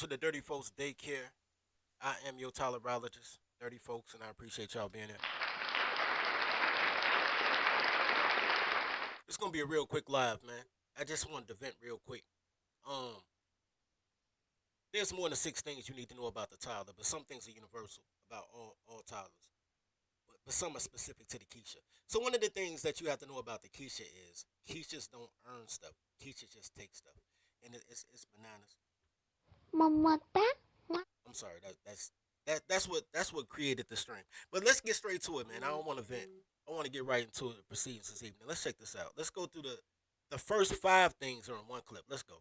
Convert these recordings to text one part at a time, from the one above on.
to the Dirty Folks Daycare. I am your tolerologist, Dirty Folks, and I appreciate y'all being here. It's gonna be a real quick live, man. I just wanted to vent real quick. Um, there's more than six things you need to know about the toddler, but some things are universal about all toddlers. But some are specific to the Keisha. So one of the things that you have to know about the Keisha is Keishas don't earn stuff. Keisha just take stuff, and it's bananas. Mamata. I'm sorry. That's what created the stream. But let's get straight to it, man. I don't want to vent. I want to get right into the proceedings this evening. Let's check this out. Let's go through the first five things are in one clip. Let's go.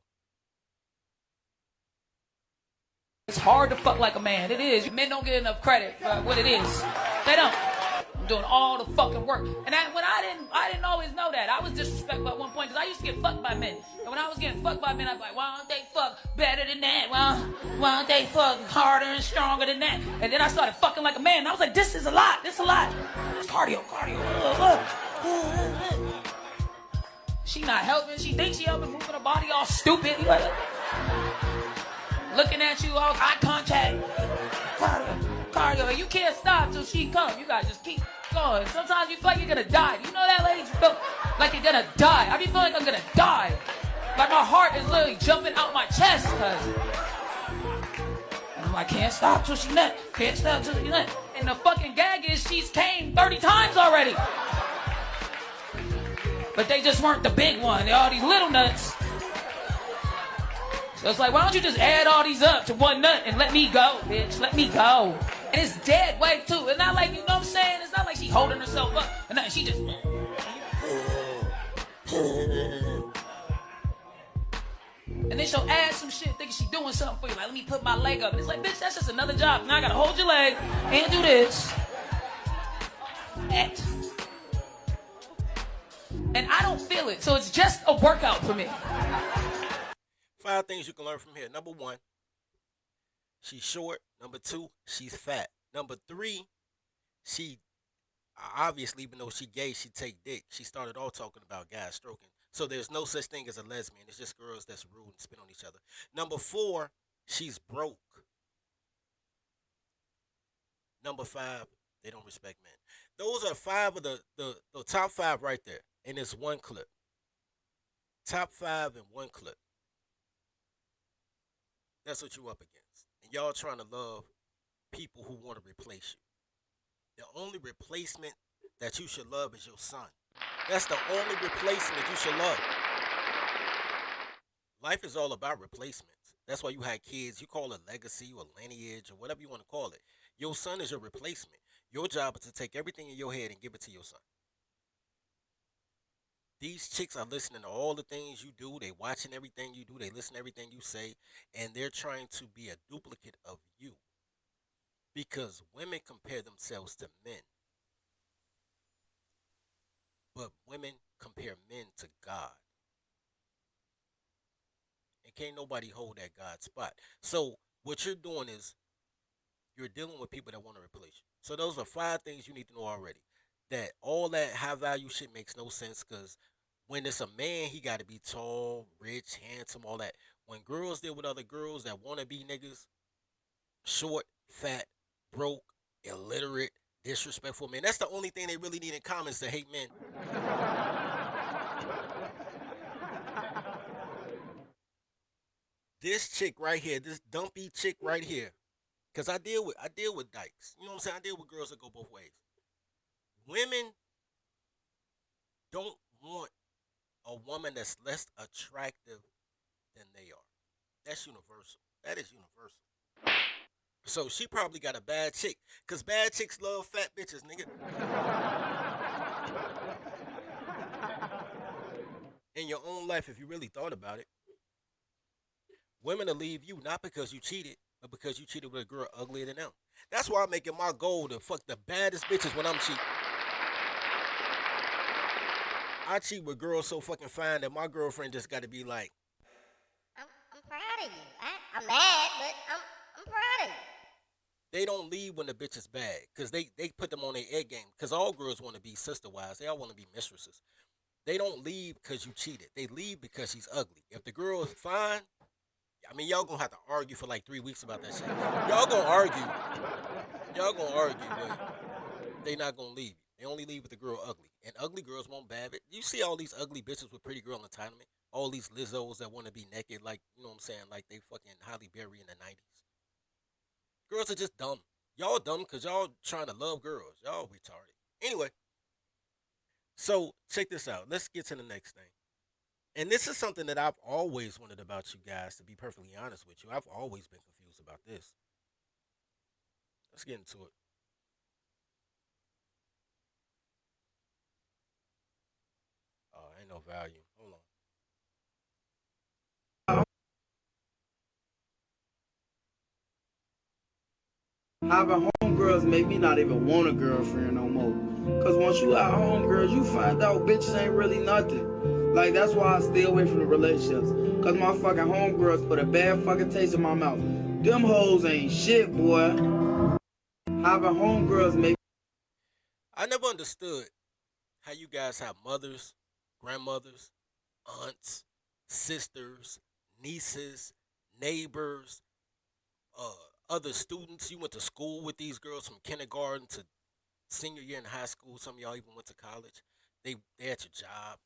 It's hard to fuck like a man. It is. Men don't get enough credit for what it is. They don't. I'm doing all the fucking work. And when I didn't always know that. I was disrespectful at one point because I used to get fucked by men. And when I was getting fucked by men, I'd be like, why don't they fuck better than that? Why don't they fuck harder and stronger than that? And then I started fucking like a man. And I was like, this is a lot. This is a lot. It's cardio. She not helping. She thinks she helping, moving her body all stupid. Looking at you, all eye contact. Cardio. You can't stop till she comes. You gotta just keep going. Sometimes you feel like you're gonna die. You know that, ladies? You feel like you're gonna die. I be feeling like I'm gonna die. Like my heart is literally jumping out my chest, cuz. And I'm like, can't stop till she nut. Can't stop till she nut. And the fucking gag is she's came 30 times already. But they just weren't the big one. They're all these little nuts. So it's like, why don't you just add all these up to one nut and let me go, bitch? Let me go. And it's dead weight, too. It's not like, you know what I'm saying? It's not like she's holding herself up. And nothing. She just... And then she'll add some shit thinking she's doing something for you. Like, let me put my leg up. And it's like, bitch, that's just another job. Now I gotta hold your leg and do this. And I don't feel it. So it's just a workout for me. Five things you can learn from here. Number one, she's short. Number two, she's fat. Number three, she obviously, even though she gay, she take dick. She started all talking about guys stroking. So there's no such thing as a lesbian. It's just girls that's rude and spit on each other. Number four, she's broke. Number five, they don't respect men. Those are five of the top five right there. And it's one clip. Top five in one clip. That's what you up against. And y'all trying to love people who want to replace you. The only replacement that you should love is your son. That's the only replacement you should love. Life is all about replacements. That's why you had kids. You call it legacy or lineage or whatever you want to call it. Your son is your replacement. Your job is to take everything in your head and give it to your son. These chicks are listening to all the things you do. They watching everything you do. They listen to everything you say. And they're trying to be a duplicate of you. Because women compare themselves to men. But women compare men to God. And can't nobody hold that God spot. So what you're doing is you're dealing with people that want to replace you. So those are five things you need to know already. That all that high value shit makes no sense because when it's a man, he got to be tall, rich, handsome, all that. When girls deal with other girls that want to be niggas, short, fat, broke, illiterate, disrespectful men, that's the only thing they really need in common is to hate men. This chick right here, this dumpy chick right here, because I deal with dykes. You know what I'm saying? I deal with girls that go both ways. Women don't want a woman that's less attractive than they are. That's universal. That is universal. So she probably got a bad chick, because bad chicks love fat bitches, nigga. In your own life, if you really thought about it, women will leave you not because you cheated, but because you cheated with a girl uglier than them. That's why I make it my goal to fuck the baddest bitches when I'm cheating. I cheat with girls so fucking fine that my girlfriend just got to be like, I'm proud of you. I'm mad, but I'm proud of you. They don't leave when the bitch is bad because they put them on their egg game because all girls want to be sister wives. They all want to be mistresses. They don't leave because you cheated. They leave because she's ugly. If the girl is fine, I mean, y'all gonna have to argue for like 3 weeks about that shit. Y'all gonna argue. Y'all gonna argue, but they not gonna leave you. They only leave with the girl ugly, and ugly girls won't bab it. You see all these ugly bitches with pretty girl entitlement. All these Lizzos that want to be naked, like you know what I'm saying, like they fucking Halle Berry in the '90s. Girls are just dumb. Y'all dumb because y'all trying to love girls. Y'all retarded. Anyway, so check this out. Let's get to the next thing. And this is something that I've always wondered about you guys, to be perfectly honest with you. I've always been confused about this. Let's get into it. Oh, ain't no value. Hold on. Having homegirls make me not even want a girlfriend no more. Cause once you out homegirls, you find out bitches ain't really nothing. Like that's why I stay away from the relationships. Cause my fucking homegirls put a bad fucking taste in my mouth. Them hoes ain't shit, boy. Having homegirls make I never understood how you guys have mothers, grandmothers, aunts, sisters, nieces, neighbors, uh, other students. You went to school with these girls from kindergarten to senior year in high school. Some of y'all even went to college. They at your job,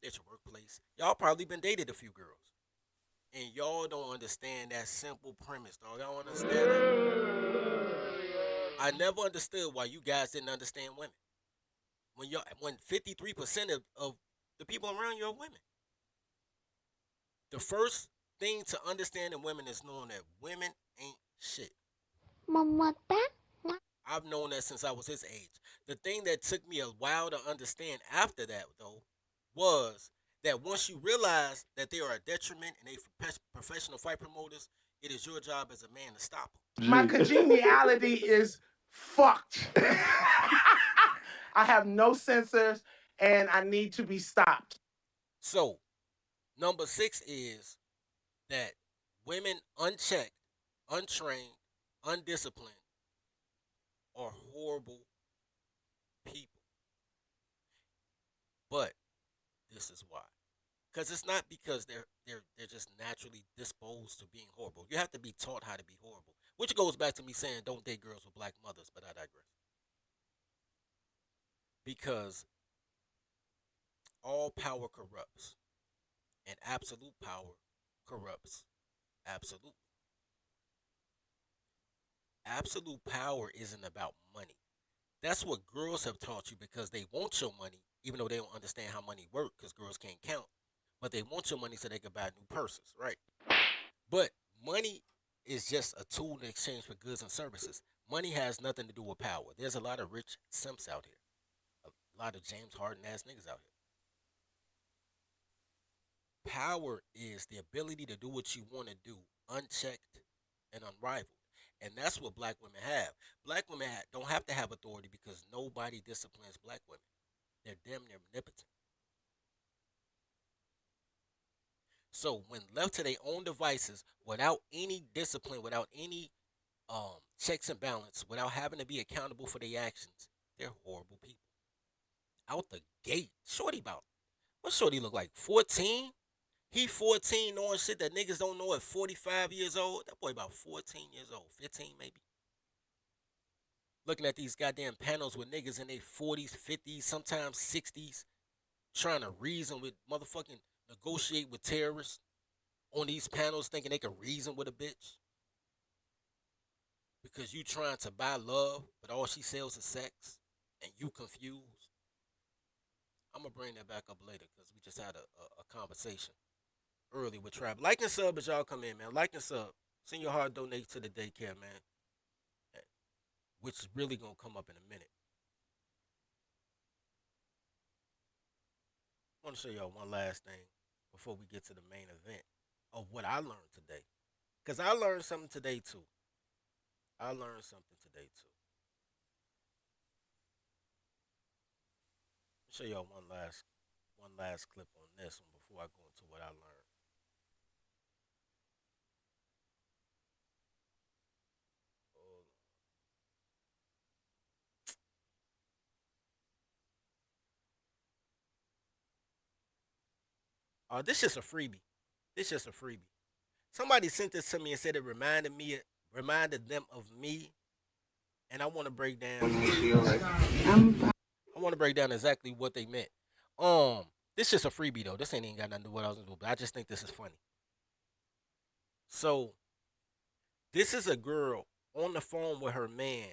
they at your workplace. Y'all probably been dated a few girls, and y'all don't understand that simple premise, dog. I don't understand that. I never understood why you guys didn't understand women. When 53% of the people around you are women. The first thing to understand in women is knowing that women ain't shit. Mamata. I've known that since I was his age. The thing that took me a while to understand after that, though, was that once you realize that they are a detriment and they professional fight promoters, it is your job as a man to stop them. My congeniality is fucked. I have no sensors and I need to be stopped. So, number six is that women unchecked, untrained, undisciplined are horrible people. But this is why. Because it's not because they're just naturally disposed to being horrible. You have to be taught how to be horrible. Which goes back to me saying don't date girls with black mothers, but I digress. Because all power corrupts, and absolute power corrupts absolute. Absolute power isn't about money. That's what girls have taught you because they want your money, even though they don't understand how money works because girls can't count. But they want your money so they can buy new purses, right? But money is just a tool in exchange for goods and services. Money has nothing to do with power. There's a lot of rich simps out here, a lot of James Harden ass niggas out here. Power is the ability to do what you want to do, unchecked and unrivaled. And that's what black women have. Black women don't have to have authority because nobody disciplines black women. They're damn near omnipotent. So when left to their own devices, without any discipline, without any checks and balance, without having to be accountable for their actions, they're horrible people. Out the gate, Shorty about what Shorty look like? 14? He 14 knowing shit that niggas don't know at 45 years old. That boy about 14 years old, 15 maybe. Looking at these goddamn panels with niggas in their 40s, 50s, sometimes 60s, trying to reason with motherfucking negotiate with terrorists on these panels thinking they can reason with a bitch. Because you trying to buy love, but all she sells is sex, and you confused. I'm gonna bring that back up later because we just had a conversation early with Trap. Like and sub as y'all come in, man. Like and sub. Send your hard donate to the daycare, man. Which is really gonna come up in a minute. I want to show y'all one last thing before we get to the main event of what I learned today. Cause I learned something today too. I learned something today too. Show y'all one last clip on this one before I go into what I learned. This is a freebie. This is just a freebie. Somebody sent this to me and said it reminded them of me, and I want to break down. I want to break down exactly what they meant. Um, this is just a freebie though. This ain't even got nothing to do with what I was gonna do, but I just think this is funny. So this is a girl on the phone with her man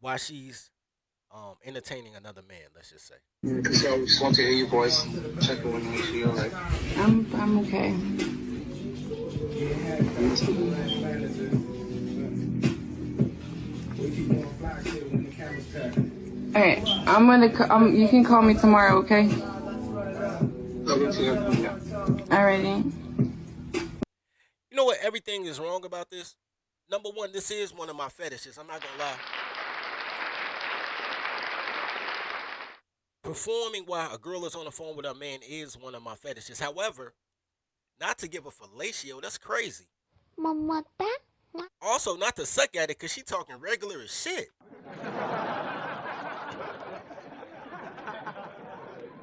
while she's entertaining another man. Let's just say. So just want to hear you boys check in with me. All right. I'm okay. All right, I'm gonna. You can call me tomorrow, okay? Alrighty. You know what? Everything is wrong about this. Number one, this is one of my fetishes. I'm not gonna lie. Performing while a girl is on the phone with her man is one of my fetishes. However, not to give a fellatio, that's crazy. Also, not to suck at it because she talking regular as shit.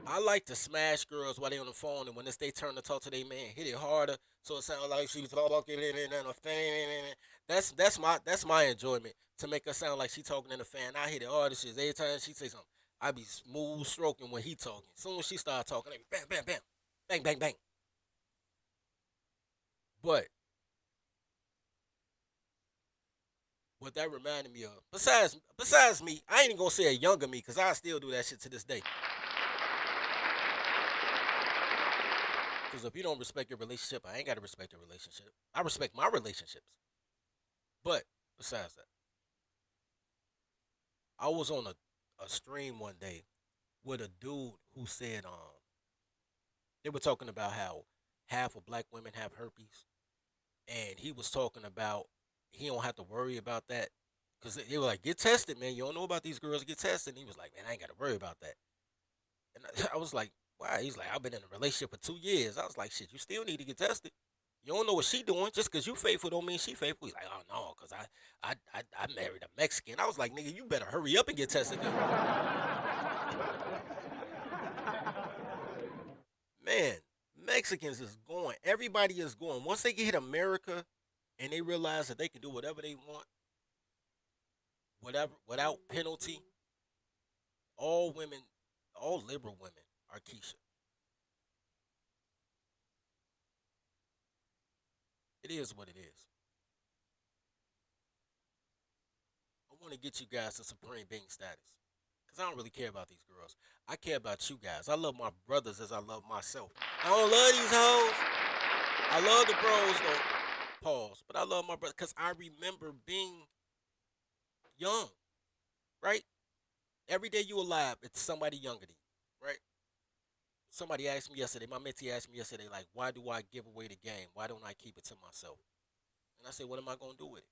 I like to smash girls while they on the phone, and when it's they turn to talk to their man, hit it harder so it sounds like she was talking. That's my enjoyment, to make her sound like she talking in the fan. I hit it harder. Shit. Every time she say something, I be smooth stroking when he talking. As soon as she start talking, I be bam, bam, bam, bang, bang, bang. But what that reminded me of, besides me, I ain't even gonna say a younger me, cause I still do that shit to this day. Cause if you don't respect your relationship, I ain't gotta respect your relationship. I respect my relationships. But besides that, I was on a stream one day with a dude who said they were talking about how half of black women have herpes, and he was talking about he don't have to worry about that because they were like, get tested, man. You don't know about these girls, get tested. And he was like, man, I ain't got to worry about that. And I was like, why? He's like, I've been in a relationship for 2 years. I was like, shit, you still need to get tested. You don't know what she doing. Just because you faithful don't mean she faithful. He's like, oh no, because I married a Mexican. I was like, nigga, you better hurry up and get tested. Then. Man, Mexicans is going. Everybody is going. Once they get hit America and they realize that they can do whatever they want, whatever without penalty, all women, all liberal women are Keisha. It is what it is. I want to get you guys to supreme being status. Because I don't really care about these girls. I care about you guys. I love my brothers as I love myself. I don't love these hoes. I love the bros though. Pause. But I love my brother because I remember being young, right? Every day you alive, it's somebody younger than you, right? Somebody asked me yesterday, my mentee asked me yesterday, like, why do I give away the game? Why don't I keep it to myself? And I said, what am I going to do with it?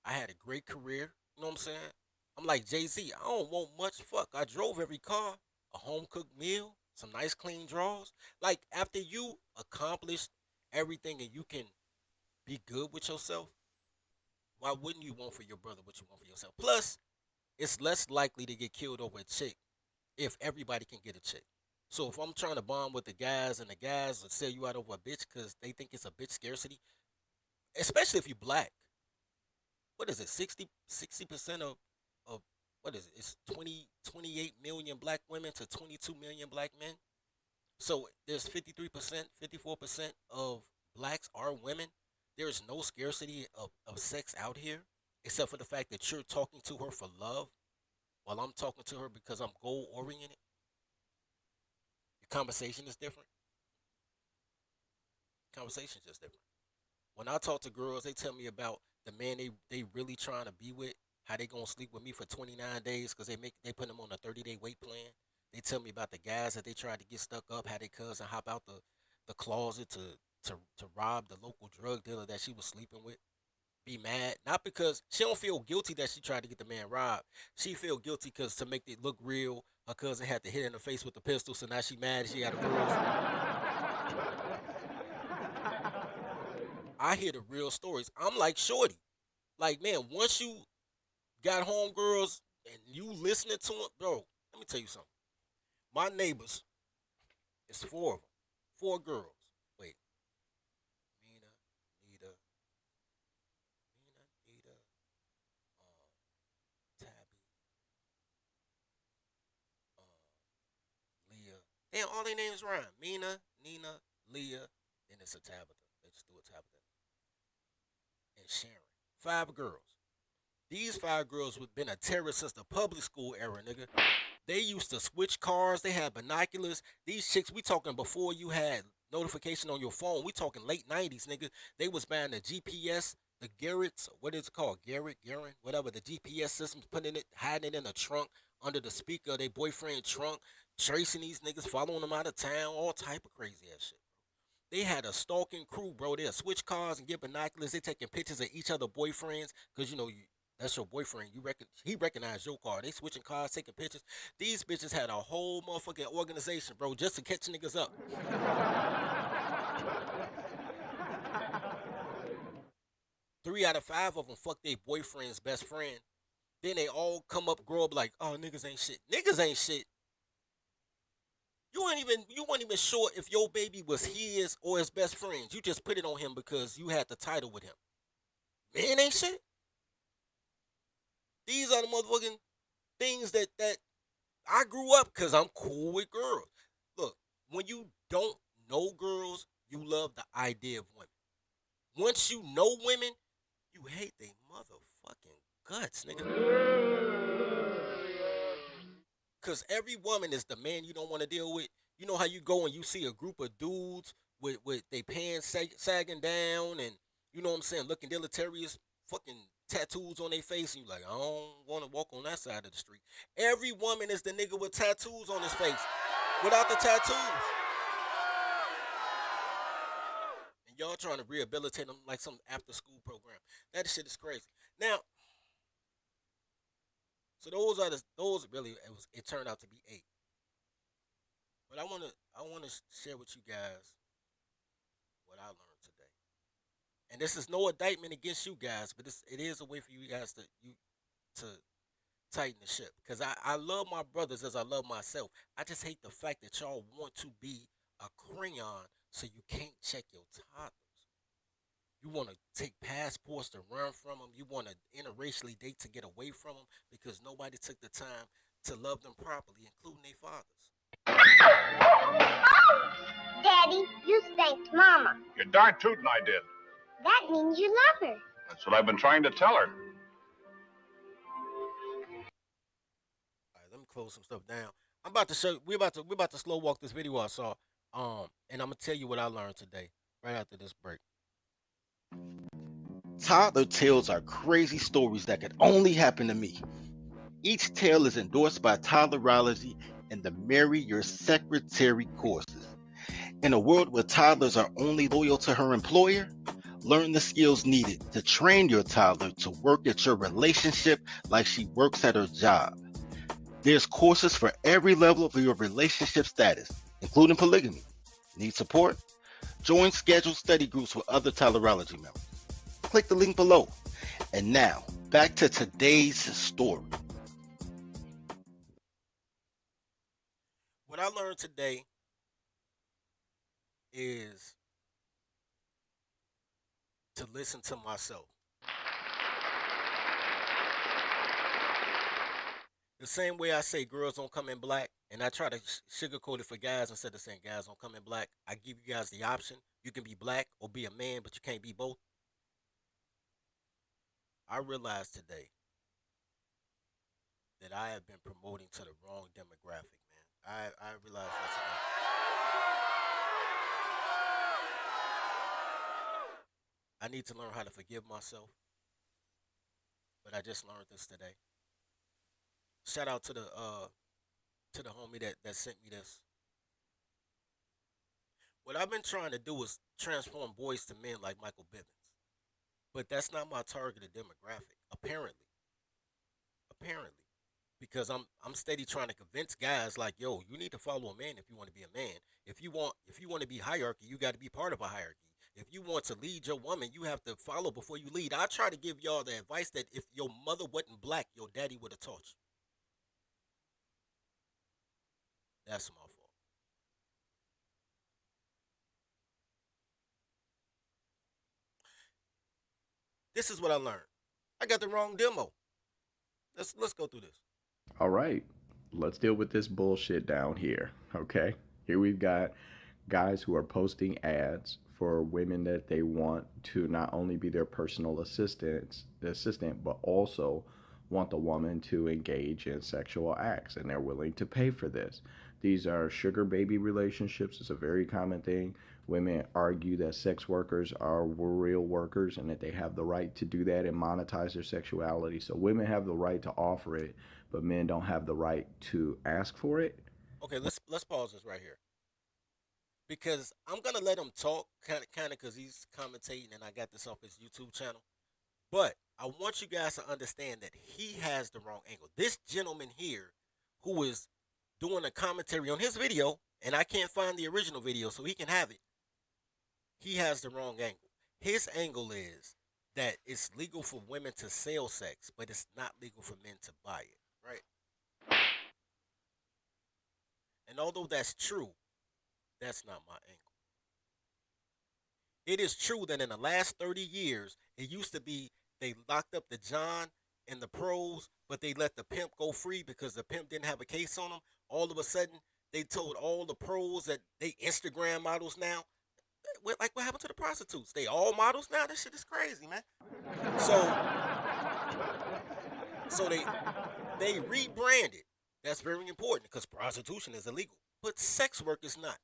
I had a great career. You know what I'm saying? I'm like Jay-Z. I don't want much. Fuck. I drove every car, a home-cooked meal, some nice clean drawers. Like, after you accomplish everything and you can be good with yourself, why wouldn't you want for your brother what you want for yourself? Plus, it's less likely to get killed over a chick if everybody can get a chick. So if I'm trying to bond with the guys and the guys will sell you out over a bitch because they think it's a bitch scarcity, especially if you black. What is it? 60% of what is it? It's 28 million black women to 22 million black men. So there's 53%, 54% of blacks are women. There is no scarcity of sex out here, except for the fact that you're talking to her for love, while I'm talking to her because I'm goal oriented. The conversation is different. Conversation is just different. When I talk to girls, they tell me about the man they really trying to be with, how they gonna sleep with me for 29 days because they put them on a 30-day wait plan. They tell me about the guys that they tried to get stuck up, how they cousin hop out the closet to rob the local drug dealer that she was sleeping with. Be mad, not because she don't feel guilty that she tried to get the man robbed. She feel guilty because to make it look real, her cousin had to hit her in the face with the pistol, so now she mad she got a bruise. I hear the real stories. I'm like Shorty. Like, man, once you got homegirls and you listening to them, bro, let me tell you something. My neighbors, it's 4 of them. 4 girls. Wait. Mina, And all their names rhyme. Mina, Nina, Leah, then it's a Tabitha. They just do a Tabitha. And Sharon. 5 girls. These 5 girls have been a terror since the public school era, nigga. They used to switch cars. They had binoculars. These chicks, we talking before you had notification on your phone. We talking late 90s, nigga. They was buying the GPS, the Garrett's, what is it called? Garrett, whatever. The GPS systems, putting it, hiding it in the trunk, under the speaker of their boyfriend trunk, tracing these niggas, following them out of town, all type of crazy ass shit. They had a stalking crew, bro. They'll switch cars and get binoculars. They taking pictures of each other boyfriends, cause you know that's your boyfriend. He recognized your car. They switching cars, taking pictures. These bitches had a whole motherfucking organization, bro, just to catch niggas up. 3 out of 5 of them fuck their boyfriend's best friend. Then they all come up, grow up like, oh, niggas ain't shit. Niggas ain't shit. You weren't even sure if your baby was his or his best friend's. You just put it on him because you had the title with him. Man ain't shit. These are the motherfucking things that I grew up because I'm cool with girls. Look, when you don't know girls, you love the idea of women. Once you know women, you hate they motherfucking guts, nigga. Cause every woman is the man you don't want to deal with. You know how you go and you see a group of dudes with their pants sagging down and you know what I'm saying, looking deleterious, fucking tattoos on their face, and you like, I don't want to walk on that side of the street. Every woman is the nigga with tattoos on his face. Without the tattoos. And y'all trying to rehabilitate them like some after school program. That shit is crazy. Now, so those really it turned out to be 8. But I wanna share with you guys what I learned today. And this is no indictment against you guys, but it is a way for you guys to tighten the ship. Because I love my brothers as I love myself. I just hate the fact that y'all want to be a crayon so you can't check your toddlers. You want to take passports to run from them. You want to interracially date to get away from them because nobody took the time to love them properly, including their fathers. Daddy, you spanked Mama. You're darn tootin' I did. That means you love her. That's what I've been trying to tell her. All right, let me close some stuff down. I'm about to show. We're about to slow walk this video I saw. And I'm gonna tell you what I learned today right after this break. Toddler tales are crazy stories that could only happen to me. Each tale is endorsed by Toddlerology and the Marry Your Secretary courses. In a world where toddlers are only loyal to her employer, learn the skills needed to train your toddler to work at your relationship like she works at her job. There's courses for every level of your relationship status, including polygamy. Need support? Join scheduled study groups with other Toddlerology members. Click the link below. And now, back to today's story. What I learned today is to listen to myself. The same way I say girls don't come in black, and I try to sugarcoat it for guys instead of saying guys don't come in black. I give you guys the option. You can be black or be a man, but you can't be both. I realized today that I have been promoting to the wrong demographic, man. I realized that today. I need to learn how to forgive myself. But I just learned this today. Shout out to the homie that sent me this. What I've been trying to do is transform boys to men like Michael Bivins. But that's not my targeted demographic, apparently. Because I'm steady trying to convince guys like, yo, you need to follow a man if you want to be a man. If you want to be hierarchy, you got to be part of a hierarchy. If you want to lead your woman, you have to follow before you lead. I try to give y'all the advice that if your mother wasn't black, your daddy would have taught you. That's my fault. This is what I learned. I got the wrong demo. Let's go through this. All right, let's deal with this bullshit down here, okay? Here we've got guys who are posting ads for women that they want to not only be their personal assistant, but also want the woman to engage in sexual acts, and they're willing to pay for this. These are sugar baby relationships. It's a very common thing. Women argue that sex workers are real workers and that they have the right to do that and monetize their sexuality. So women have the right to offer it, but men don't have the right to ask for it. Okay, let's pause this right here because I'm gonna let him talk, kind of, because he's commentating, and I got this off his YouTube channel. But I want you guys to understand that he has the wrong angle. This gentleman here, who is doing a commentary on his video, and I can't find the original video, so he can have it. He has the wrong angle. His angle is that it's legal for women to sell sex, but it's not legal for men to buy it, right? And although that's true, that's not my angle. It is true that in the last 30 years, it used to be they locked up the John and the pros, but they let the pimp go free because the pimp didn't have a case on them. All of a sudden, they told all the pros that they Instagram models now. Like what happened to the prostitutes? They all models now? This shit is crazy, man. So so they rebranded. That's very important because prostitution is illegal. But sex work is not.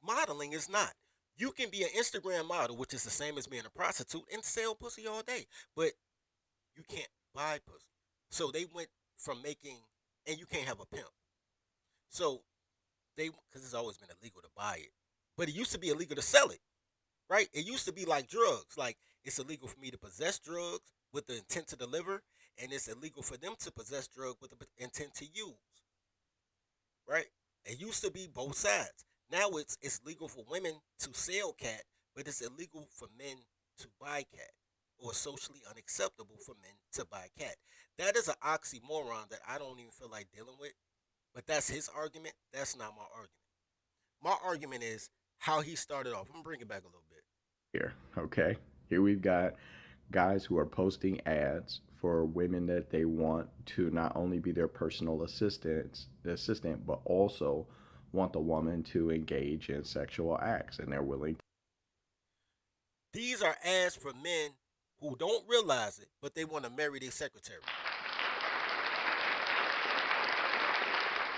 Modeling is not. You can be an Instagram model, which is the same as being a prostitute, and sell pussy all day. But you can't buy pussy. So they went from making, and you can't have a pimp. So because it's always been illegal to buy it. But it used to be illegal to sell it, right? It used to be like drugs. Like it's illegal for me to possess drugs with the intent to deliver, and it's illegal for them to possess drugs with the intent to use, right? It used to be both sides. Now it's legal for women to sell cat, but it's illegal for men to buy cat, or socially unacceptable for men to buy cat. That is an oxymoron that I don't even feel like dealing with. But that's his argument. That's not my argument. My argument is how he started off. I'm gonna bring it back a little bit. Here, okay? Here we've got guys who are posting ads for women that they want to not only be their personal assistant, but also want the woman to engage in sexual acts, and they're willing to. These are ads for men who don't realize it, but they want to marry their secretary.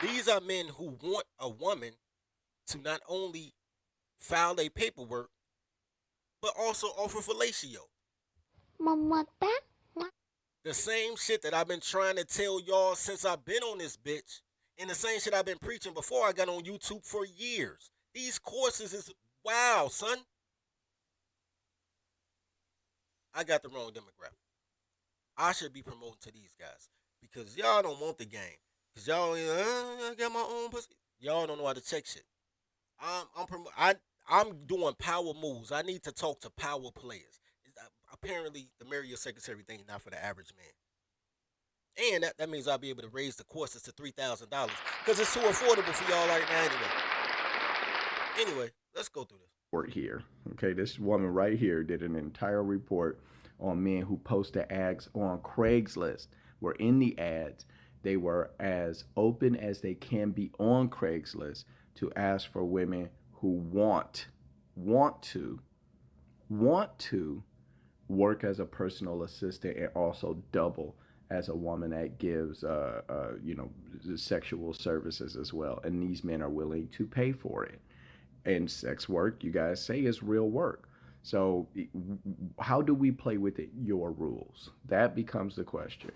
These are men who want a woman to not only file their paperwork, but also offer fellatio. The same shit that I've been trying to tell y'all since I've been on this bitch, and the same shit I've been preaching before I got on YouTube for years. These courses is wow, son. I got the wrong demographic. I should be promoting to these guys because y'all don't want the game. Cause y'all, I got my own pussy. Y'all don't know how to check shit. I'm doing power moves. I need to talk to power players. Apparently, the marry your secretary thing is not for the average man. And that means I'll be able to raise the courses to $3,000 because it's too affordable for y'all right now anyway. Anyway, let's go through this. Here, okay, this woman right here did an entire report on men who posted ads on Craigslist. Where in the ads, they were as open as they can be on Craigslist to ask for women who want to work as a personal assistant and also double as a woman that gives sexual services as well, and these men are willing to pay for it. And sex work, you guys say, is real work. So how do we play within your rules? That becomes the question.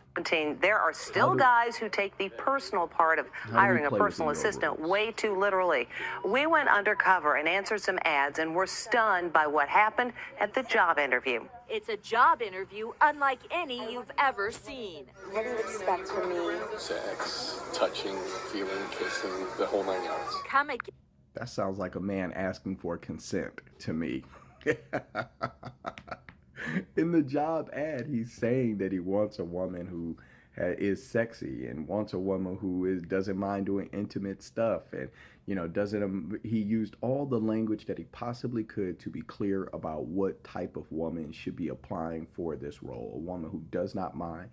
There are still guys who take the personal part of hiring a personal assistant way too literally. We went undercover and answered some ads and were stunned by what happened at the job interview. It's a job interview unlike any you've ever seen. What do you expect from me? Sex, touching, feeling, kissing, the whole 9 yards. Come again. That sounds like a man asking for consent to me. In the job ad, he's saying that he wants a woman who is sexy and wants a woman who doesn't mind doing intimate stuff, and he used all the language that he possibly could to be clear about what type of woman should be applying for this role. A woman who does not mind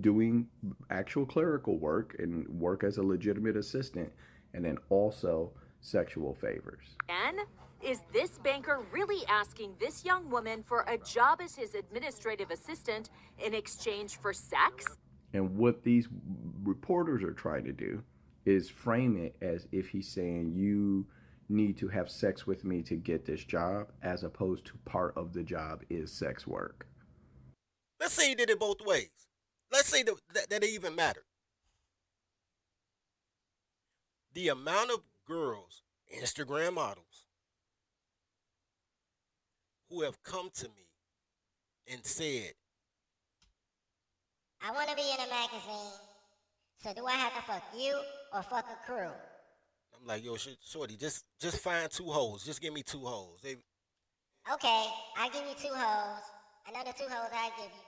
doing actual clerical work and work as a legitimate assistant, and then also sexual favors. And is this banker really asking this young woman for a job as his administrative assistant in exchange for sex? And what these reporters are trying to do is frame it as if he's saying, you need to have sex with me to get this job, as opposed to part of the job is sex work. Let's say he did it both ways. Let's say that it even mattered. The amount of girls, Instagram models, who have come to me and said, I want to be in a magazine. So do I have to fuck you or fuck a crew? I'm like, yo, shorty, just find 2 hoes. Just give me 2 hoes. Okay, I give you 2 hoes. Another 2 hoes I give you.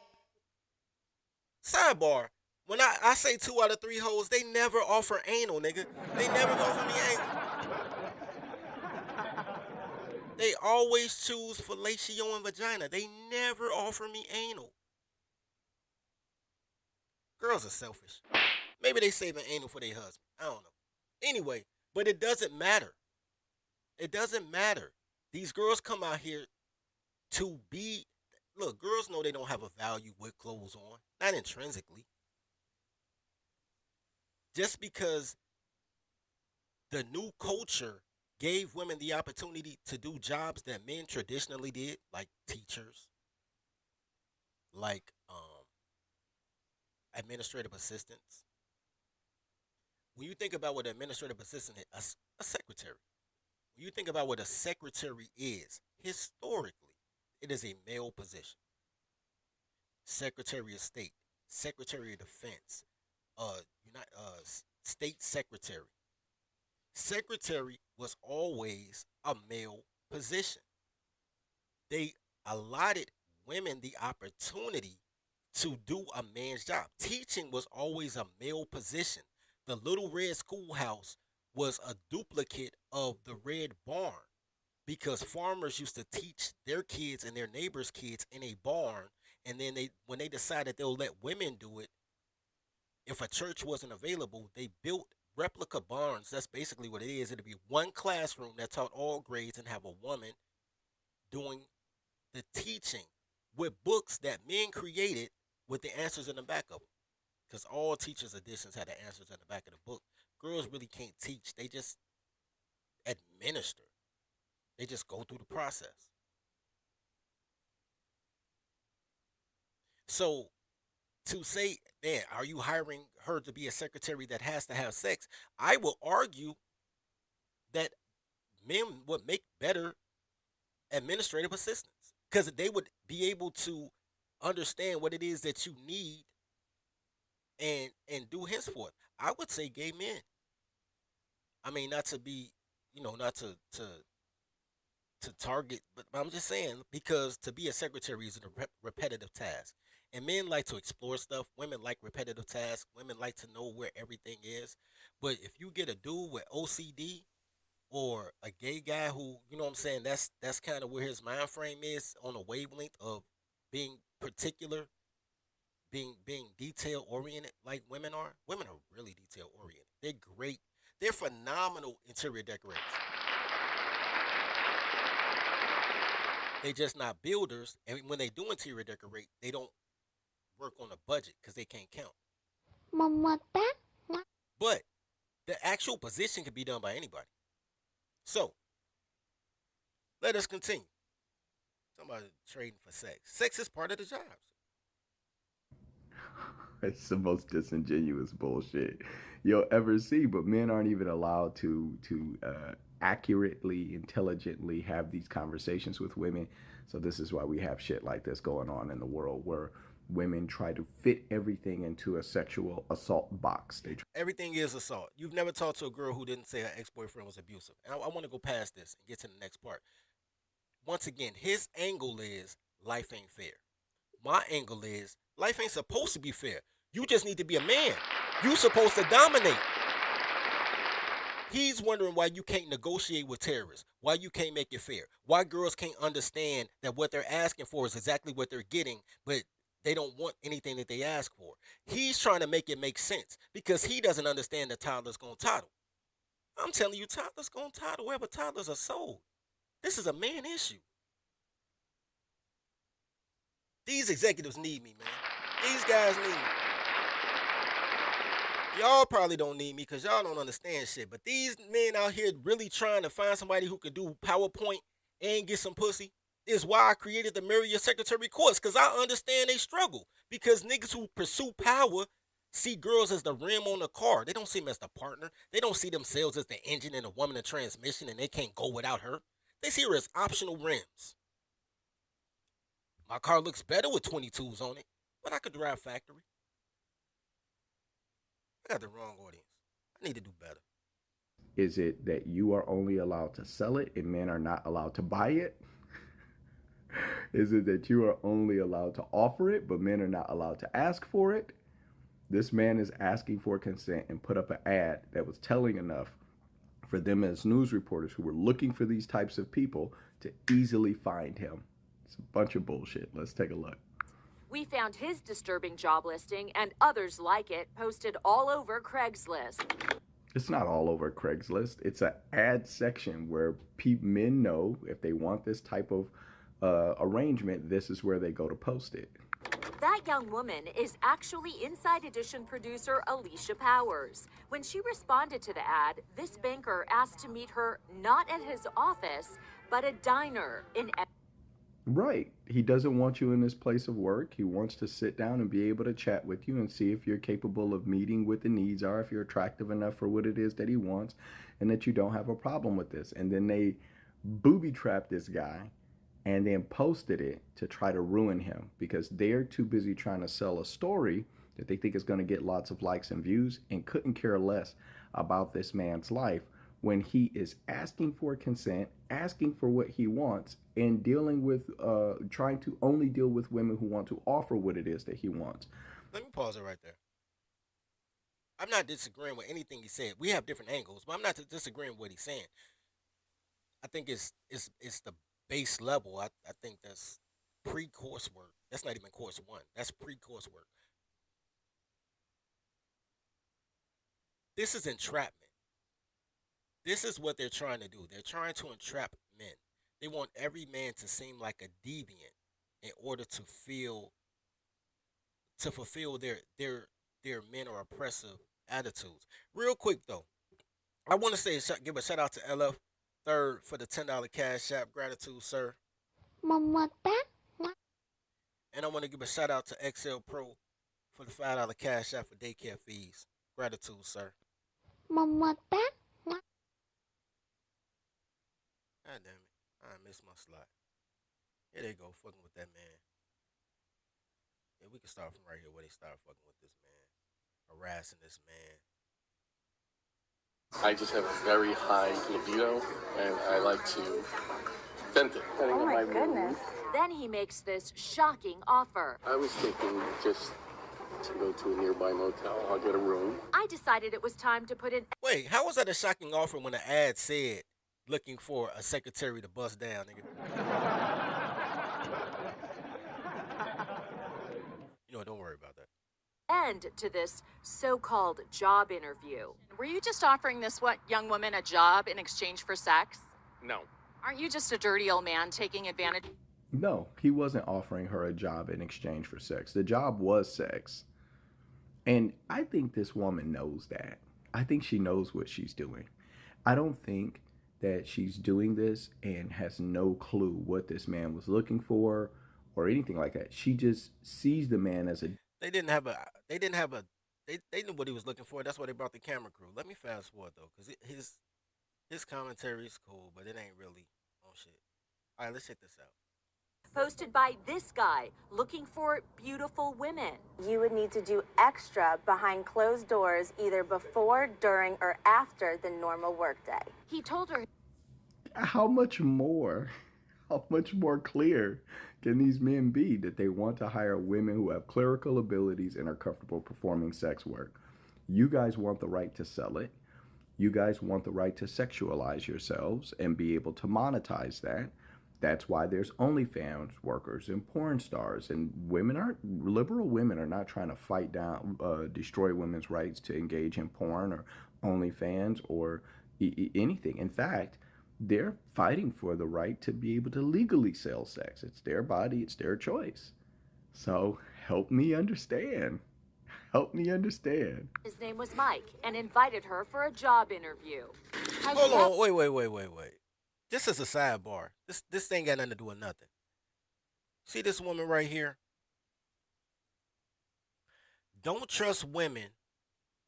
Sidebar. When I say 2 out of 3 hoes, they never offer anal, nigga. They never offer me anal. They always choose fellatio and vagina. They never offer me anal. Girls are selfish. Maybe they saving anal for their husband. I don't know. Anyway, but it doesn't matter. It doesn't matter. These girls come out here to be... Look, girls know they don't have a value with clothes on. Not intrinsically. Just because the new culture gave women the opportunity to do jobs that men traditionally did, like teachers, like administrative assistants. When you think about what an administrative assistant is, a secretary. When you think about what a secretary is, historically, it is a male position. Secretary of State, Secretary of Defense, State Secretary. Secretary was always a male position. They allotted women the opportunity to do a man's job. Teaching was always a male position. The Little Red Schoolhouse was a duplicate of the Red Barn, because farmers used to teach their kids and their neighbors' kids in a barn, and then when they decided they'll let women do it, if a church wasn't available, they built replica barns. That's basically what it is. It'll be one classroom that taught all grades and have a woman doing the teaching with books that men created with the answers in the back of them. Because all teachers' editions had the answers in the back of the book. Girls really can't teach. They just administer. They just go through the process. So to say, man, are you hiring her to be a secretary that has to have sex? I will argue that men would make better administrative assistants, because they would be able to understand what it is that you need and do henceforth. I would say gay men. I mean, not to be, not to target, but I'm just saying, because to be a secretary is a repetitive task. And men like to explore stuff. Women like repetitive tasks. Women like to know where everything is. But if you get a dude with OCD, or a gay guy who, you know what I'm saying, that's kind of where his mind frame is, on a wavelength of being particular, being detail oriented like women are. Women are really detail oriented. They're great. They're phenomenal interior decorators. They just not builders, and when they do interior decorate, they don't work on a budget because they can't count. But the actual position can be done by anybody. So let us continue. Talking about trading for sex. Sex is part of the jobs. It's the most disingenuous bullshit you'll ever see. But men aren't even allowed to accurately, intelligently have these conversations with women. So this is why we have shit like this going on in the world, where women try to fit everything into a sexual assault box. Everything is assault. You've never talked to a girl who didn't say her ex-boyfriend was abusive. And I want to go past this and get to the next part. Once again, his angle is life ain't fair. My angle is life ain't supposed to be fair. You just need to be a man. You supposed to dominate. He's wondering why you can't negotiate with terrorists, why you can't make it fair, why girls can't understand that what they're asking for is exactly what they're getting, but they don't want anything that they ask for. He's trying to make it make sense because he doesn't understand that toddler's going to toddle. I'm telling you, toddlers gonna toddle wherever toddlers are sold. This is a man issue. These executives need me, man. These guys need me. Y'all probably don't need me because y'all don't understand shit. But these men out here really trying to find somebody who can do PowerPoint and get some pussy is why I created the Marry Your Secretary course, because I understand they struggle. Because niggas who pursue power see girls as the rim on the car. They don't see them as the partner. They don't see themselves as the engine and a woman in transmission and they can't go without her. They see her as optional rims. My car looks better with 22s on it, but I could drive factory. I got the wrong audience. I need to do better. Is it that you are only allowed to sell it and men are not allowed to buy it? Is it that you are only allowed to offer it, but men are not allowed to ask for it? This man is asking for consent and put up an ad that was telling enough for them as news reporters who were looking for these types of people to easily find him. It's a bunch of bullshit. Let's take a look. We found his disturbing job listing and others like it posted all over Craigslist. It's not all over Craigslist. It's an ad section where men know if they want this type of arrangement, this is where they go to post it. That young woman is actually Inside Edition producer Alicia Powers. When she responded to the ad, this banker asked to meet her not at his office, but a diner in... Right. He doesn't want you in this place of work. He wants to sit down and be able to chat with you and see if you're capable of meeting what the needs are, if you're attractive enough for what it is that he wants, and that you don't have a problem with this. And then they booby trapped this guy and then posted it to try to ruin him because they're too busy trying to sell a story that they think is going to get lots of likes and views and couldn't care less about this man's life when he is asking for consent, asking for what he wants, and dealing with, trying to only deal with women who want to offer what it is that he wants. Let me pause it right there. I'm not disagreeing with anything he said. We have different angles, but I'm not disagreeing with what he's saying. I think it's the base level. I think that's pre-coursework. That's not even course one. That's pre-coursework. This is entrapment. This is what they're trying to do. They're trying to entrap men. They want every man to seem like a deviant in order to fulfill their men or oppressive attitudes. Real quick though, I want to give a shout out to LF Third for the $10 cash app. Gratitude, sir. And I want to give a shout out to XL Pro for the $5 cash app for daycare fees. Gratitude, sir. God damn it. I missed my slot. Here they go, fucking with that man. Yeah, we can start from right here where they start fucking with this man. Harassing this man. I just have a very high libido, and I like to vent it. Oh my goodness. Then he makes this shocking offer. I was thinking just to go to a nearby motel. I'll get a room. I decided it was time to put in... Wait, how was that a shocking offer when the ad said looking for a secretary to bust down, nigga? You know, don't worry about that. End to this so-called job interview. Were you just offering this young woman a job in exchange for sex? No. Aren't you just a dirty old man taking advantage? No, he wasn't offering her a job in exchange for sex. The job was sex. And I think this woman knows that. I think she knows what she's doing. I don't think that she's doing this and has no clue what this man was looking for or anything like that. She just sees the man as a... They knew what he was looking for. That's why they brought the camera crew. Let me fast forward though, because his commentary is cool, but it ain't really on shit. All right, let's check this out. Posted by this guy looking for beautiful women. You would need to do extra behind closed doors either before, during, or after the normal workday. He told her... How much more clear can these men be that they want to hire women who have clerical abilities and are comfortable performing sex work? You guys want the right to sell it. You guys want the right to sexualize yourselves and be able to monetize that. That's why there's OnlyFans workers and porn stars, and liberal women are not trying to fight down, destroy women's rights to engage in porn or OnlyFans or anything. In fact, they're fighting for the right to be able to legally sell sex. It's their body, it's their choice. So help me understand. Help me understand. His name was Mike and invited her for a job interview. Hold on, wait. Just as a sidebar, this ain't got nothing to do with nothing. See this woman right here? Don't trust women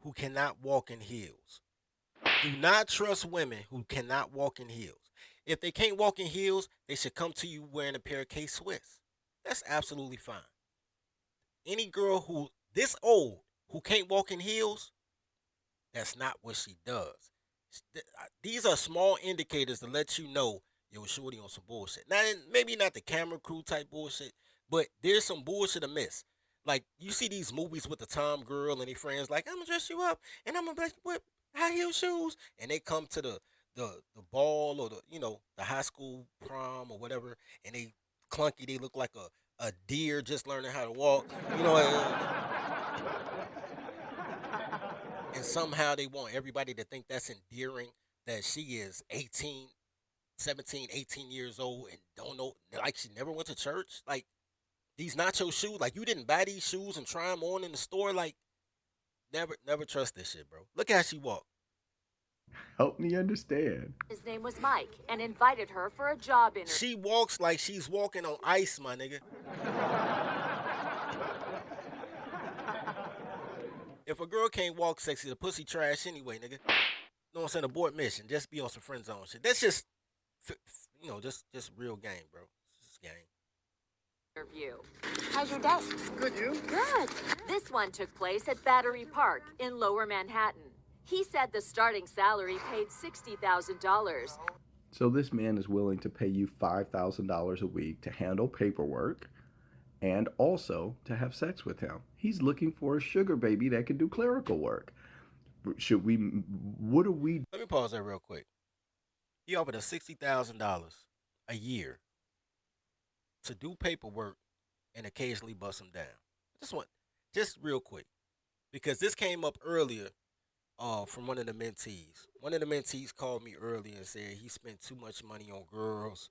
who cannot walk in heels. Do not trust women who cannot walk in heels. If they can't walk in heels, they should come to you wearing a pair of K Swiss. That's absolutely fine. Any girl who this old who can't walk in heels, that's not what she does. These are small indicators to let you know, yo, shorty on some bullshit. Now, maybe not the camera crew type bullshit, but there's some bullshit amiss. Like, you see these movies with the Tom girl and their friends, like, I'm gonna dress you up and I'm gonna bless you with high heel shoes. And they come to the ball or the high school prom or whatever, and they clunky, they look like a deer just learning how to walk. You know, and somehow they want everybody to think that's endearing, that she is 18, 17, 18 years old and don't know, like she never went to church. Like, these nacho shoes, like you didn't buy these shoes and try them on in the store. Like, never trust this shit, bro. Look how she walk. Help me understand. His name was Mike and invited her for a job interview. She walks like she's walking on ice, my nigga. If a girl can't walk sexy, the pussy trash anyway, nigga. No one saying abort mission. Just be on some friend zone shit. That's just, just real game, bro. It's just game. Interview. How's your day? Good, you? Good. This one took place at Battery Park in Lower Manhattan. He said the starting salary paid $60,000. So this man is willing to pay you $5,000 a week to handle paperwork and also to have sex with him. He's looking for a sugar baby that can do clerical work. What do we... Let me pause there real quick. He offered us $60,000 a year to do paperwork and occasionally bust him down. Just real quick, because this came up earlier from one of the mentees. One of the mentees called me earlier and said he spent too much money on girls,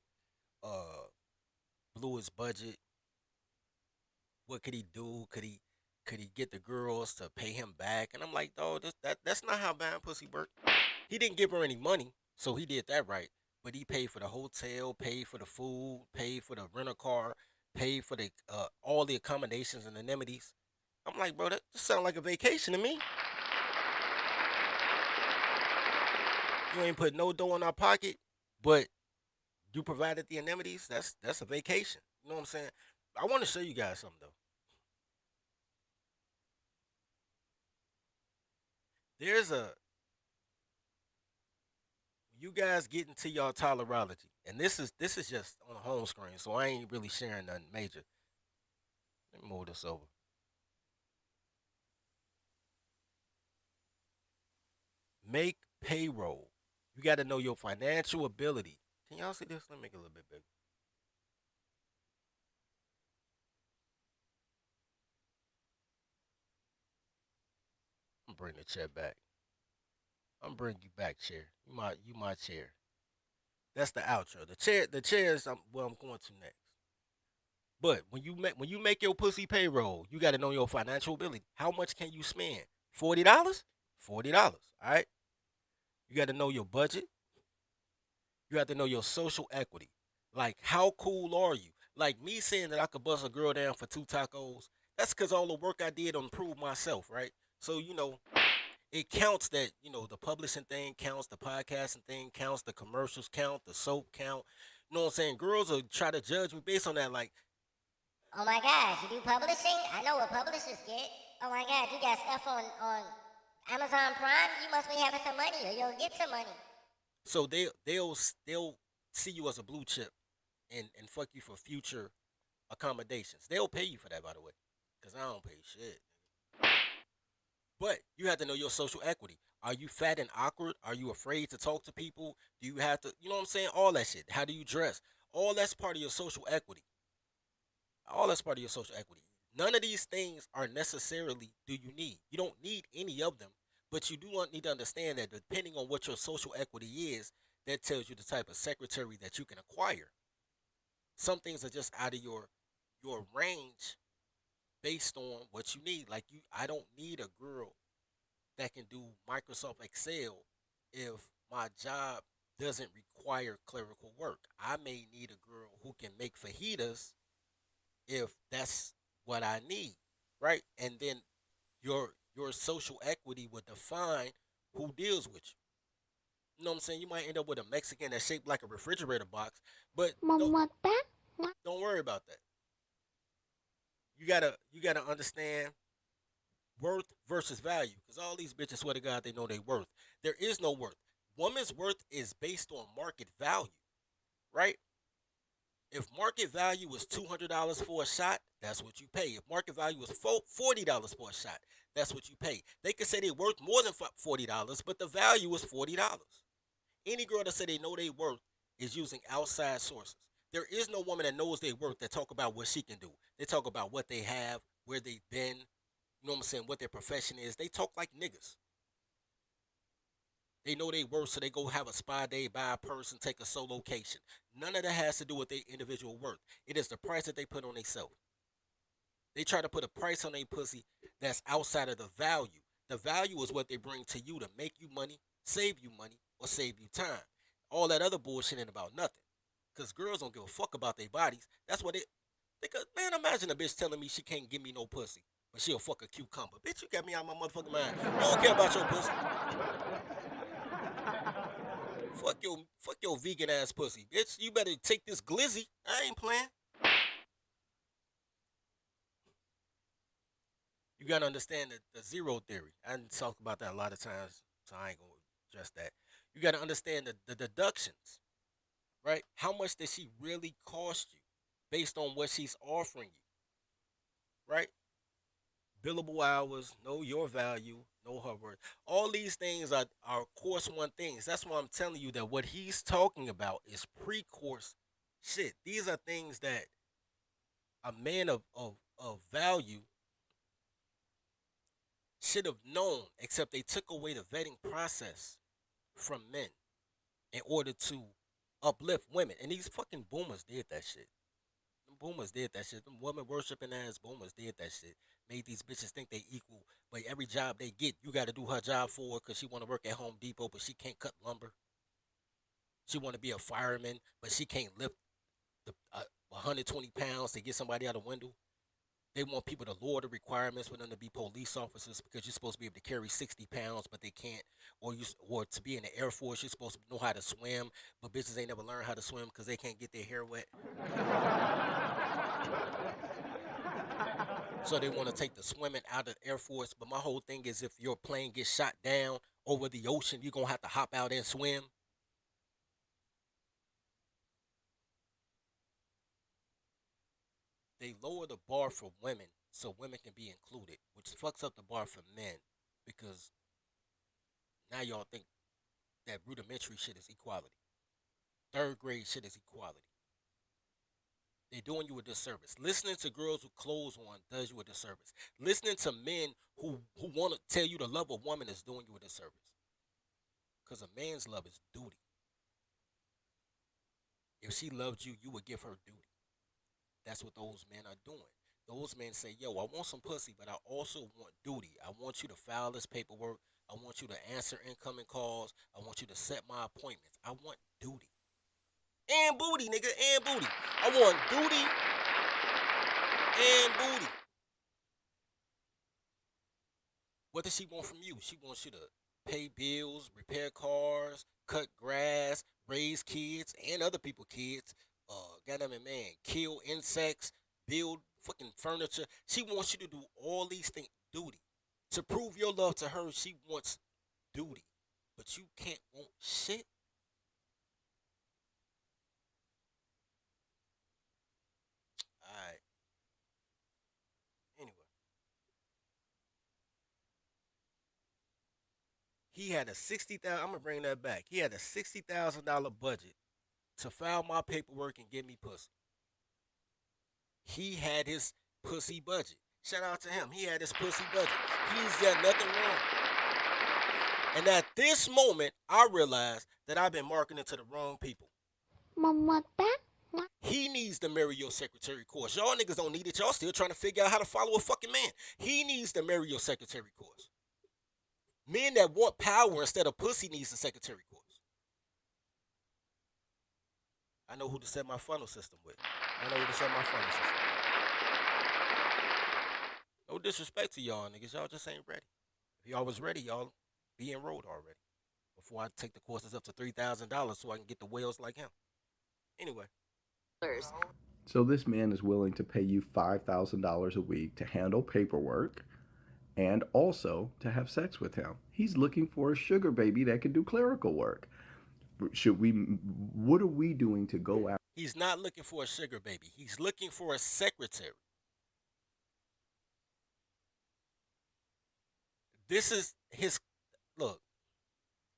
blew his budget. What could he do? Could he get the girls to pay him back? And I'm like, dog, that's not how buying pussy works. He didn't give her any money, so he did that right. But he paid for the hotel, paid for the food, paid for the rental car, paid for the all the accommodations and amenities. I'm like, bro, that just sounds like a vacation to me. You ain't put no dough in our pocket, but you provided the amenities. That's a vacation. You know what I'm saying? I want to show you guys something though. There's you guys get into y'all tolerology, and this is just on the home screen, so I ain't really sharing nothing major. Let me move this over. Make payroll. You got to know your financial ability. Can y'all see this? Let me make it a little bit bigger. I'm bring the chair back. I'm bring you back, chair. You my chair. That's the outro. The chair is where I'm going to next. But when you make your pussy payroll, you got to know your financial ability. How much can you spend? $40? $40. All right. You got to know your budget. You have to know your social equity. Like, how cool are you? Like, me saying that I could bust a girl down for 2 tacos, that's because all the work I did to improve myself, right? So, it counts that, the publishing thing counts, the podcasting thing counts, the commercials count, the soap count. You know what I'm saying? Girls will try to judge me based on that, like, oh my God, you do publishing? I know what publishers get. Oh my God, you got stuff on Amazon Prime? You must be having some money or you'll get some money. So they'll see you as a blue chip and fuck you for future accommodations. They'll pay you for that, by the way, because I don't pay shit. But you have to know your social equity. Are you fat and awkward? Are you afraid to talk to people? Do you have to, you know what I'm saying? All that shit. How do you dress? All that's part of your social equity. All that's part of your social equity. None of these things are necessarily do you need. You don't need any of them, But you do need to understand that depending on what your social equity is, that tells you the type of secretary that you can acquire. Some things are just out of your range based on what you need. Like I don't need a girl that can do Microsoft Excel if my job doesn't require clerical work. I may need a girl who can make fajitas if that's what I need, right? And then your social equity would define who deals with you. You know what I'm saying? You might end up with a Mexican that's shaped like a refrigerator box, but don't worry about that. You gotta understand worth versus value, because all these bitches swear to God they know they worth. There is no worth. Woman's worth is based on market value, right? If market value is $200 for a shot, that's what you pay. If market value is $40 for a shot, that's what you pay. They could say they're worth more than $40, but the value is $40. Any girl that say they know they worth is using outside sources. There is no woman that knows they worth that talk about what she can do. They talk about what they have, where they've been, you know what I'm saying, what their profession is. They talk like niggas. They know they worth, so they go have a spa day, buy a purse, and take a solocation. None of that has to do with their individual worth. It is the price that they put on themselves. They try to put a price on their pussy that's outside of the value. The value is what they bring to you to make you money, or save you time. All that other bullshit ain't about nothing. Because girls don't give a fuck about their bodies. That's what it... Because, man, imagine a bitch telling me she can't give me no pussy, but she'll fuck a cucumber. Bitch, you got me out of my motherfucking mind. I don't care about your pussy. Fuck your vegan ass pussy, bitch. You better take this glizzy. I ain't playing. You gotta understand the zero theory. I didn't talk about that a lot of times, so I ain't gonna address that. You gotta understand the deductions, right? How much does she really cost you based on what she's offering you, right? Billable hours, know your value, know her worth. All these things are course one things. That's why I'm telling you that what he's talking about is pre-course shit. These are things that a man of value should have known, except they took away the vetting process from men in order to uplift women. And these fucking boomers did that shit. Them boomers did that shit. Them woman worshiping ass boomers did that shit. Made these bitches think they equal. But every job they get, you got to do her job for her because she want to work at Home Depot, but she can't cut lumber. She want to be a fireman, but she can't lift 120 pounds to get somebody out a window. They want people to lower the requirements for them to be police officers because you're supposed to be able to carry 60 pounds, but they can't. Or to be in the Air Force, you're supposed to know how to swim, but bitches ain't never learned how to swim because they can't get their hair wet. So they want to take the swimming out of the Air Force. But my whole thing is if your plane gets shot down over the ocean, you're going to have to hop out and swim. They lower the bar for women so women can be included, which fucks up the bar for men because now y'all think that rudimentary shit is equality. Third grade shit is equality. They're doing you a disservice. Listening to girls with clothes on does you a disservice. Listening to men who want to tell you to love a woman is doing you a disservice. Because a man's love is duty. If she loved you, you would give her duty. That's what those men are doing. Those men say, yo, I want some pussy, but I also want duty. I want you to file this paperwork. I want you to answer incoming calls. I want you to set my appointments. I want duty. And booty, nigga, and booty. I want duty and booty. What does she want from you? She wants you to pay bills, repair cars, cut grass, raise kids and other people's kids. Goddamn it, man, kill insects, build fucking furniture. She wants you to do all these things, duty. To prove your love to her, she wants duty. But you can't want shit. Alright. Anyway. He had a $60,000, I'm gonna bring that back. He had a $60,000 budget to file my paperwork and get me pussy. He had his pussy budget. Shout out to him. He had his pussy budget. He's done nothing wrong. And at this moment, I realized that I've been marketing to the wrong people. He needs to marry your secretary course. Y'all niggas don't need it. Y'all still trying to figure out how to follow a fucking man. He needs to marry your secretary course. Men that want power instead of pussy needs the secretary course. I know who to set my funnel system with. No disrespect to y'all niggas. Y'all just ain't ready. If y'all was ready, y'all be enrolled already. Before I take the courses up to $3,000 so I can get the whales like him. Anyway. So this man is willing to pay you $5,000 a week to handle paperwork and also to have sex with him. He's looking for a sugar baby that can do clerical work. What are we doing to go out? He's not looking for a sugar baby. He's looking for a secretary. This is his, look,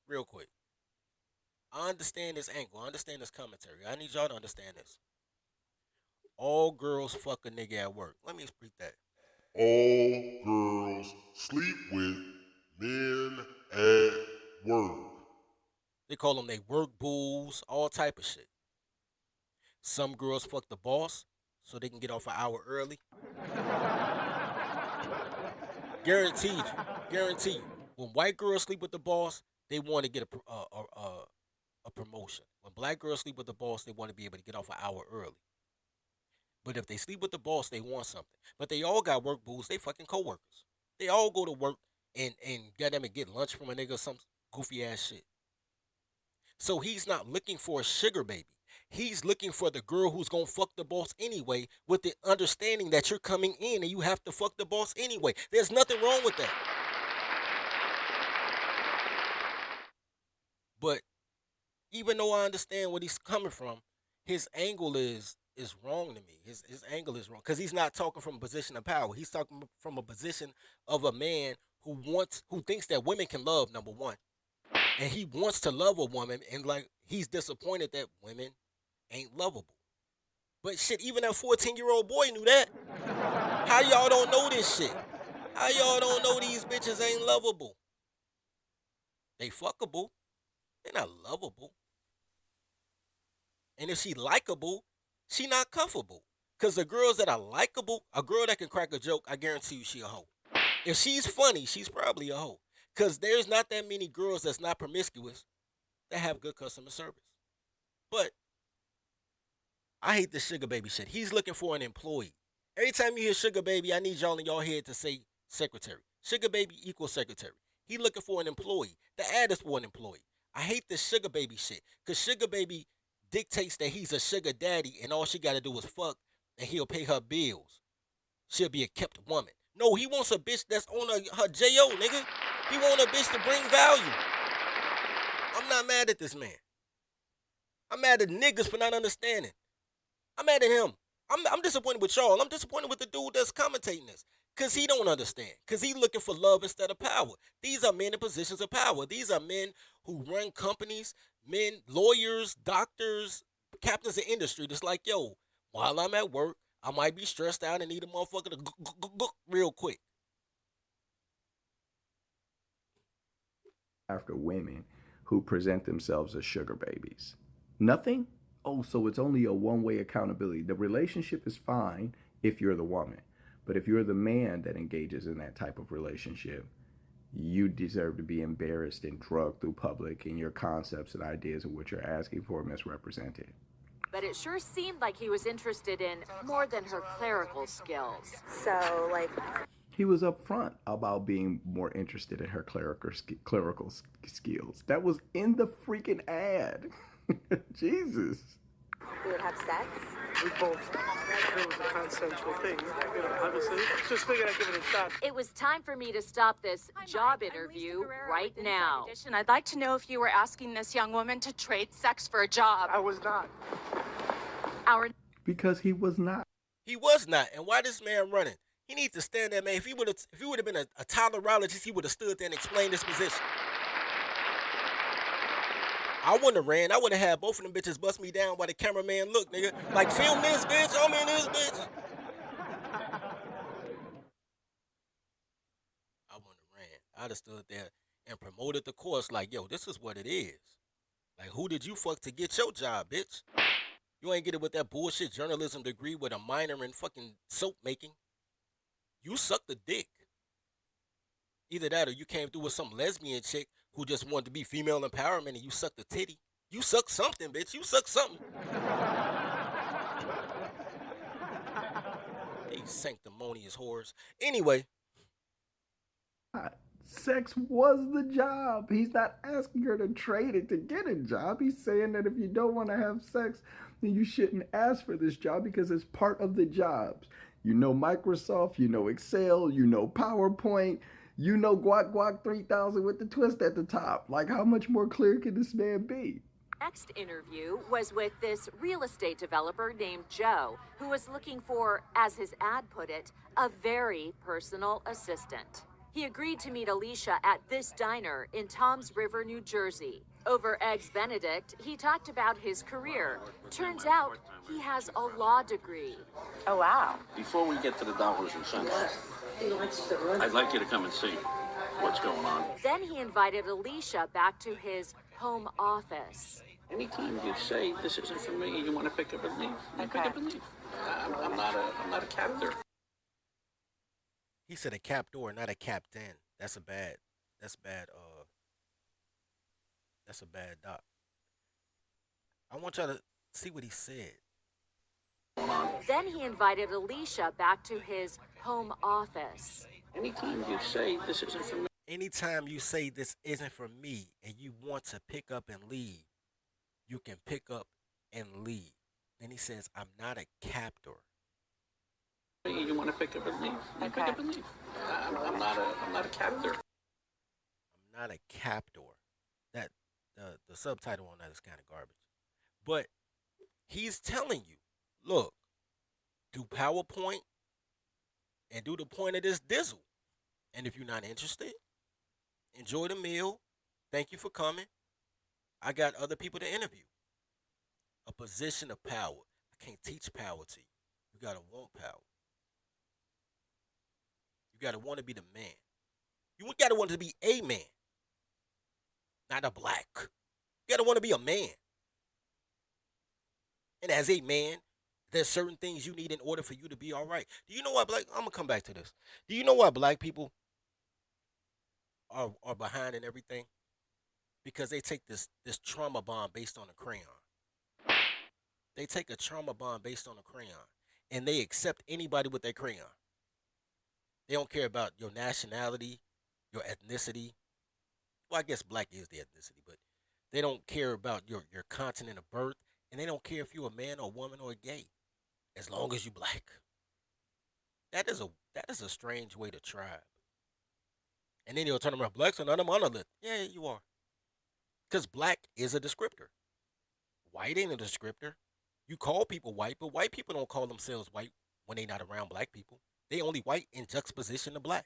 real quick. I understand this angle. I understand this commentary. I need y'all to understand this. All girls fuck a nigga at work. Let me explain that. All girls sleep with men at work. They call them they work bulls, all type of shit. Some girls fuck the boss so they can get off an hour early. Guaranteed you. When white girls sleep with the boss, they want to get a promotion. When black girls sleep with the boss, they want to be able to get off an hour early. But if they sleep with the boss, they want something. But they all got work bulls. They fucking coworkers. They all go to work and goddamn it get lunch from a nigga or some goofy ass shit. So he's not looking for a sugar baby. He's looking for the girl who's gonna fuck the boss anyway, with the understanding that you're coming in and you have to fuck the boss anyway. There's nothing wrong with that. But even though I understand where he's coming from, his angle is wrong to me. His angle is wrong because he's not talking from a position of power. He's talking from a position of a man who thinks that women can love, number one. And he wants to love a woman, and like he's disappointed that women ain't lovable. But shit, even that 14-year-old boy knew that. How y'all don't know this shit? How y'all don't know these bitches ain't lovable? They fuckable. They're not lovable. And if she likable, she not cuffable. Because the girls that are likable, a girl that can crack a joke, I guarantee you she a hoe. If she's funny, she's probably a hoe. Because there's not that many girls that's not promiscuous that have good customer service. But I hate this sugar baby shit. He's looking for an employee. Every time you hear sugar baby, I need y'all in your head to say secretary. Sugar baby equals secretary. He looking for an employee. The ad is for an employee. I hate this sugar baby shit. Because sugar baby dictates that he's a sugar daddy and all she got to do is fuck and he'll pay her bills. She'll be a kept woman. No, he wants a bitch that's on her J.O., nigga. He want a bitch to bring value. I'm not mad at this man. I'm mad at niggas for not understanding. I'm mad at him. I'm disappointed with y'all. I'm disappointed with the dude that's commentating this. Because he don't understand. Because he looking for love instead of power. These are men in positions of power. These are men who run companies, men, lawyers, doctors, captains of industry. Just like, yo, while I'm at work, I might be stressed out and need a motherfucker to go real quick. After women who present themselves as sugar babies. Nothing? Oh, so it's only a one-way accountability. The relationship is fine if you're the woman. But if you're the man that engages in that type of relationship, you deserve to be embarrassed and drugged through public and your concepts and ideas of what you're asking for misrepresented. But it sure seemed like he was interested in more than her clerical skills. So, like... He was upfront about being more interested in her clerical skills. That was in the freaking ad. Jesus. We would have sex? We both. It was a consensual thing. Obviously, just figured I'd give it a shot. It was time for me to stop this job interview right now. I'd like to know if you were asking this young woman to trade sex for a job. I was not. Because he was not. He was not. And why this man running? He needs to stand there, man. If he would have been a tolerologist, he would have stood there and explained this position. I wouldn't have ran. I would have had both of them bitches bust me down while the cameraman looked, nigga. Like, film this, bitch. I'm in this, bitch. I wouldn't have ran. I'd have stood there and promoted the course like, yo, this is what it is. Like, who did you fuck to get your job, bitch? You ain't get it with that bullshit journalism degree with a minor in fucking soap making. You sucked the dick. Either that or you came through with some lesbian chick who just wanted to be female empowerment and you sucked the titty. You suck something, bitch. You suck something. These sanctimonious whores. Anyway. Sex was the job. He's not asking her to trade it to get a job. He's saying that if you don't want to have sex, then you shouldn't ask for this job because it's part of the jobs. You know Microsoft, you know Excel, you know PowerPoint, you know Guac Guac 3000 with the twist at the top. Like, how much more clear could this man be? Next interview was with this real estate developer named Joe, who was looking for, as his ad put it, a very personal assistant. He agreed to meet Alicia at this diner in Toms River, New Jersey. Over Eggs Benedict, he talked about his career. Turns out he has a law degree. Oh, wow. Before we get to the dollars and cents, I'd like you to come and see what's going on. Then he invited Alicia back to his home office. Anytime you say this isn't for me, you want to pick up and leave, you pick up and leave. I'm not a captor. He said a captor, not a captain. That's a bad doc. I want y'all to see what he said. Then he invited Alicia back to his home office. Anytime you say this isn't for me. Anytime you say this isn't for me and you want to pick up and leave, you can pick up and leave. Then he says, I'm not a captor. You want to pick up and leave, you pick up and leave. I'm not a captor. I'm not a captor. That the subtitle on that is kind of garbage. But he's telling you, look, do PowerPoint and do the point of this dizzle. And if you're not interested, enjoy the meal. Thank you for coming. I got other people to interview. A position of power. I can't teach power to you. You gotta want power. You gotta want to be the man. You gotta want to be a man, not a black. You gotta want to be a man. And as a man, there's certain things you need in order for you to be all right. Do you know why I'm gonna come back to this. Do you know why black people are behind in everything? Because they take this trauma bond based on a crayon. They take a trauma bond based on a crayon, and they accept anybody with their crayon. They don't care about your nationality, your ethnicity. Well, I guess black is the ethnicity, but they don't care about your continent of birth, and they don't care if you're a man or a woman or a gay, as long as you black. That is a strange way to tribe. And then you'll turn around, blacks are not a monolith. Yeah, you are. Because black is a descriptor. White ain't a descriptor. You call people white, but white people don't call themselves white when they not around black people. They only white in juxtaposition to black.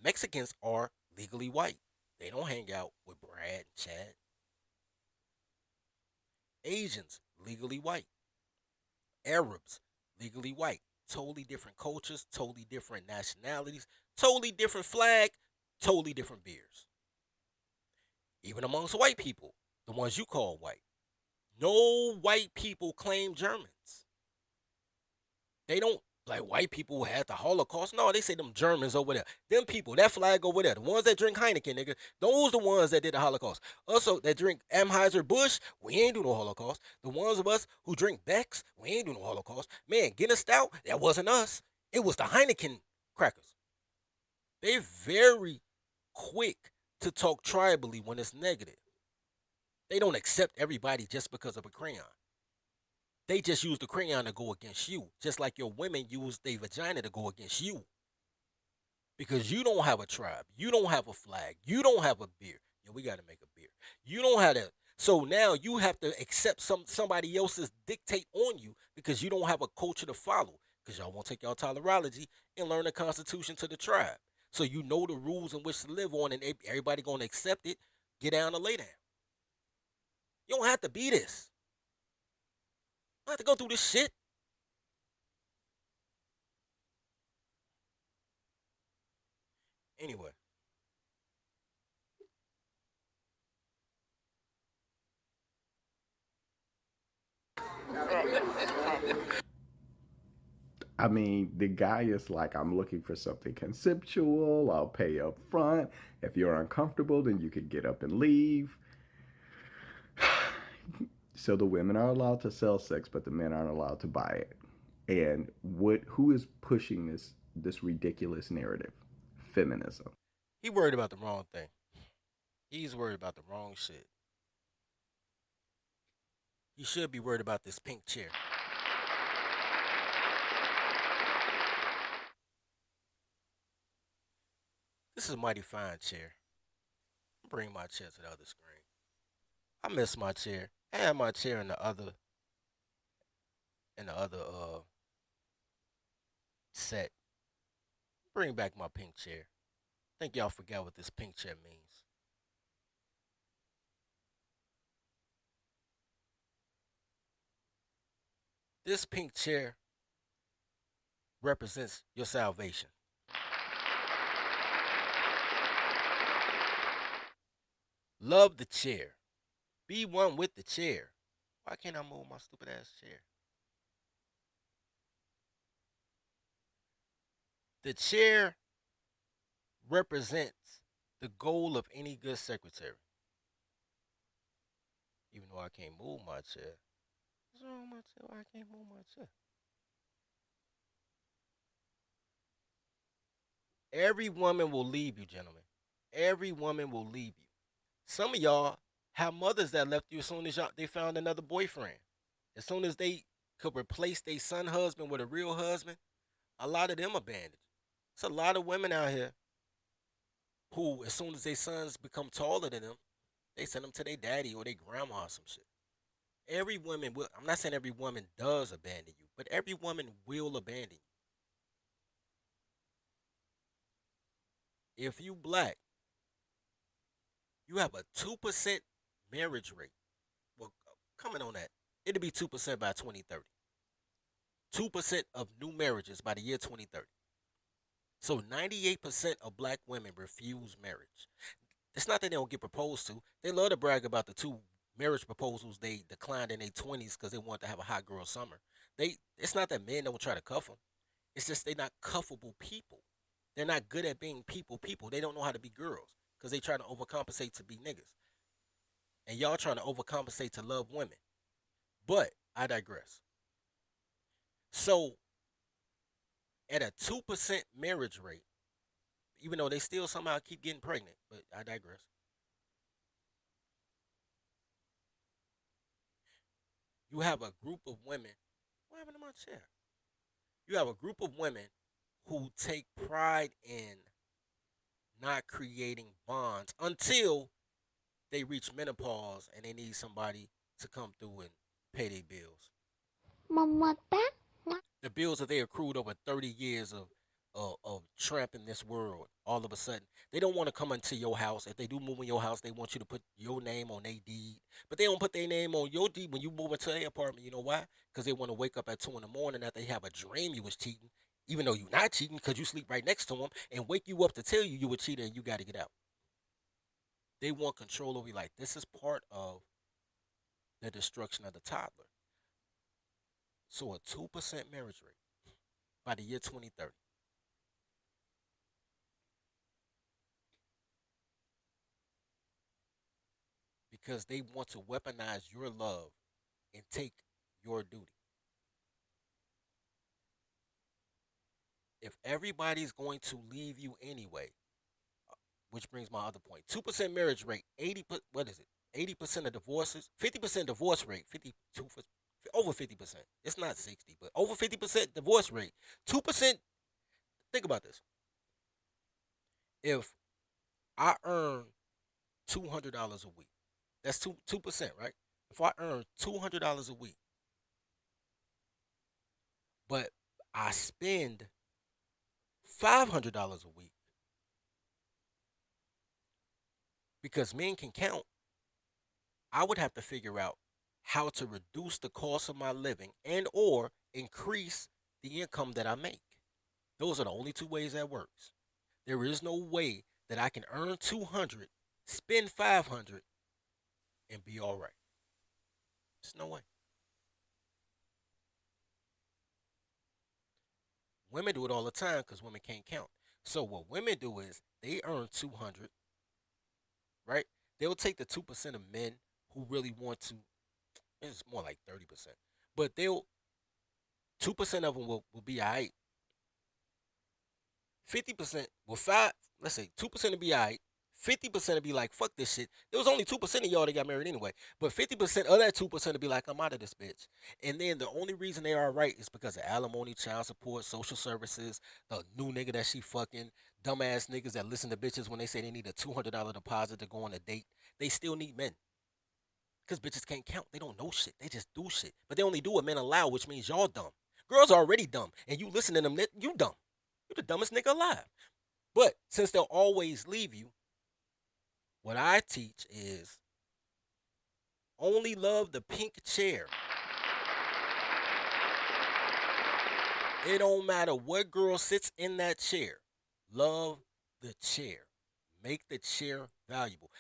Mexicans are legally white. They don't hang out with Brad and Chad. Asians, legally white. Arabs, legally white. Totally different cultures, totally different nationalities, totally different flag, totally different beers. Even amongst white people, the ones you call white. No white people claim Germans. They don't, like white people who had the Holocaust. No, they say them Germans over there. Them people, that flag over there, the ones that drink Heineken, nigga, those the ones that did the Holocaust. Also, that drink Anheuser-Busch, we ain't do no Holocaust. The ones of us who drink Beck's, we ain't do no Holocaust. Man, Guinness Stout, that wasn't us. It was the Heineken crackers. They very quick to talk tribally when it's negative. They don't accept everybody just because of a crayon. They just use the crayon to go against you, just like your women use their vagina to go against you. Because you don't have a tribe. You don't have a flag. You don't have a beer. Yeah, we got to make a beer. You don't have that. So now you have to accept somebody else's dictate on you because you don't have a culture to follow. Because y'all won't take y'all tolerology and learn the Constitution to the tribe. So you know the rules in which to live on, and everybody going to accept it, get down and lay down. You don't have to be this. You don't have to go through this shit. Anyway, I mean, the guy is like, I'm looking for something conceptual. I'll pay up front. If you're uncomfortable, then you can get up and leave. So the women are allowed to sell sex, but the men aren't allowed to buy it. And who is pushing this ridiculous narrative? Feminism. He worried about the wrong thing. He's worried about the wrong shit. He should be worried about this pink chair. This is a mighty fine chair. Bring my chair to the other screen. I miss my chair. I had my chair in the other set. Bring back my pink chair. Think y'all forgot what this pink chair means. This pink chair represents your salvation. Love the chair. Be one with the chair. Why can't I move my stupid ass chair? The chair represents the goal of any good secretary. Even though I can't move my chair. What's wrong with my chair? Why I can't move my chair? Every woman will leave you, gentlemen. Every woman will leave you. Some of y'all have mothers that left you as soon as they found another boyfriend. As soon as they could replace their son husband with a real husband, a lot of them abandoned. It's a lot of women out here who, as soon as their sons become taller than them, they send them to their daddy or their grandma or some shit. Every woman will, I'm not saying every woman does abandon you, but every woman will abandon you. If you black, you have a 2% marriage rate. Well, coming on that, it'll be 2% by 2030. 2% of new marriages by the year 2030. So 98% of black women refuse marriage. It's not that they don't get proposed to. They love to brag about the 2 marriage proposals they declined in their 20s because they want to have a hot girl summer. It's not that men don't try to cuff them. It's just they're not cuffable people. They're not good at being people. They don't know how to be girls because they try to overcompensate to be niggas. And y'all trying to overcompensate to love women. But I digress. So at a 2% marriage rate, even though they still somehow keep getting pregnant, but I digress. You have a group of women. What happened to my chair? You have a group of women who take pride in not creating bonds until they reach menopause and they need somebody to come through and pay their bills. The bills that they accrued over 30 years of tramping this world, all of a sudden, they don't want to come into your house. If they do move in your house, they want you to put your name on their deed. But they don't put their name on your deed when you move into their apartment. You know why? Because they want to wake up at 2 in the morning after they have a dream you was cheating, even though you're not cheating because you sleep right next to them, and wake you up to tell you were cheating and you got to get out. They want control over you. Like, this is part of the destruction of the toddler. So a 2% marriage rate by the year 2030. Because they want to weaponize your love and take your duty. If everybody's going to leave you anyway, which brings my other point, 2% marriage rate, what is it? 80% of divorces, 50% divorce rate, 52 over 50%. It's not 60, but over 50% divorce rate. 2%. Think about this. If I earn $200 a week, that's 2%, right? If I earn $200 a week, but I spend $500 a week, because men can count, I would have to figure out how to reduce the cost of my living and or increase the income that I make. Those are the only 2 ways that works. There is no way that I can earn 200, spend 500, and be all right. There's no way. Women do it all the time because women can't count. So what women do is they earn 200, right? They'll take the 2% of men who really want to. It's more like 30%, but they'll 2% of them will be all right. 50% will five. Let's say 2% will be all right. 50% will be like, fuck this shit. There was only 2% of y'all that got married anyway. But 50% of that 2% will be like, I'm out of this bitch. And then the only reason they are right is because of alimony, child support, social services, the new nigga that she fucking, dumbass niggas that listen to bitches when they say they need a $200 deposit to go on a date. They still need men. Because bitches can't count. They don't know shit. They just do shit. But they only do what men allow, which means y'all dumb. Girls are already dumb. And you listen to them, you dumb. You the dumbest nigga alive. But since they'll always leave you, what I teach is only love the pink chair. It don't matter what girl sits in that chair. Love the chair. Make the chair valuable.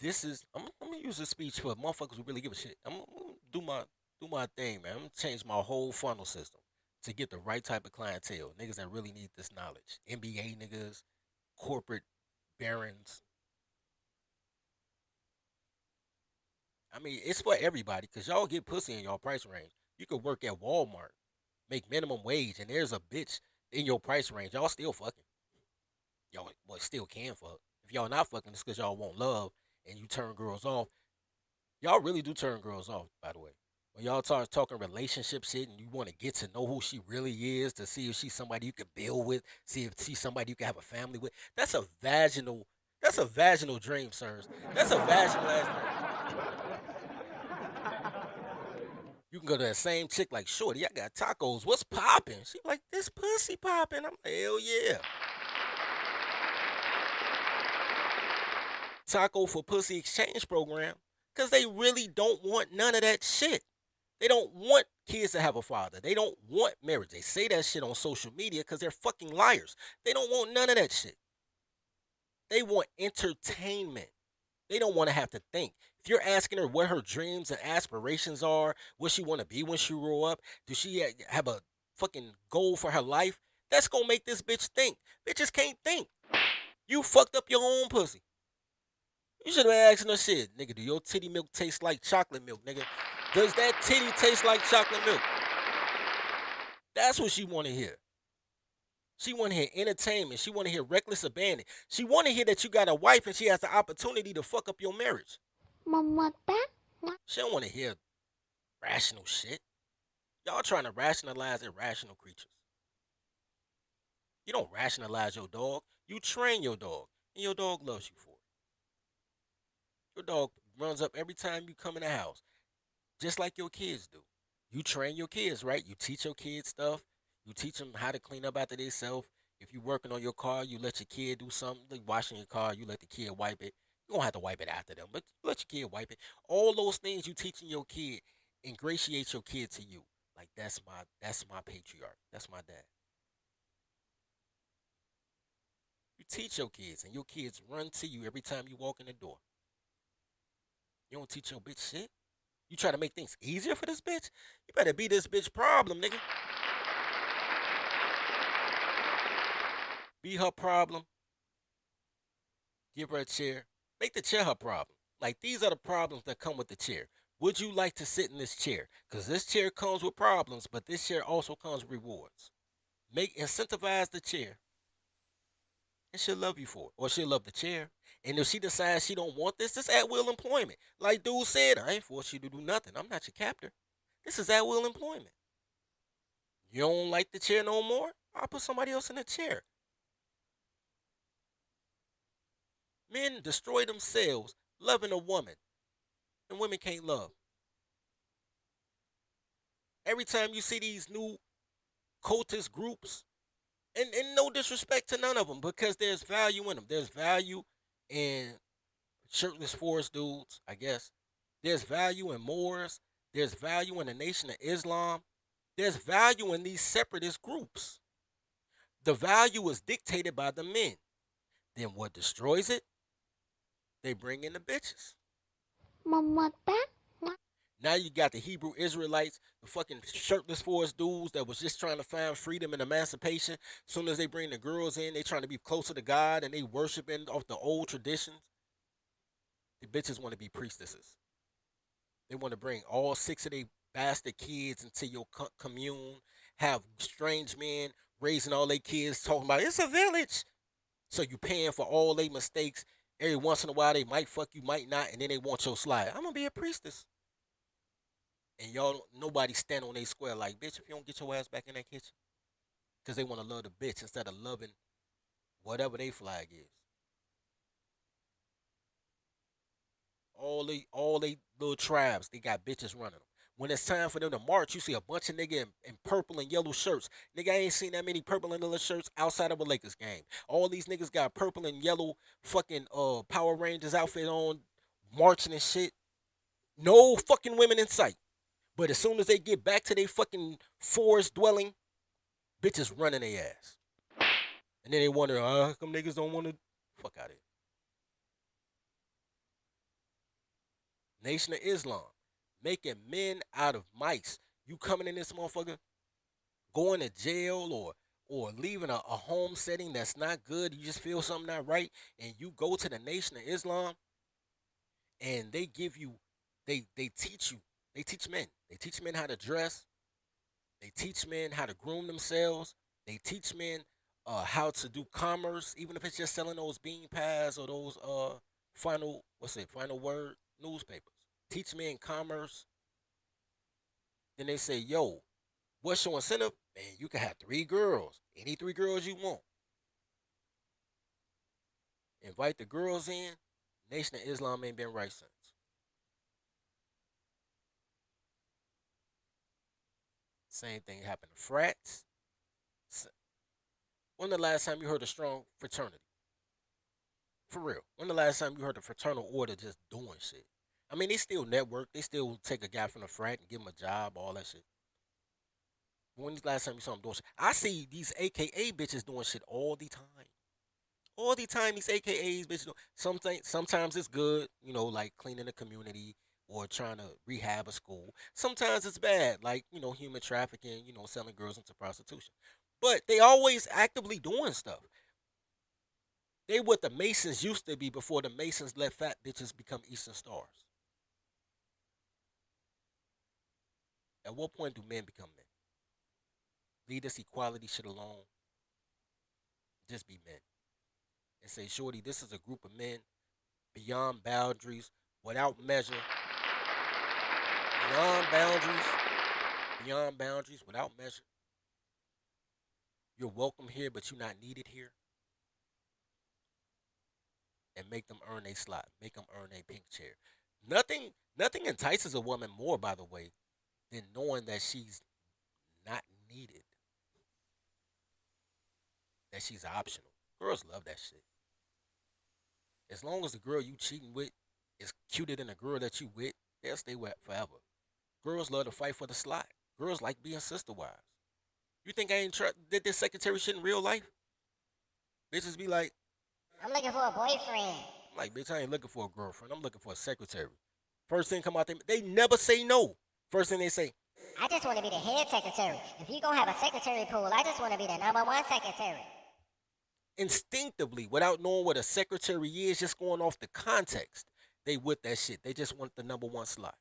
This is I'm gonna use this speech for motherfuckers who really give a shit. I'm gonna do my thing, man. I'm gonna change my whole funnel system to get the right type of clientele. Niggas that really need this knowledge. NBA niggas, corporate barons. I mean, it's for everybody because y'all get pussy in y'all price range. You could work at Walmart, make minimum wage, and there's a bitch in your price range. Y'all still fucking. Y'all still can fuck. If y'all not fucking, it's because y'all want love and you turn girls off. Y'all really do turn girls off, by the way. When y'all start talking relationship shit and you want to get to know who she really is, to see if she's somebody you can build with, see if she's somebody you can have a family with. That's a vaginal dream, sirs. That's a vaginal ass dream. You can go to that same chick like, shorty, I got tacos. What's popping? She like, this pussy popping. I'm like, hell yeah. Taco for Pussy exchange program. Because they really don't want none of that shit. They don't want kids to have a father. They don't want marriage. They say that shit on social media because they're fucking liars. They don't want none of that shit. They want entertainment. They don't want to have to think. If you're asking her what her dreams and aspirations are, what she want to be when she grow up, does she have a fucking goal for her life? That's going to make this bitch think. Bitches can't think. You fucked up your own pussy. You should have been asking her shit. Nigga, do your titty milk taste like chocolate milk, nigga? Does that titty taste like chocolate milk? That's what she want to hear. She want to hear entertainment. She want to hear reckless abandon. She want to hear that you got a wife and she has the opportunity to fuck up your marriage. She don't want to hear rational shit. Y'all trying to rationalize irrational creatures. You don't rationalize your dog. You train your dog. And your dog loves you for it. Your dog runs up every time you come in the house. Just like your kids do. You train your kids, right? You teach your kids stuff. You teach them how to clean up after themselves. If you're working on your car, you let your kid do something. Like washing your car, you let the kid wipe it. You don't have to wipe it after them, but you let your kid wipe it. All those things you teaching your kid ingratiate your kid to you. Like that's my patriarch. That's my dad. You teach your kids, and your kids run to you every time you walk in the door. You don't teach your bitch shit. You try to make things easier for this bitch? You better be this bitch problem, nigga. Be her problem. Give her a chair. Make the chair her problem. Like, these are the problems that come with the chair. Would you like to sit in this chair? Because this chair comes with problems, but this chair also comes with rewards. Incentivize the chair. And she'll love you for it. Or she'll love the chair. And if she decides she don't want this at-will employment. Like dude said, I ain't forced you to do nothing. I'm not your captor. This is at-will employment. You don't like the chair no more? I'll put somebody else in the chair. Men destroy themselves loving a woman. And women can't love. Every time you see these new cultist groups, and no disrespect to none of them, because there's value in them. There's value in shirtless forest dudes, I guess. There's value in Moors. There's value in the Nation of Islam. There's value in these separatist groups. The value is dictated by the men. Then what destroys it? They bring in the bitches. Now you got the Hebrew Israelites, the fucking shirtless forest dudes that was just trying to find freedom and emancipation. Soon as they bring the girls in, they trying to be closer to God and they worshiping off the old traditions. The bitches want to be priestesses. They want to bring all 6 of their bastard kids into your commune, have strange men raising all their kids, talking about it's a village. So you paying for all their mistakes. Every once in a while, they might fuck you, might not, and then they want your slide. I'm gonna be a priestess. And y'all, nobody stand on their square like, bitch, if you don't get your ass back in that kitchen. Because they want to love the bitch instead of loving whatever they flag is. All they little tribes, they got bitches running them. When it's time for them to march, you see a bunch of nigga in purple and yellow shirts. Nigga, I ain't seen that many purple and yellow shirts outside of a Lakers game. All these niggas got purple and yellow fucking Power Rangers outfit on, marching and shit. No fucking women in sight. But as soon as they get back to their fucking forest dwelling, bitches running their ass. And then they wonder, how come niggas don't want to fuck out of here? Nation of Islam, making men out of mice. You coming in this motherfucker, going to jail or leaving a home setting that's not good, you just feel something not right, and you go to the Nation of Islam, and they give you, they teach you, they teach men how to dress, they teach men how to groom themselves, they teach men how to do commerce, even if it's just selling those bean pies or those final word newspapers. Teach men commerce. Then they say, yo, what's your incentive? Man, you can have 3 girls. Any 3 girls you want. Invite the girls in. Nation of Islam ain't been right since. Same thing happened to frats. When the last time you heard a strong fraternity? For real. When the last time you heard a fraternal order just doing shit? I mean, they still network. They still take a guy from the frat and give him a job, all that shit. When's the last time you saw them doing shit? I see these AKA bitches doing shit all the time. All the time, these AKAs bitches do. Sometimes it's good, like cleaning the community or trying to rehab a school. Sometimes it's bad, like, human trafficking, selling girls into prostitution. But they always actively doing stuff. They what the Masons used to be before the Masons let fat bitches become Eastern Stars. At what point do men become men? Leave this equality shit alone. Just be men. And say, shorty, this is a group of men beyond boundaries, without measure. Beyond boundaries, without measure. You're welcome here, but you're not needed here. And make them earn a slot. Make them earn a pink chair. Nothing entices a woman more, by the way, than knowing that she's not needed. That she's optional. Girls love that shit. As long as the girl you cheating with is cuter than the girl that you with, they'll stay with forever. Girls love to fight for the slot. Girls like being sister wives. You think I ain't did this secretary shit in real life? Bitches be like, I'm looking for a boyfriend. I'm like, bitch, I ain't looking for a girlfriend. I'm looking for a secretary. First thing come out, they never say no. First thing they say, I just want to be the head secretary. If you gonna have a secretary pool, I just want to be the #1 secretary. Instinctively, without knowing what a secretary is, just going off the context, they with that shit. They just want the #1 slot.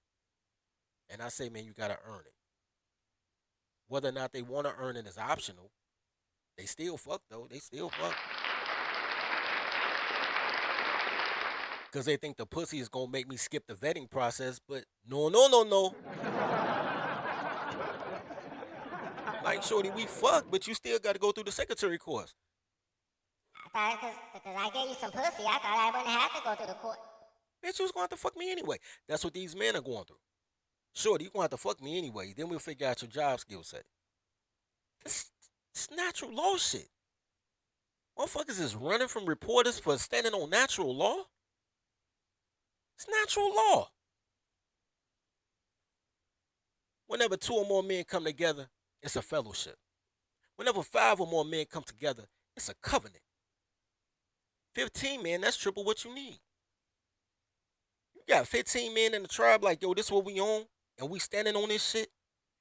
And I say, man, you gotta earn it. Whether or not they want to earn it is optional. They still fuck though. They still fuck. Because they think the pussy is going to make me skip the vetting process, but no. Like, shorty, we fuck, but you still got to go through the secretary course. I thought because I gave you some pussy, I thought I wouldn't have to go through the court. Bitch, you was going to have to fuck me anyway. That's what these men are going through. Shorty, you going to have to fuck me anyway. Then we'll figure out your job skill set. It's natural law shit. Motherfuckers is running from reporters for standing on natural law. It's natural law. Whenever 2 or more men come together, it's a fellowship. Whenever 5 or more men come together, it's a covenant. 15 men, that's triple what you need. You got 15 men in the tribe like, yo, this is what we on, and we standing on this shit.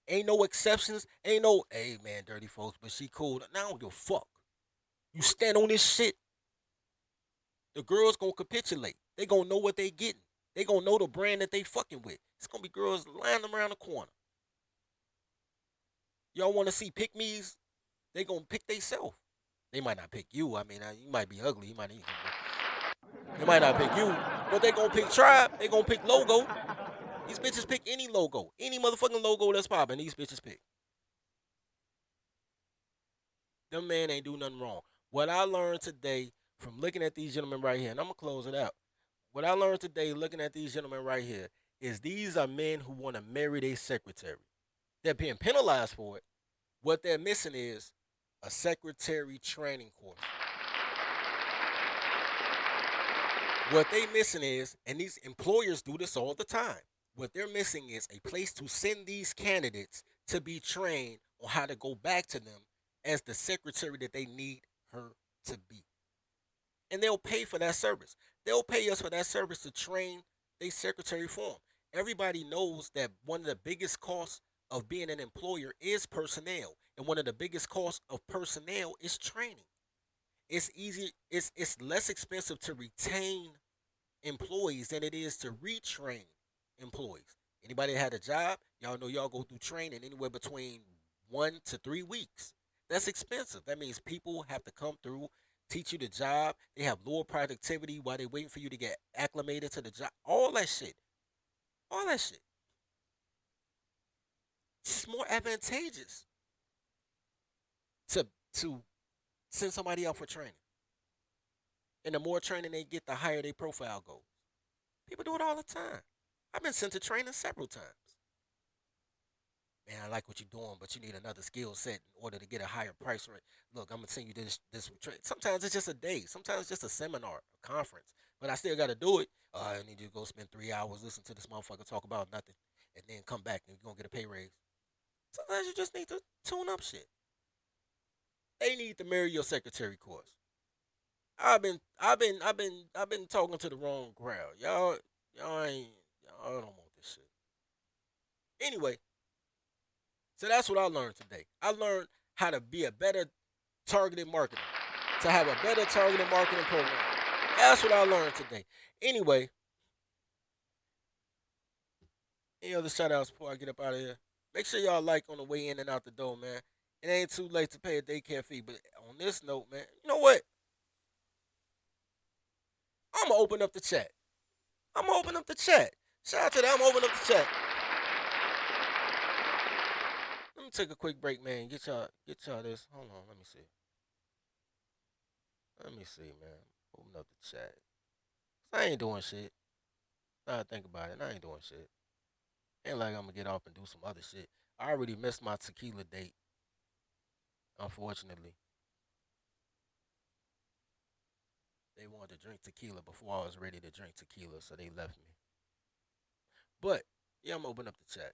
Ain't no exceptions. Ain't no, hey man, dirty folks, but she cool. Now I don't give a fuck. You stand on this shit, the girls gonna capitulate. They gonna know what they getting. They gonna know the brand that they fucking with. It's gonna be girls lining around the corner. Y'all wanna see pick me's? They gonna pick theyself. They might not pick you. I mean, you might be ugly. They might not pick you, but they gonna pick Tribe. They gonna pick Logo. These bitches pick any logo. Any motherfucking logo that's popping, these bitches pick. Them man ain't do nothing wrong. What I learned today from looking at these gentlemen right here, and I'm gonna close it out. What I learned today looking at these gentlemen right here is these are men who want to marry their secretary. They're being penalized for it. What they're missing is a secretary training course. What they missing is, and these employers do this all the time, what they're missing is a place to send these candidates to be trained on how to go back to them as the secretary that they need her to be. And they'll pay for that service. They'll pay us for that service to train their secretary for them. Everybody knows that one of the biggest costs of being an employer is personnel. And one of the biggest costs of personnel is training. It's less expensive to retain employees than it is to retrain employees. Anybody that had a job, y'all know y'all go through training anywhere between 1 to 3 weeks. That's expensive. That means people have to come through, teach you the job. They have lower productivity while they're waiting for you to get acclimated to the job. All that shit. All that shit. It's more advantageous to send somebody out for training. And the more training they get, the higher their profile goes. People do it all the time. I've been sent to training several times. Man, I like what you're doing, but you need another skill set in order to get a higher price rate. Look, I'm gonna send you this trade. Sometimes it's just a day. Sometimes it's just a seminar, a conference. But I still gotta do it. I need you to go spend 3 hours listening to this motherfucker talk about nothing, and then come back and you're gonna get a pay raise. Sometimes you just need to tune up shit. They need to marry your secretary course. I've been talking to the wrong crowd. Y'all don't want this shit. Anyway, so that's what I learned today. I learned how to be a better targeted marketer, to have a better targeted marketing program. That's what I learned today. Anyway, any other shout outs before I get up out of here? Make sure y'all like on the way in and out the door, man. It ain't too late to pay a daycare fee, but on this note, man, you know what? I'm going to open up the chat. Shout out to that. I'm going to open up the chat. Let me take a quick break, man. Get y'all this. Hold on. Let me see, man. Open up the chat. I ain't doing shit. Now I think about it. I ain't doing shit. Ain't like I'm going to get off and do some other shit. I already missed my tequila date, unfortunately. They wanted to drink tequila before I was ready to drink tequila, so they left me. But, yeah, I'm opening up the chat.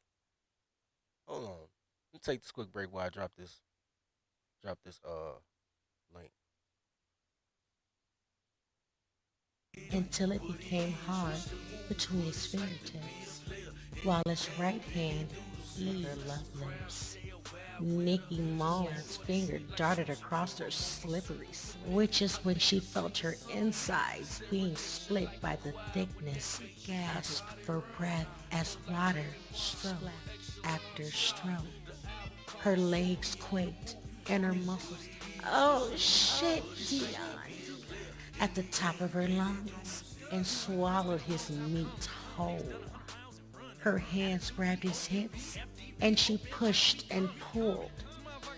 Hold on. Let me take this quick break while I drop this link. Until it became hard between his fingertips, while his right hand eased her love lips. Nikki Mullins' finger darted across her slippery, which is when she felt her insides being split by the thickness, gasped for breath as water stroke after stroke. Her legs quaked and her muscles, oh shit, Dion, at the top of her lungs, and swallowed his meat whole. Her hands grabbed his hips, and she pushed and pulled,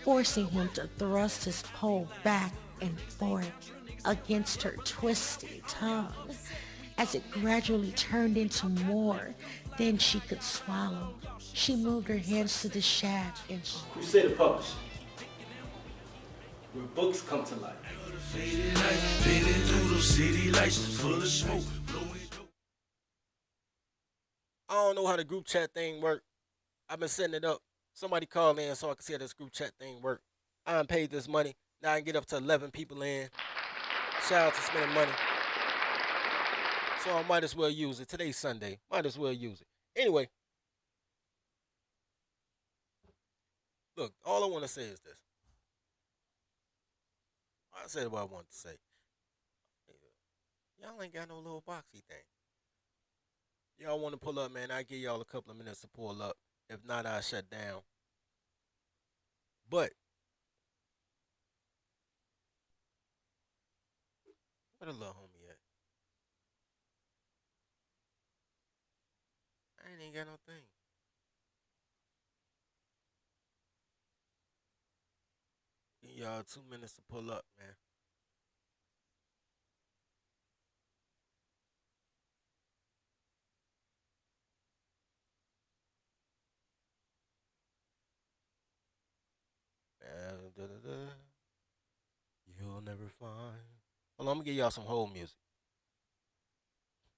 forcing him to thrust his pole back and forth against her twisting tongue as it gradually turned into more than she could swallow. She moved her hands to the shaft and Crusader Publishing, where books come to life. I don't know how the group chat thing work. I've been setting it up. Somebody call in so I can see how this group chat thing work. I done paid this money. Now I can get up to 11 people in. Shout out to spending money. So I might as well use it. Today's Sunday. Might as well use it. Anyway, Look, all I want to say is this. I said what I want to say. Y'all ain't got no little boxy thing. Y'all want to pull up, man? I give y'all a couple of minutes to pull up. If not, I shut down. But where the little homie at? I ain't even got no thing. Give y'all 2 minutes to pull up, man. Da-da-da. You'll never find. Hold on, I'm gonna give y'all some whole music.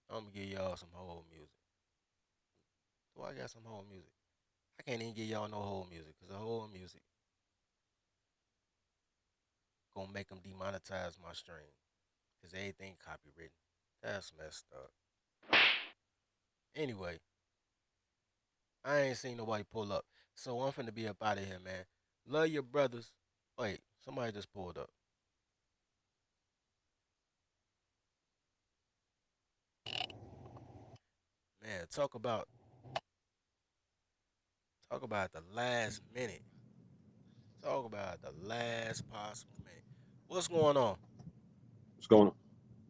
I'm gonna give y'all some whole music. So I got some whole music. I can't even give y'all no whole music because the whole music gonna make them demonetize my stream because everything copywritten. That's messed up. Anyway, I ain't seen nobody pull up, so I'm finna be up out of here, man. Love your brothers. Wait, somebody just pulled up. Man, talk about the last minute. Talk about the last possible minute. What's going on? What's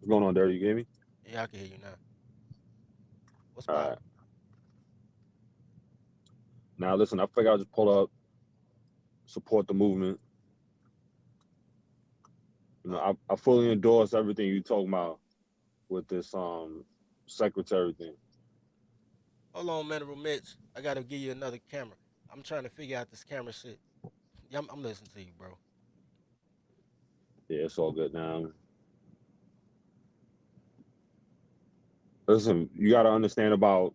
going on, Dirty? You gave me? Yeah, I can hear you now. What's All poppin'? right. Now listen, I figured I'll just pull up, support the movement. I fully endorse everything you talking about with this secretary thing. Hold on, Mineral Mitch. I gotta give you another camera. I'm trying to figure out this camera shit. Yeah, I'm listening to you, bro. Yeah, it's all good now. Listen, you got to understand about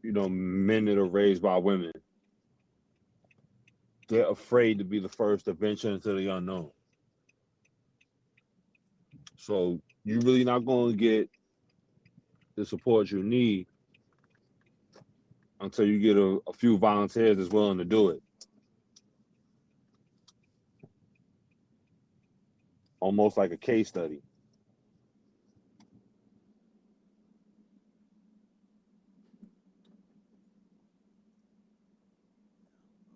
men that are raised by women. They're afraid to be the first to venture into the unknown. So you really not going to get the support you need until you get a few volunteers that's willing to do it. Almost like a case study.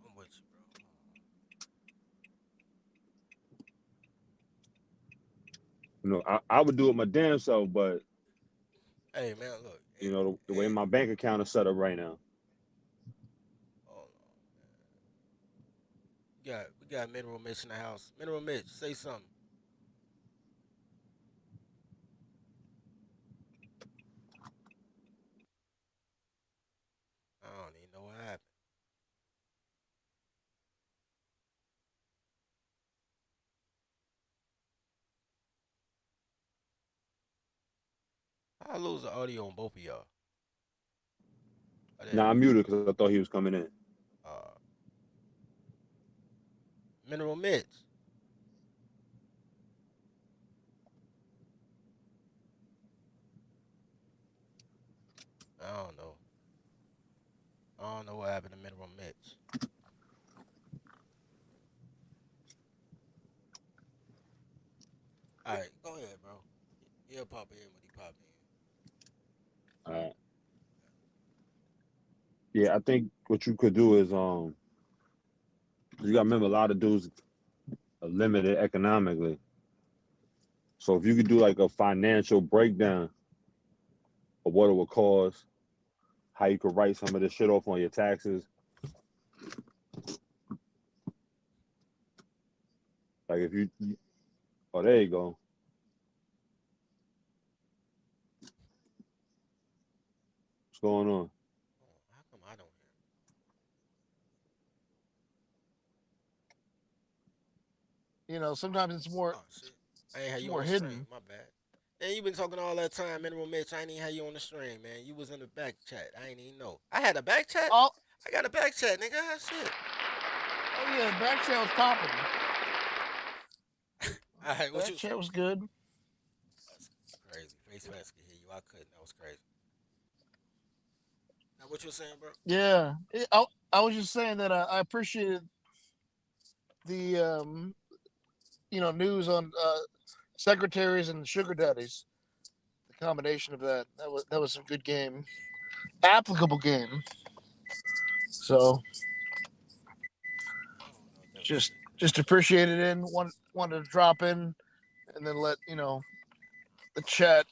I'm with you, bro. I would do it my damn self, but Hey, man, look. the way my bank account is set up right now. Hold on. We got Mineral Mitch in the house. Mineral Mitch, say something. I don't even know what happened. I lose the audio on both of y'all. Oh, there Now you I'm go. muted because I thought he was coming in. Uh, Mineral Mitch. I don't know. I don't know what happened to Mineral Mitch. All right, go ahead, bro. He'll pop in when he pop in. Uh, yeah, I think what you could do is you got to remember a lot of dudes are limited economically. So if you could do like a financial breakdown of what it would cost, how you could write some of this shit off on your taxes. Like if you oh, there you go. What's going on? Oh, how come I don't hear Sometimes it's him? more Oh shit. I ain't had it's you on more the stream. hidden. My bad. Man, you been talking all that time, Mineral Mitch. I ain't even had you on the stream, man. You was in the back chat. I ain't even know. I had a back chat? Oh, I got a back chat, nigga. Ah, shit. oh yeah, back chat was popping. All right, what Back you chat say? was good. That's crazy. Face Mask can hear you. I couldn't. That was crazy. Now, what you saying, bro? Yeah. I was just saying that I appreciated the news on secretaries and sugar daddies. The combination of that was a good game, applicable game. So I don't know if that was just sugar just daddy. appreciated it in wanted to drop in and then let the chat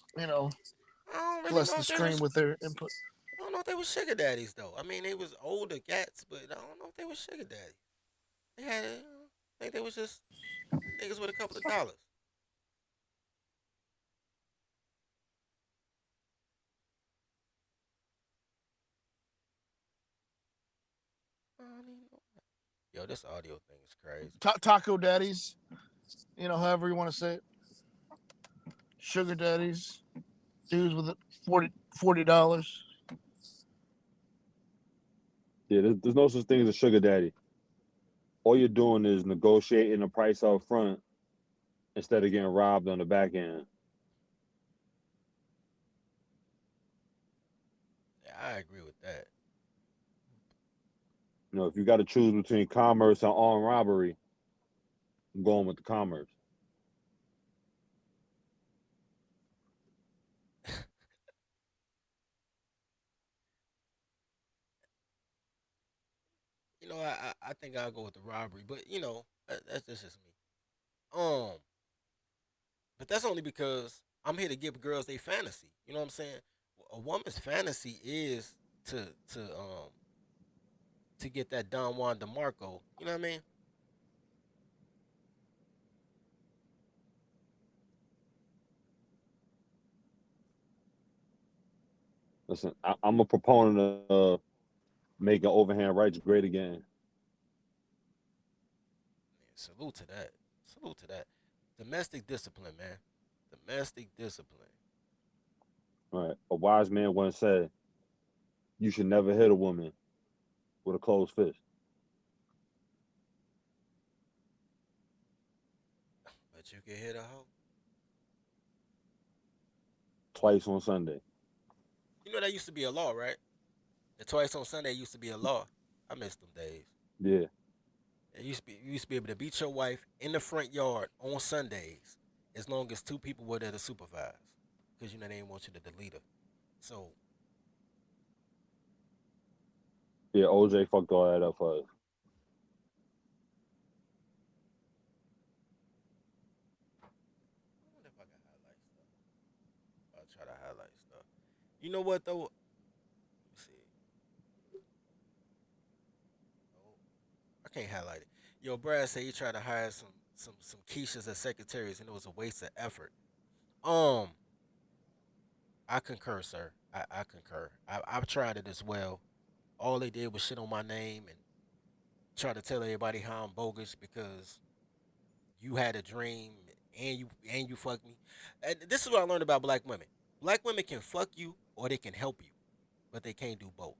I don't really bless know the if they stream was. with their input. I don't know if they was sugar daddies though. I mean, they was older cats, but I don't know if they was sugar daddies. They had, I think they was just niggas with a couple of dollars. I don't even know. Yo, this audio thing is crazy. Taco daddies, however you want to say it, sugar daddies, dudes with 40 $40. Yeah, there's no such thing as a sugar daddy. All you're doing is negotiating the price up front instead of getting robbed on the back end. Yeah, I agree with that. If you got to choose between commerce and armed robbery, I'm going with the commerce. I think I'll go with the robbery, but that's just me. Um, but that's only because I'm here to give girls their fantasy. You know what I'm saying? A woman's fantasy is to to um to get that Don Juan DeMarco. You know what I mean? Listen, I'm a proponent of making overhand rights great again. Man, salute to that. Salute to that. Domestic discipline, man. Domestic discipline. All right. A wise man once said, "You should never hit a woman with a closed fist." But you can hit a hoe. Twice on Sunday. You know that used to be a law, right? The twice on Sunday used to be a law. I miss them days. Yeah. You used to be able to beat your wife in the front yard on Sundays as long as two people were there to supervise. Because they didn't want you to delete her. So Yeah, OJ fucked all that up for us. I wonder if I can highlight stuff. I'll try to highlight stuff. You know what though? Let me see. Oh, I can't highlight it. Yo, Brad said he tried to hire some Keishas as secretaries and it was a waste of effort. Um, I concur, sir. I concur. I've tried it as well. All they did was shit on my name and try to tell everybody how I'm bogus because you had a dream and you fucked me. And this is what I learned about black women. Black women can fuck you or they can help you, but they can't do both.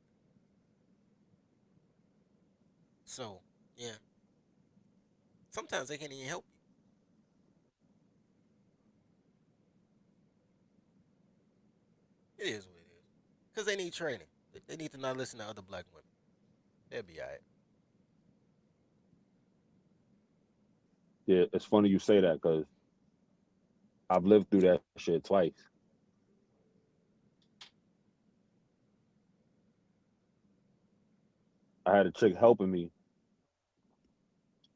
So yeah, sometimes they can't even help you. It is what it is. Cause they need training. They need to not listen to other black women. They'll be alright. Yeah, it's funny you say that because I've lived through that shit twice. I had a chick helping me,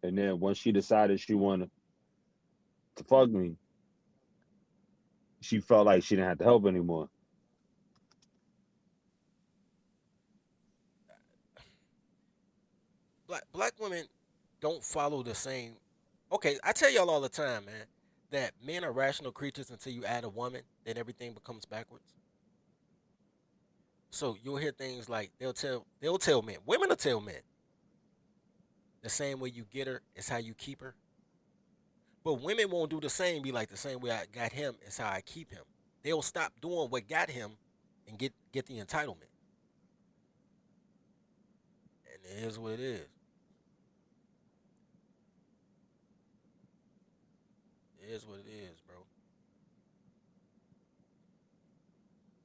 and then when she decided she wanted to fuck me, she felt like she didn't have to help anymore. Black women don't follow the same. Okay, I tell y'all all the time, man, that men are rational creatures until you add a woman, then everything becomes backwards. So you'll hear things like they'll tell men, women will tell men, the same way you get her is how you keep her. But women won't do the same. Be like the same way I got him is how I keep him. They'll stop doing what got him and get the entitlement. And it is what it is. It is what it is, bro.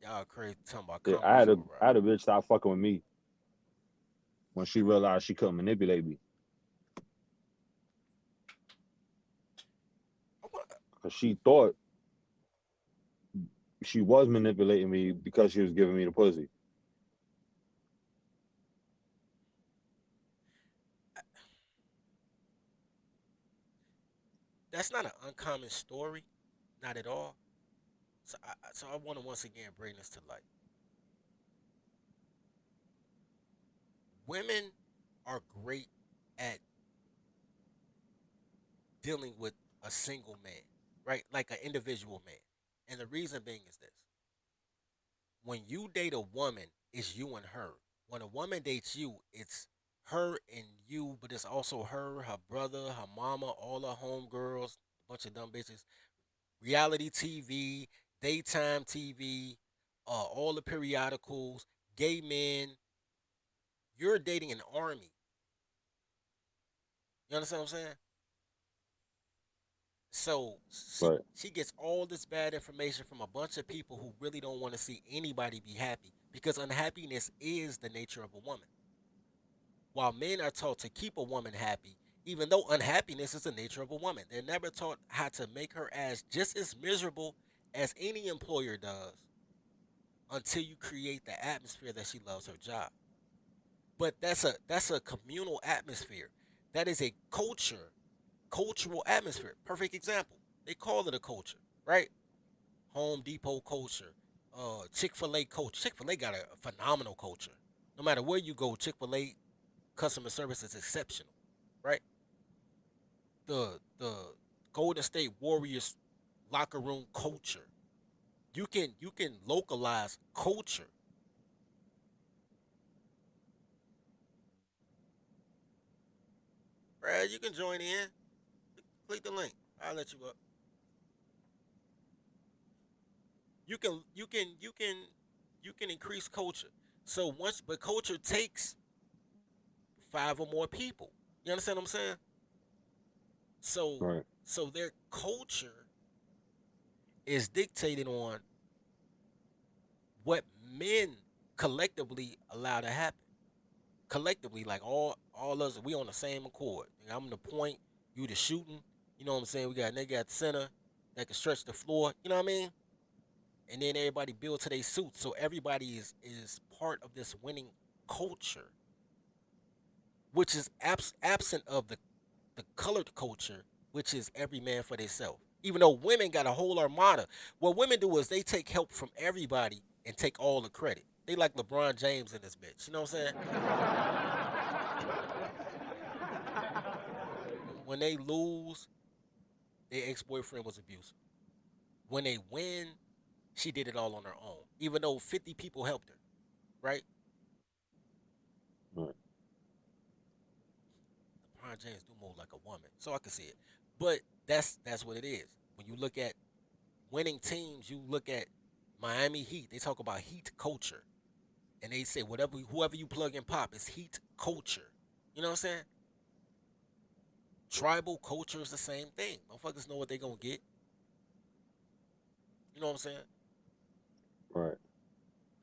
Y'all crazy talking about Yeah, commerce over I had a robbery. bitch stop fucking with me when she realized she couldn't manipulate me. Because she thought she was manipulating me because she was giving me the pussy. That's not an uncommon story, not at all. So I want to once again bring this to light. Women are great at dealing with a single man, right? Like an individual man. And the reason being is this: when you date a woman, it's you and her. When a woman dates you, it's her and you, but it's also her brother, her mama, all her homegirls, a bunch of dumb bitches, reality TV, daytime TV, all the periodicals, gay men. You're dating an army. You understand what I'm saying? So Right. she gets all this bad information from a bunch of people who really don't want to see anybody be happy because unhappiness is the nature of a woman. While men are taught to keep a woman happy, even though unhappiness is the nature of a woman, they're never taught how to make her as just as miserable as any employer does until you create the atmosphere that she loves her job. But that's a communal atmosphere. That is a cultural atmosphere. Perfect example. They call it a culture, right? Home Depot culture, Chick-fil-A culture. Chick-fil-A got a phenomenal culture. No matter where you go, Chick-fil-A customer service is exceptional, right? The Golden State Warriors locker room culture. You can localize culture. Brad, you can join in. Click the link. I'll let you up. You can increase culture. So once but culture takes five or more people. You understand what I'm saying? So Right. so their culture is dictated on what men collectively allow to happen. Collectively, like all us, we on the same accord. I'm the point, you the shooting. You know what I'm saying? We got a nigga at the center that can stretch the floor. You know what I mean? And then everybody build to their suits. So everybody is part of this winning culture, which is absent of the colored culture, which is every man for themselves. Even though women got a whole armada, what women do is they take help from everybody and take all the credit. They like LeBron James in this bitch. You know what I'm saying? When they lose, their ex boyfriend was abusive. When they win, she did it all on her own. Even though 50 people helped her, right? Right. LeBron James do move like a woman, so I can see it. But that's what it is. When you look at winning teams, you look at Miami Heat. They talk about heat culture, and they say whatever whoever you plug and pop is heat culture. You know what I'm saying? Tribal culture is the same thing. Motherfuckers know what they gonna get. You know what I'm saying? Right.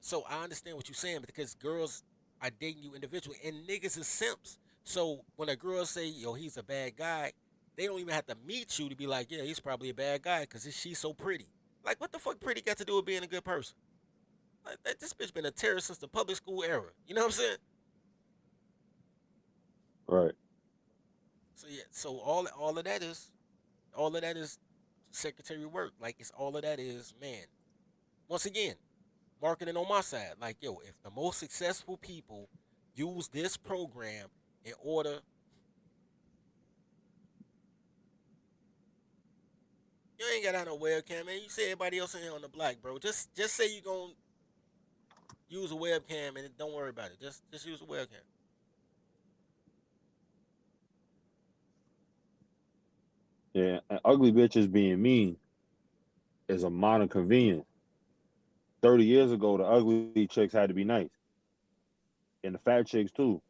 So I understand what you're saying because girls are dating you individually, and niggas is simps. So when a girl say, "Yo, he's a bad guy," they don't even have to meet you to be like, "Yeah, he's probably a bad guy because she's so pretty." Like, what the fuck pretty got to do with being a good person? Like, this bitch been a terrorist since the public school era. You know what I'm saying? Right. So yeah, so all of that is secretary work. Like it's all of that is man. Once again, marketing on my side. Like yo, if the most successful people use this program in order, you ain't got to have no webcam, man. You see everybody else in here on the block, bro. Just say you gonna use a webcam and don't worry about it. Just use a webcam. Yeah. And ugly bitches being mean is a modern convenience. 30 years ago, the ugly chicks had to be nice, and the fat chicks too.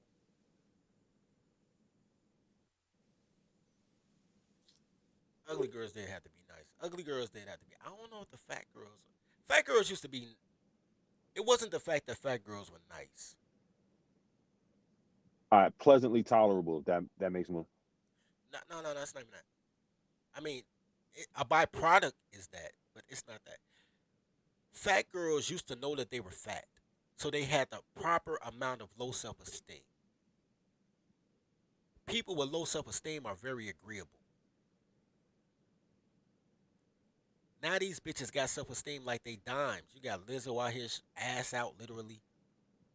Ugly girls did have to be nice. Ugly girls did have to be. I don't know what the fat girls. Fat girls used to be. It wasn't the fact that fat girls were nice. All right, pleasantly tolerable. That makes more. No, no, no, that's not even that. I mean, a byproduct is that, but it's not that. Fat girls used to know that they were fat, so they had the proper amount of low self-esteem. People with low self-esteem are very agreeable. Now these bitches got self-esteem like they dimes. You got Lizzo out here, ass out, literally.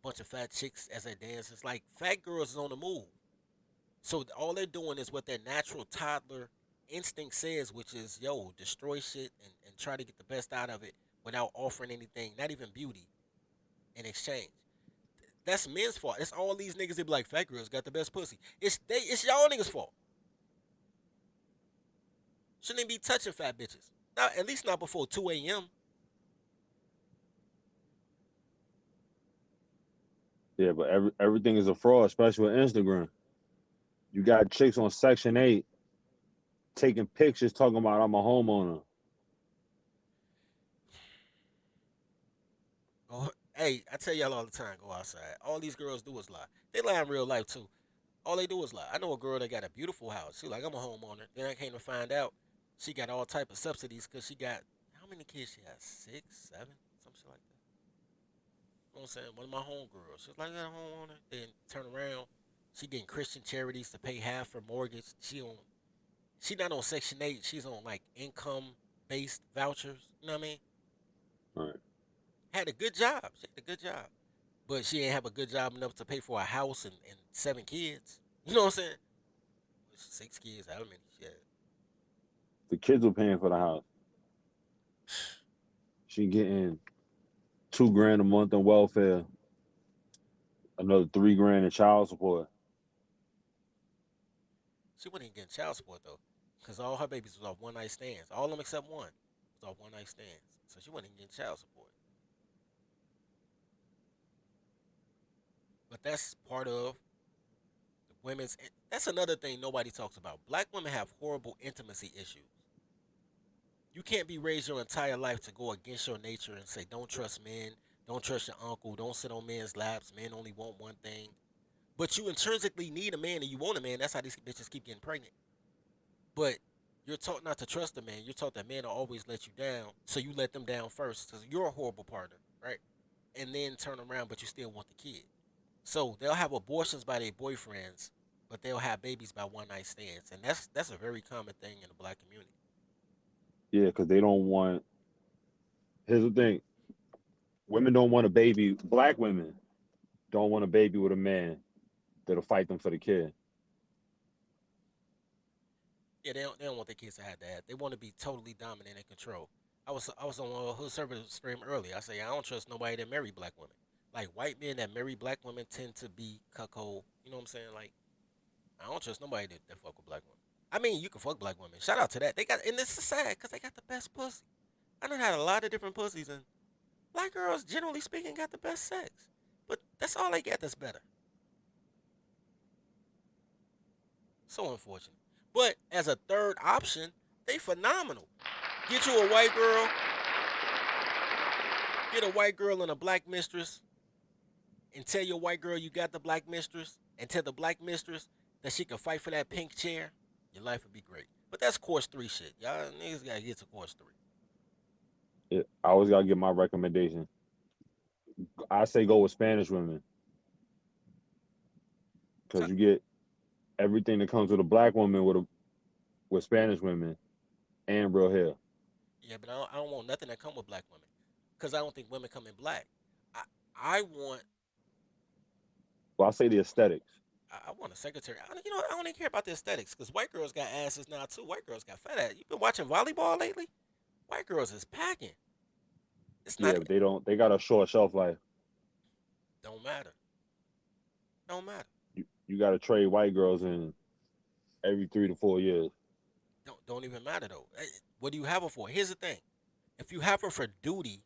Bunch of fat chicks as they dance. It's like fat girls is on the move. So all they're doing is what their natural toddler instinct says, which is, yo, destroy shit and try to get the best out of it without offering anything, not even beauty, in exchange. That's men's fault. It's all these niggas that be like, fat girls got the best pussy. It's y'all niggas' fault. Shouldn't be touching fat bitches. Not, at least not before 2 a.m. Yeah, but everything is a fraud, especially with Instagram. You got chicks on Section 8 taking pictures talking about I'm a homeowner. Hey, I tell y'all all the time, go outside. All these girls do is lie. They lie in real life too. All they do is lie. I know a girl that got a beautiful house. She like, I'm a homeowner. Then I came to find out she got all type of subsidies because she got, how many kids she got? 6, 7, some shit like that. You know what I'm saying? One of my homegirls. She was like, I'm a homeowner. Then turn around, she getting Christian charities to pay half her mortgage. She not on Section 8. She's on like income based vouchers. You know what I mean? All right. Had a good job. She had a good job. But she ain't have a good job enough to pay for a house and 7 kids. You know what I'm saying? 6 kids, how many she had? The kids were paying for the house. She getting $2,000 a month in welfare, another $3,000 in child support. She wasn't even getting child support though, because all her babies was off one night stands. All of them except one was off one night stands. So she wasn't even getting child support. But that's part of the women's. That's another thing nobody talks about. Black women have horrible intimacy issues. You can't be raised your entire life to go against your nature and say, don't trust men, don't trust your uncle, don't sit on men's laps, men only want one thing. But you intrinsically need a man and you want a man. That's how these bitches keep getting pregnant. But you're taught not to trust a man. You're taught that men will always let you down. So you let them down first because you're a horrible partner, right? And then turn around, but you still want the kid. So they'll have abortions by their boyfriends, but they'll have babies by one night stands. And that's a very common thing in the black community. Yeah, because they don't want. Here's the thing: women don't want a baby. Black women don't want a baby with a man that'll fight them for the kid. Yeah, they don't want their kids to have that. They want to be totally dominant and control. I was on a hood server stream earlier. I say I don't trust nobody that marry black women. Like white men that marry black women tend to be cuckold. You know what I'm saying? Like I don't trust nobody that fuck with black women. I mean, you can fuck black women. Shout out to that. They got, and this is sad because they got the best pussy. I done had a lot of different pussies, and black girls, generally speaking, got the best sex. But that's all they get that's better. So unfortunate. But as a third option, they phenomenal. Get you a white girl, get a white girl and a black mistress, and tell your white girl you got the black mistress, and tell the black mistress that she can fight for that pink chair. Your life would be great. But that's course 3 shit. Y'all niggas gotta get to course 3. Yeah, I always gotta give my recommendation. I say go with Spanish women because you get everything that comes with a black woman with Spanish women and real hair. Yeah, but I don't want nothing that come with black women, cause I don't think women come in black. I I want Well, I say the aesthetics. I want a secretary. I don't even care about the aesthetics, cause white girls got asses now too. White girls got fat ass. You been watching volleyball lately? White girls is packing. It's not Yeah, but they don't. They got a short shelf life. don't matter. Don't matter. You got to trade white girls in every 3 to 4 years. Don't even matter though. What do you have her for? Here's the thing. If you have her for duty,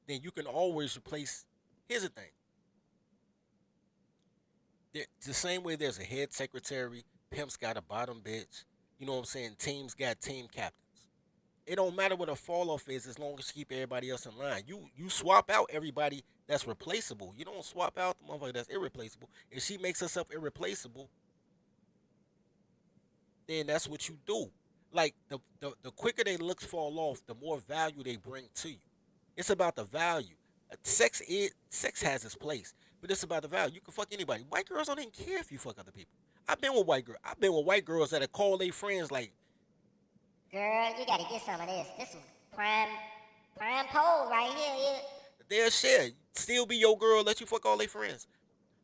then you can always replace. Here's the thing. The same way there's a head secretary, pimps got a bottom bitch. You know what I'm saying? Teams got team captains. It don't matter what a fall off is as long as you keep everybody else in line. You swap out everybody that's replaceable. You don't swap out the motherfucker that's irreplaceable. If she makes herself irreplaceable, then that's what you do. Like the quicker they looks fall off, the more value they bring to you. It's about the value. Sex has its place, but it's about the value. You can fuck anybody. White girls don't even care if you fuck other people. I've been with white girls that call their friends like, Girl, you gotta get some of this. This some prime pole right here. they'll share. Still be your girl, let you fuck all their friends.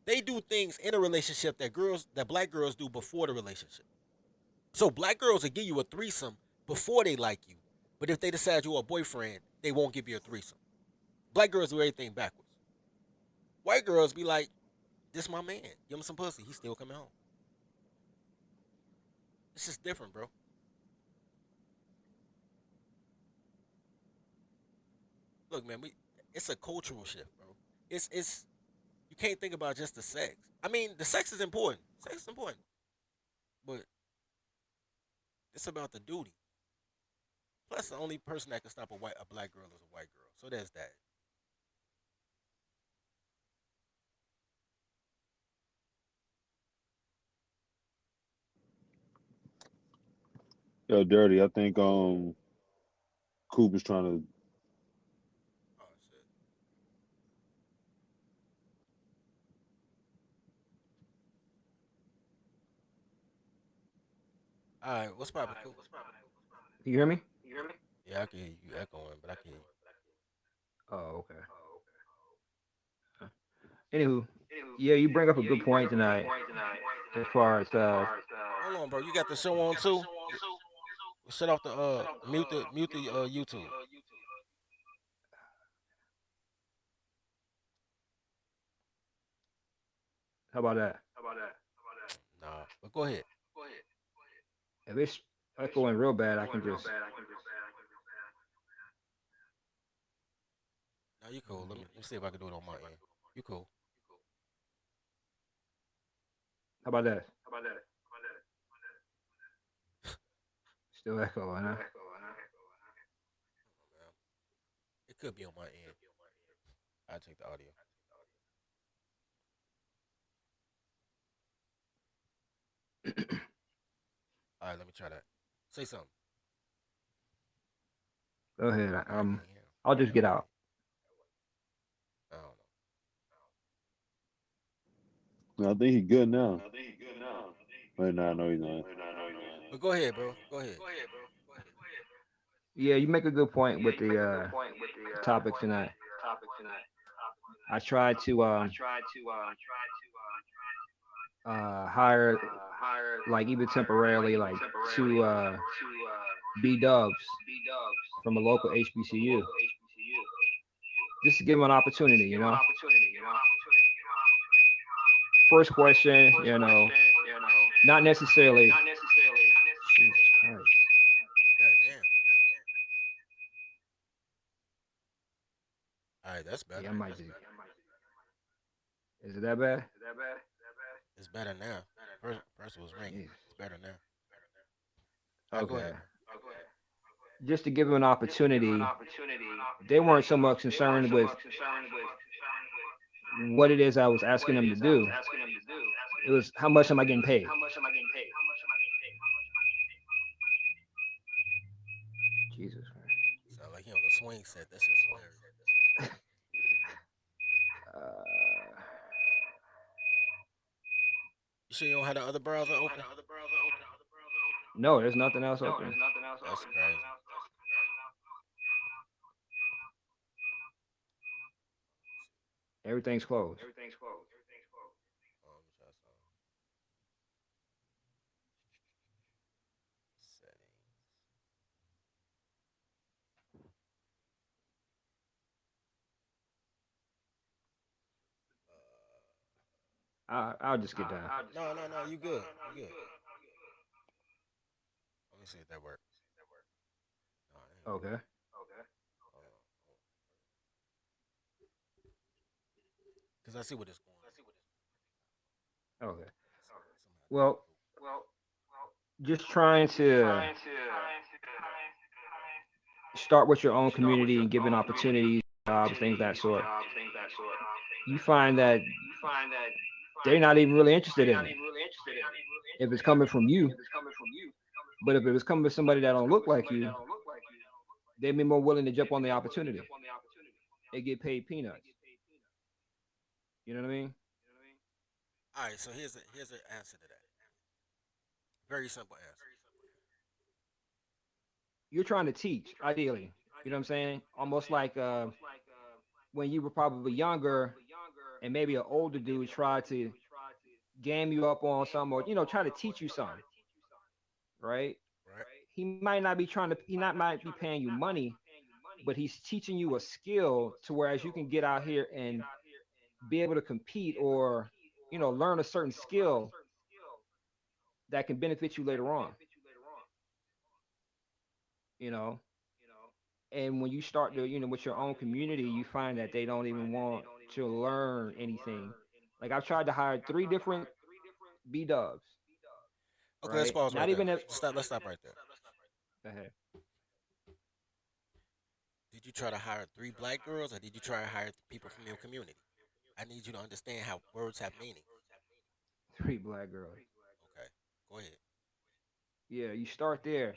They do things in a relationship that black girls do before the relationship. So black girls will give you a threesome before they like you. But if they decide you're a boyfriend, they won't give you a threesome. Black girls do everything backwards. White girls be like, this my man. Give him some pussy. He's still coming home. It's just different, bro. Look, man, it's a cultural shift, bro. It's you can't think about just the sex. I mean, the sex is important. Sex is important. But it's about the duty. Plus, the only person that can stop a black girl is a white girl. So there's that. Yo, Dirty, I think Coop is trying to. Oh shit. All right, what's poppin', Cool? Can you hear me? Yeah, I can hear you echoing, but I can hear you. Oh, okay. Anywho, yeah, you bring up a good point tonight as far as Hold on, bro. You got the show on too? Shut off the mute the YouTube. how about that? Nah, but go ahead. If it's echoing real bad, I can just. Now you cool. Let me see if I can do it on my end. You cool? How about that? Still echoing, huh? It could be on my end. I check the audio. All right, let me try that. Say something. Go ahead. Nah, I can't hear him. I'll just That get way. out. I don't know. I think he's good now. Wait, no, he's not. But go ahead, bro. Go ahead. Yeah, you make a good point with the topic tonight. I tried to hire, like even temporarily, like two B dubs from a local HBCU, just to give them an opportunity. First question, not necessarily. Jesus Christ. God damn. All right, that's better. Yeah, I might just. Is it that bad? It's better now. First it was ringing. Jeez. It's better now. All right, go Okay. ahead. Just to give them an opportunity, they weren't so much concerned with what it is I was asking them to do. It was how much am I getting paid? Jesus Christ. Sound like he on the swing set. That shit's hilarious. Uh, You sure you don't have the other browser open? no, there's nothing else open. That's crazy. Everything's closed. Let me try something. Settings. I'll just get down. No. You good. You good. Let me see if that works. No, it ain't working. Okay. Hold on. Cause I see what it's going. Okay. Somehow that Well, ain't cool. just trying to start with your own community and giving opportunities, jobs, things of that sort. you find that they're not even really interested in it if it's coming from you. But if it was coming from somebody that don't look like you, they'd be more willing to jump on the opportunity. They get paid peanuts. You know what I mean? All right, so here's an answer to that. Very simple answer. You're trying to teach, ideally. You know what I'm saying? Almost like when you were probably younger and maybe an older dude tried to game you up on something or, try to teach you something, right? Right. He might not be trying to, he not might be paying you money, but he's teaching you a skill to whereas you can get out here and be able to compete or, learn a certain skill that can benefit you later on, you know? And when you start to, with your own community, you find that they don't even want to learn anything. Like I've tried to hire three different B dubs, Okay, let's right? pause Not right there. even if Stop. Let's stop right there. go ahead. Did you try to hire three black girls, or did you try to hire people from your community? I need you to understand how words have meaning. Three black girls. Okay, go ahead. Yeah, you start there.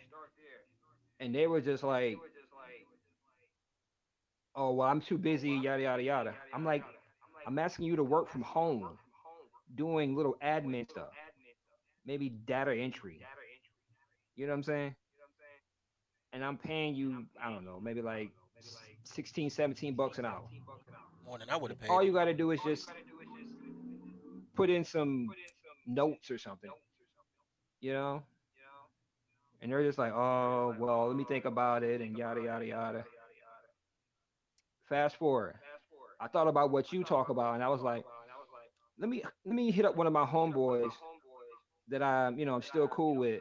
And they were just like, oh well, I'm too busy, yada yada yada. I'm like, I'm asking you to work from home, doing little admin stuff, maybe data entry. You know what I'm saying? And I'm paying you, I don't know, maybe like 16, 17 bucks an hour. More than I would have All paid you them. got to do is just put in some notes or something, you know? And they're just like, oh, well, let me think about it and yada, yada, yada. Fast forward. I thought about what you talk about and I was like, let me hit up one of my homeboys that I'm still cool with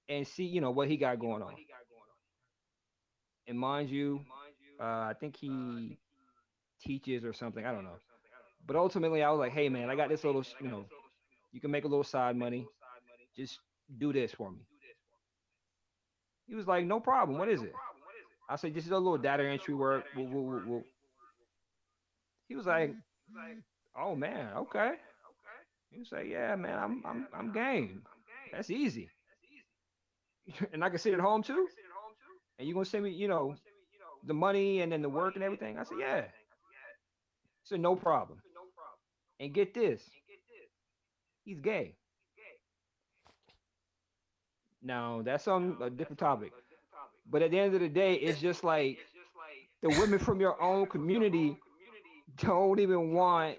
and see, what he got going on. And mind you, I think he teaches or something. I don't know. But ultimately, I was like, hey, man, I got this little, you can make a little side money. Just do this for me. He was like, no problem. What is it? I said, this is a little data entry work. Woo, woo, woo, woo. He was like, oh, man, okay. He was like, yeah, man, I'm game. That's easy. And I can sit at home too. And you gonna send me, the money and then the work and everything? I said, yeah. I said, no problem. And get this, he's gay. Now that's on a different topic. But at the end of the day, it's just like the women from your own community don't even want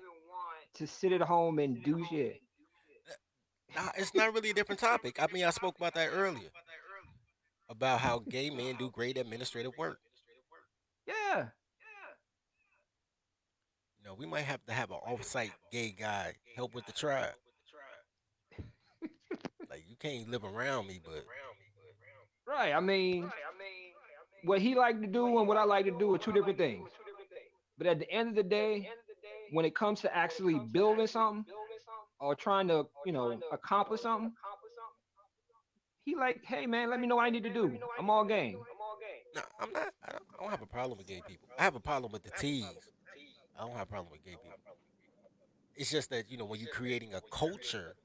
to sit at home and do shit. Nah, it's not really a different topic. I mean, I spoke about that earlier about how gay men do great administrative work. Yeah. We might have to have an off-site gay guy help with the tribe. Like you can't live around me, but Right. I mean, what he like to do and what I like to do are two different things. But at the end of the day, when it comes to actually building something or trying to, accomplish something, he like, hey man, let me know what I need to do. I'm all game. no, I'm not. I don't have a problem with gay people. I have a problem with the T's. I don't have a problem with gay people. It's just that when you're creating a culture,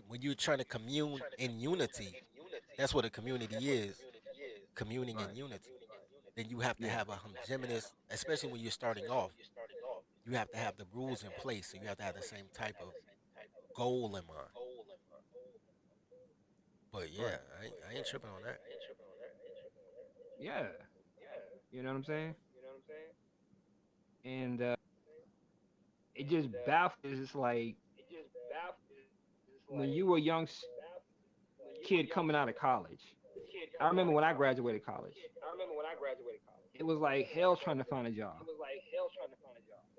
when you're trying to commune in unity, that's what a community is, communing in Right. unity. Then you have to Yeah. have a homogeneous, especially when you're starting off. You have to have the rules in place, so you have to have the same type of goal in mind. But yeah, Right. I ain't tripping on that. Yeah. You know what I'm saying? And it just baffles. It's like when you were a young kid coming out of college. I remember when I graduated college, it was like hell trying to find a job.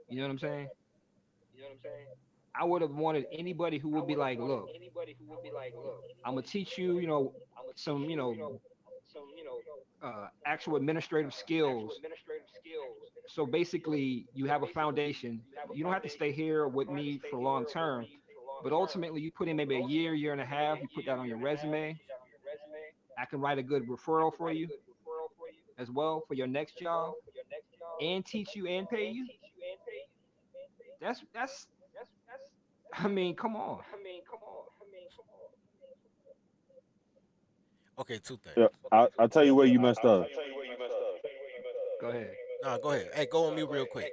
You know what I'm saying? I would have wanted anybody who would be like, look, I'm gonna teach you, some, actual administrative skills. So basically, you have a foundation. You don't have to stay here with me for long term, but ultimately, you put in maybe a year, year and a half. You put that on your resume. I can write a good referral for you as well for your next job. and teach you and pay you. That's. I mean, come on. Okay, two things. Yeah, I'll tell you where you messed up. Go ahead. Nah, go ahead. Hey, go on mute real quick.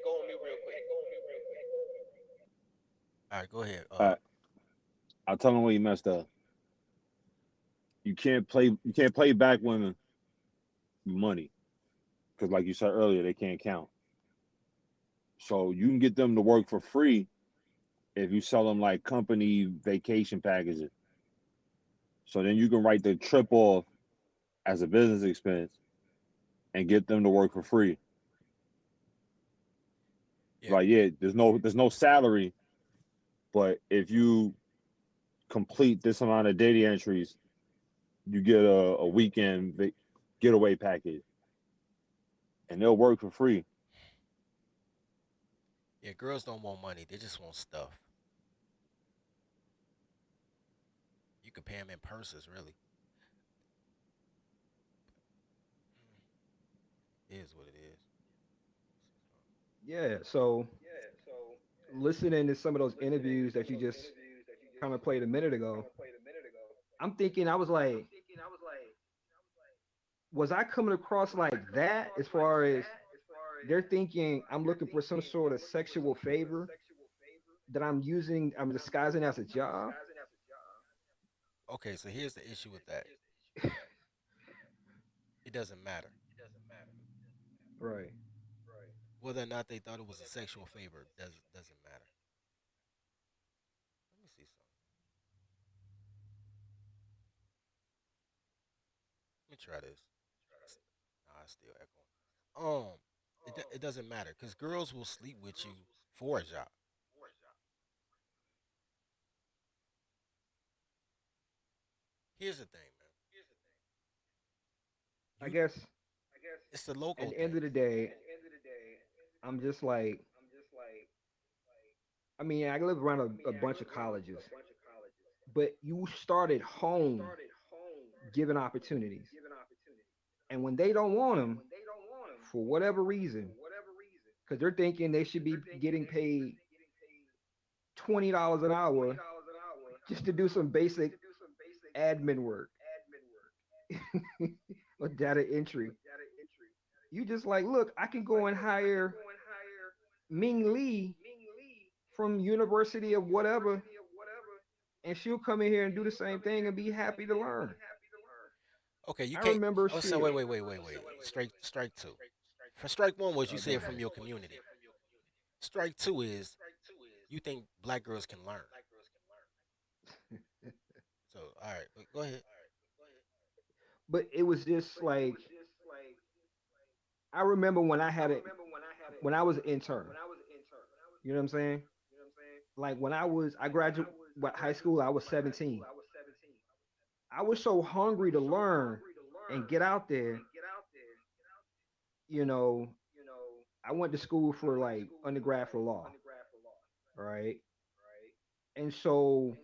All right, go ahead. Uh, I'll tell them where you messed up. You can't play back women money because, like you said earlier, they can't count. So you can get them to work for free if you sell them like company vacation packages. So then you can write the trip off as a business expense and get them to work for free. Yeah, Like, yeah, there's no salary, but if you complete this amount of data entries, you get a weekend getaway package, and they'll work for free. yeah. Girls don't want money; they just want stuff. You can pay them in purses, really. It is what it is. Yeah. So listening to some of those interviews that you just kind of played a minute ago, I'm thinking I was like, was I coming across like that as far as they're thinking I'm looking for some sort of sexual favor that I'm disguising as a job? Okay, so here's the issue with that. It doesn't matter Right. whether or not they thought it was a sexual favor. Doesn't matter. Let me see something. Let me try this. Nah, it's still echoing. It doesn't matter because girls will sleep with you for a job. Here's the thing, man. I You, guess it's the at logo the end thing. of the day, I'm just like, I mean, I live around a bunch of colleges, but you started home giving opportunities. And when they don't want them, for whatever reason, because they're thinking they should be getting paid $20 an hour just to do some basic admin work or data entry. You just like, look, I can go and hire Ming Lee from University of whatever, and she'll come in here and do the same thing and be happy to learn. Okay, you I can't. remember Oh, so shit. wait. Strike two. For strike one was you Go said ahead. from your community. Strike two is you think black girls can learn. So all right, but go ahead. But it was just like I remember when I had it when I was an intern. You know what I'm saying? Like when I graduated high school, I was 17. I was so hungry to learn and get out there. You know, I went to school for like undergrad for law, right? And so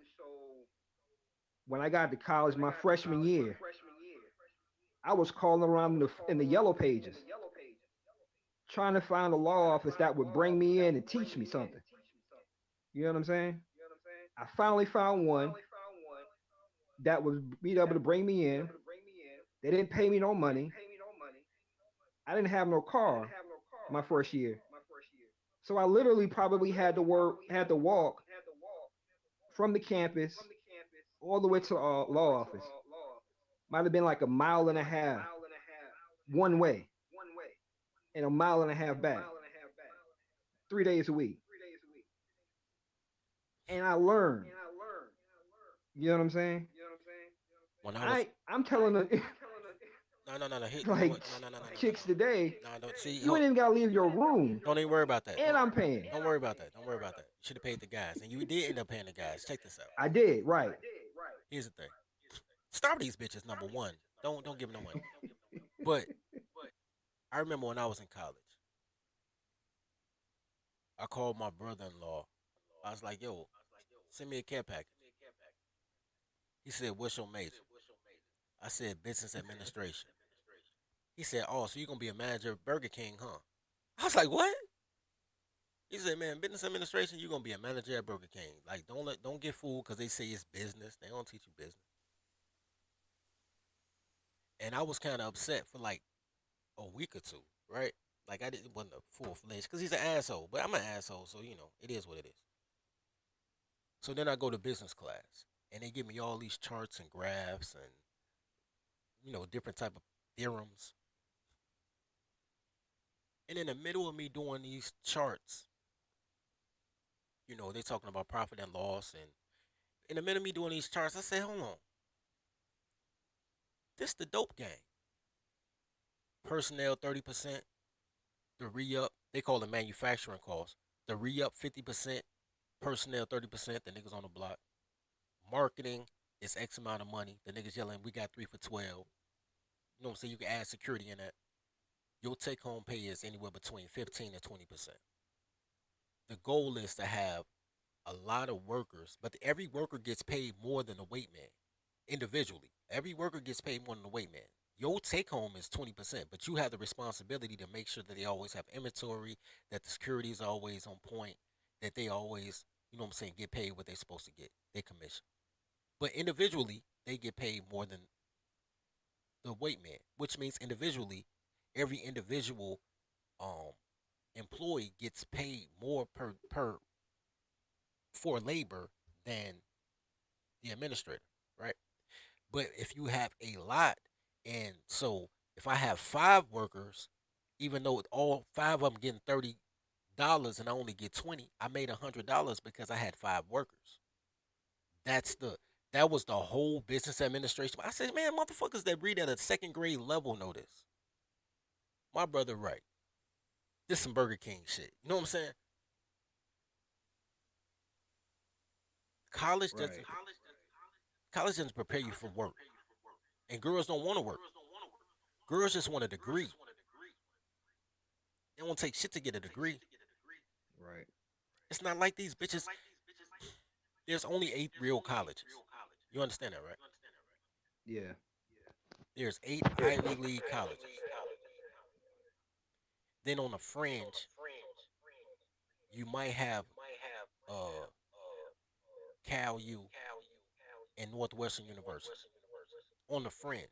when I got to college my freshman year, I was calling around in the yellow pages trying to find a law office that would bring me in and teach me something. You know what I'm saying? I finally found one that would be able to bring me in. They didn't pay me no money. I didn't have no car my first year. So I literally probably had to walk from the campus all the way to the law office. Might have been like a mile and a half one way and a mile and a half back, 3 days a week. And I learned. You know what I'm saying? When I was I'm telling the no. You know like what? chicks today, No. Don't see. you ain't even gotta leave your room, Don't even worry about that. and I'm paying. Don't worry about that. Don't worry about that. You should have paid the guys, and you did end up paying the guys. Check this out. I did right. Here's the thing. Starve these bitches. Number one. Don't give them no money. But I remember when I was in college, I called my brother-in-law. I was like, "Yo, send me a care package." He said, "What's your major?" I said, "Business administration." He said, "Oh, so you're gonna be a manager at Burger King, huh?" I was like, what? He said, man, business administration, you're gonna be a manager at Burger King. Like, don't get fooled because they say it's business. They don't teach you business. And I was kind of upset for like a week or two, right? Like I didn't wasn't a full fledged because he's an asshole, but I'm an asshole, so it is what it is. So then I go to business class, and they give me all these charts and graphs and different type of theorems. And in the middle of me doing these charts, they talking about profit and loss, and in the middle of me doing these charts, I say, hold on, this the dope game. Personnel 30%, the re-up, they call it manufacturing costs. The re-up 50%, personnel 30%, the niggas on the block. Marketing is X amount of money. The niggas yelling, we got 3 for 12. You know what I'm saying? You can add security in that. Your take home pay is anywhere between 15 and 20%. The goal is to have a lot of workers, but every worker gets paid more than the weight man individually. Every worker gets paid more than the weight man. Your take home is 20%, but you have the responsibility to make sure that they always have inventory, that the security is always on point, that they always, get paid what they're supposed to get, their commission. But individually, they get paid more than the weight man, which means individually, every individual um employee gets paid more per for labor than the administrator, right? But if you have a lot, and so if I have 5 workers, even though all 5 of them getting $30 and I only get 20, I made $100 because I had 5 workers. That's the that was the whole business administration. I said, man, motherfuckers that read at a second grade level know this. My brother, right? This some Burger King shit. You know what I'm saying? College Right. doesn't college doesn't prepare you for work, and girls don't want to work. Girls just want a degree. They won't take shit to get a degree. Right. It's not like these bitches. There's only 8 real colleges. You understand that, right? Yeah. There's 8 Ivy League colleges. Then on the fringe, you might have uh Cal U and Northwestern University. On the fringe,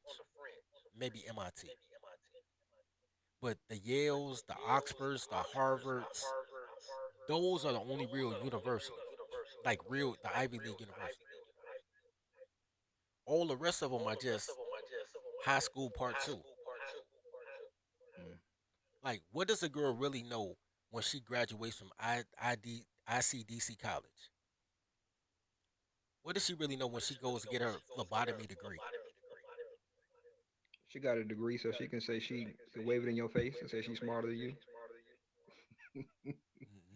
maybe MIT. But the Yales, the Oxfords, the Harvards, those are the only real universities. Like real, the Ivy League university. All the rest of them are just high school part two. Mm. Like, what does a girl really know when she graduates from ICDC college? What does she really know when she goes to get her phlebotomy degree? She got a degree, so she can say she can wave it in your face and say she's smarter than you.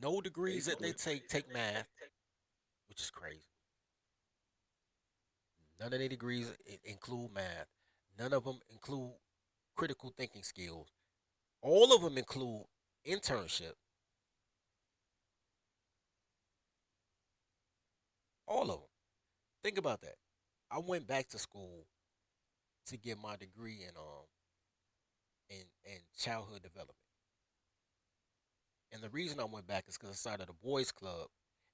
No degrees that they Basically. take math, which is crazy. None of their degrees include math. None of them include critical thinking skills. All of them include internship. All of them. Think about that. I went back to school to get my degree in childhood development. And the reason I went back is because I started a boys club,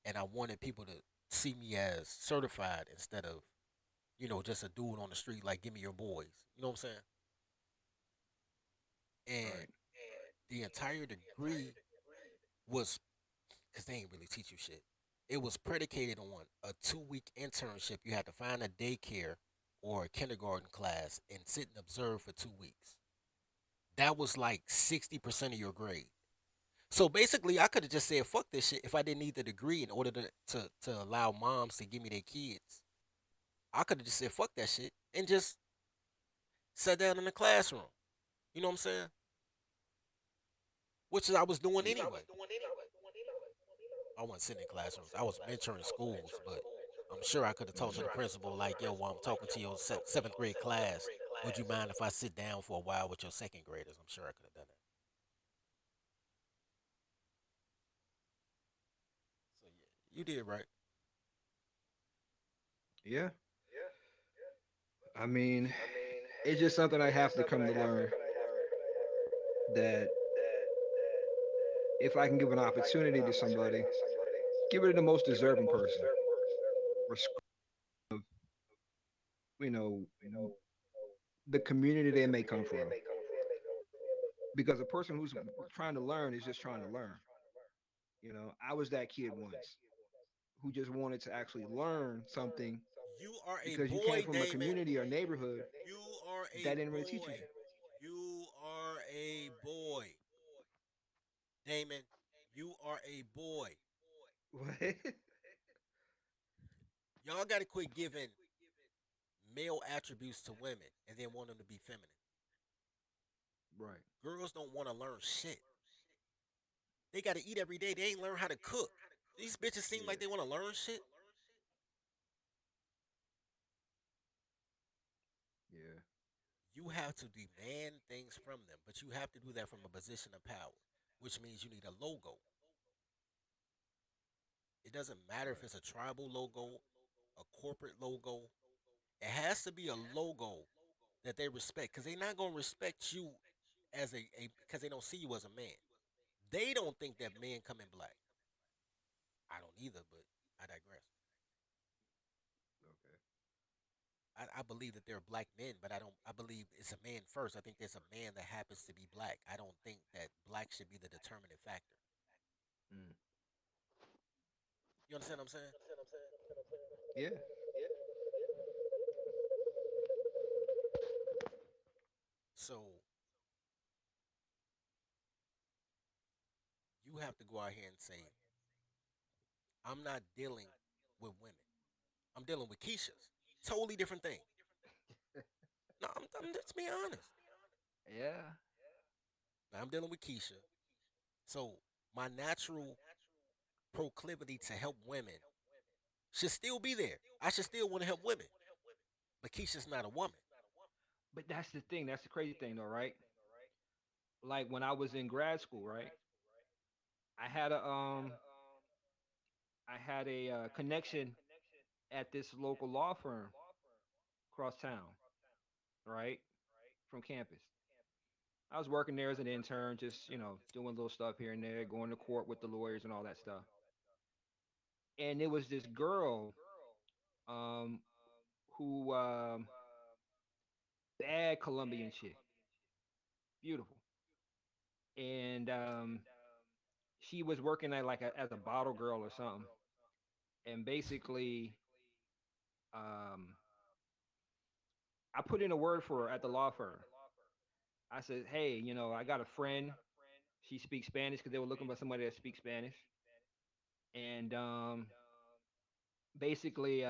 and I wanted people to see me as certified instead of just a dude on the street like give me your boys. You know what I'm saying? And Right. the entire degree was because they ain't really teach you shit. It was predicated on a 2 week internship. You had to find a daycare or a kindergarten class and sit and observe for 2 weeks. That was like 60% of your grade. So basically, I could have just said fuck this shit if I didn't need the degree in order to allow moms to give me their kids. I could have just said fuck that shit and just sat down in the classroom. You know what I'm saying? Which is I was doing anyway. I wasn't sitting in classrooms. I was mentoring schools, but I'm sure I could have talked to the principal like, yo, while I'm talking to your seventh grade class, would you mind if I sit down for a while with your second graders? I'm sure I could have done that. So yeah, you did right. Yeah. I mean, it's just something I have to come to learn that if I can give an opportunity to somebody, give it to the most deserving person, you know, the community they may come from. Because a person who's trying to learn is just trying to learn. I was that kid once who just wanted to actually learn something You are a because you came boy, from a Damon. community or neighborhood You are a that didn't really teach you boy. that. You are a boy, Damon. You are a boy. What? Y'all got to quit giving male attributes to women and then want them to be feminine. Right. Girls don't want to learn shit. They got to eat every day. They ain't learn how to cook. These bitches seem Yeah. like they want to learn shit. Yeah. You have to demand things from them, but you have to do that from a position of power, which means you need a logo. It doesn't matter if Right. it's a tribal logo, a corporate logo. It has to be a logo that they respect because they're not going to respect you as a because they don't see you as a man. They don't think that men come in black. I don't either, but I digress. Okay. I believe that there are black men, but I don't. I believe it's a man first. I think there's a man that happens to be black. I don't think that black should be the determining factor. Mm. You understand what I'm saying? Yeah. So you have to go out here and say, I'm not dealing with women. I'm dealing with Keisha's. Totally different thing. No, I'm just being honest. Yeah. Now, I'm dealing with Keisha. So my natural proclivity to help women should still be there. I should still want to help women. But Keisha's not a woman. But that's the thing. That's the crazy thing, though, right? Like when I was in grad school, right? I had a connection at this local law firm across town, right, from campus. I was working there as an intern, just doing little stuff here and there, going to court with the lawyers and all that stuff. And there was this girl, um, who bad Colombian chick, beautiful, and she was working at like as a bottle girl or something. And basically, um, I put in a word for her at the law firm. I said, hey, I got a friend. She speaks Spanish because they were looking for somebody that speaks Spanish. And basically,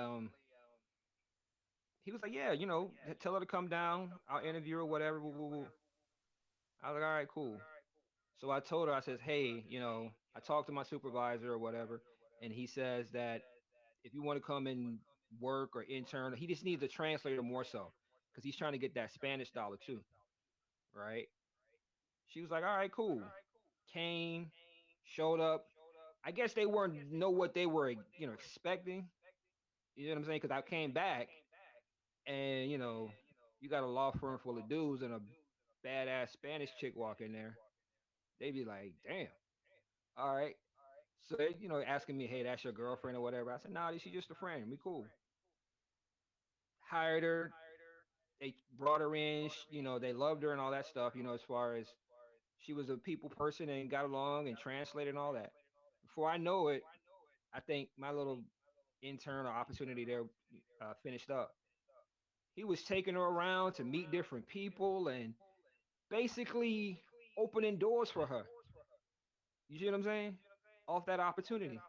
he was like, yeah, tell her to come down. I'll interview her, whatever. Woo, woo, woo. I was like, all right, cool. So I told her, I says, hey, I talked to my supervisor or whatever, and he says that if you want to come and work or intern, he just needs a translator more so because he's trying to get that Spanish dollar too, right? She was like, all right, cool. Came, showed up. I guess they weren't know what they were, expecting. You know what I'm saying? Because I came back and you got a law firm full of dudes and a badass Spanish chick walk in there. They'd be like, damn, all right. So they, asking me, hey, that's your girlfriend or whatever. I said, nah, she's just a friend. We cool. Hired her. They brought her in. They loved her and all that stuff. As far as she was a people person and got along and translated and all that. Before I know it, I think my little intern or opportunity there finished up. He was taking her around to meet different people and basically opening doors for her. You see what I'm saying? Off that opportunity.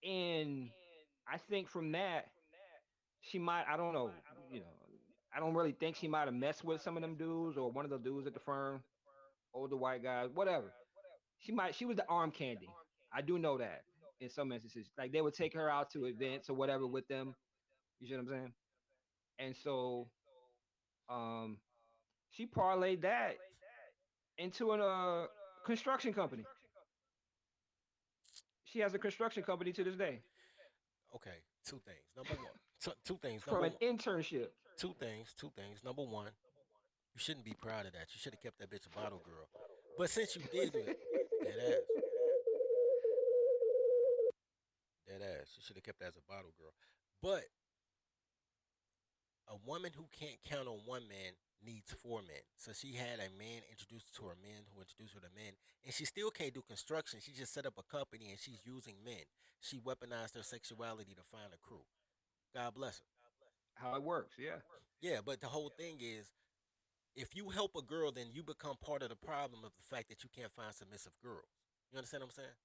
And I think from that, she might, I don't know, I don't really think she might have messed with some of them dudes or one of the dudes at the firm, older white guys, whatever. She was the arm candy. I do know that in some instances. Like they would take her out to events or whatever with them. You see what I'm saying? And so um she parlayed that into a construction company. She has a construction company to this day Okay, two things. Number one, two things. from Number an one, internship. two things. Two things. Number one, you shouldn't be proud of that. You should have kept that bitch a bottle girl. But since you did do that, Dead ass. Dead ass. She should have kept that as a bottle girl. But a woman who can't count on one man needs four men. So she had a man introduced to her men who introduced her to men, and she still can't do construction. She just set up a company and she's using men. She weaponized her sexuality to find a crew. God bless her. How it works, yeah. Yeah, but the whole thing is, if you help a girl, then you become part of the problem of the fact that you can't find submissive girls. You understand what I'm saying?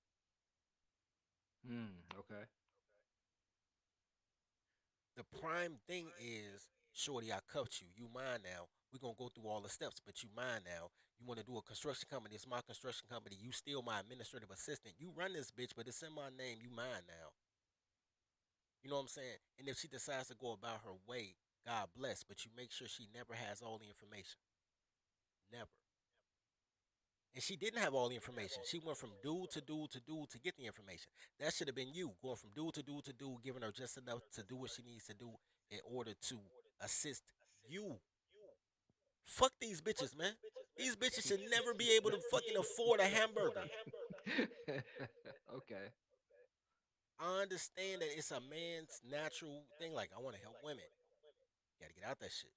Okay. The prime thing is, shorty, I cuffed you. You mine now. We're gonna go through all the steps, but you mine now. You want to do a construction company? It's my construction company. You still my administrative assistant. You run this bitch, but it's in my name. You mine now. You know what I'm saying? And if she decides to go about her way, God bless. But you make sure she never has all the information. Never. And she didn't have all the information. She went from dude to dude to dude to get the information. That should have been you going from dude to dude to dude, giving her just enough to do what she needs to do in order to assist you. Fuck these bitches, man. These bitches should never be able to fucking afford a hamburger. Okay. I understand that it's a man's natural thing. Like, I want to help women. Got to get out that shit.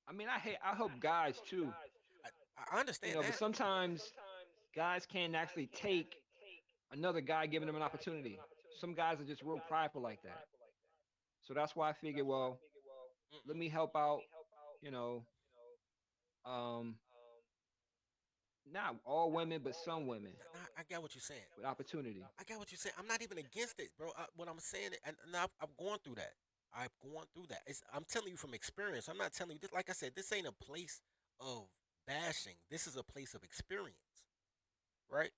I help guys too. I understand But that. sometimes guys can't actually take another guy giving them an opportunity. Some guys are just real prideful like that. So that's why I figured, well, let me help out, you know, um, not all women, but some women I got what you're saying. with opportunity. I got what you're saying. I'm not even against it, bro. What I'm saying, and I'm going through that. I'm going through that. I'm telling you from experience. I'm not telling you this. Like I said, this ain't a place of bashing. This is a place of experience, right?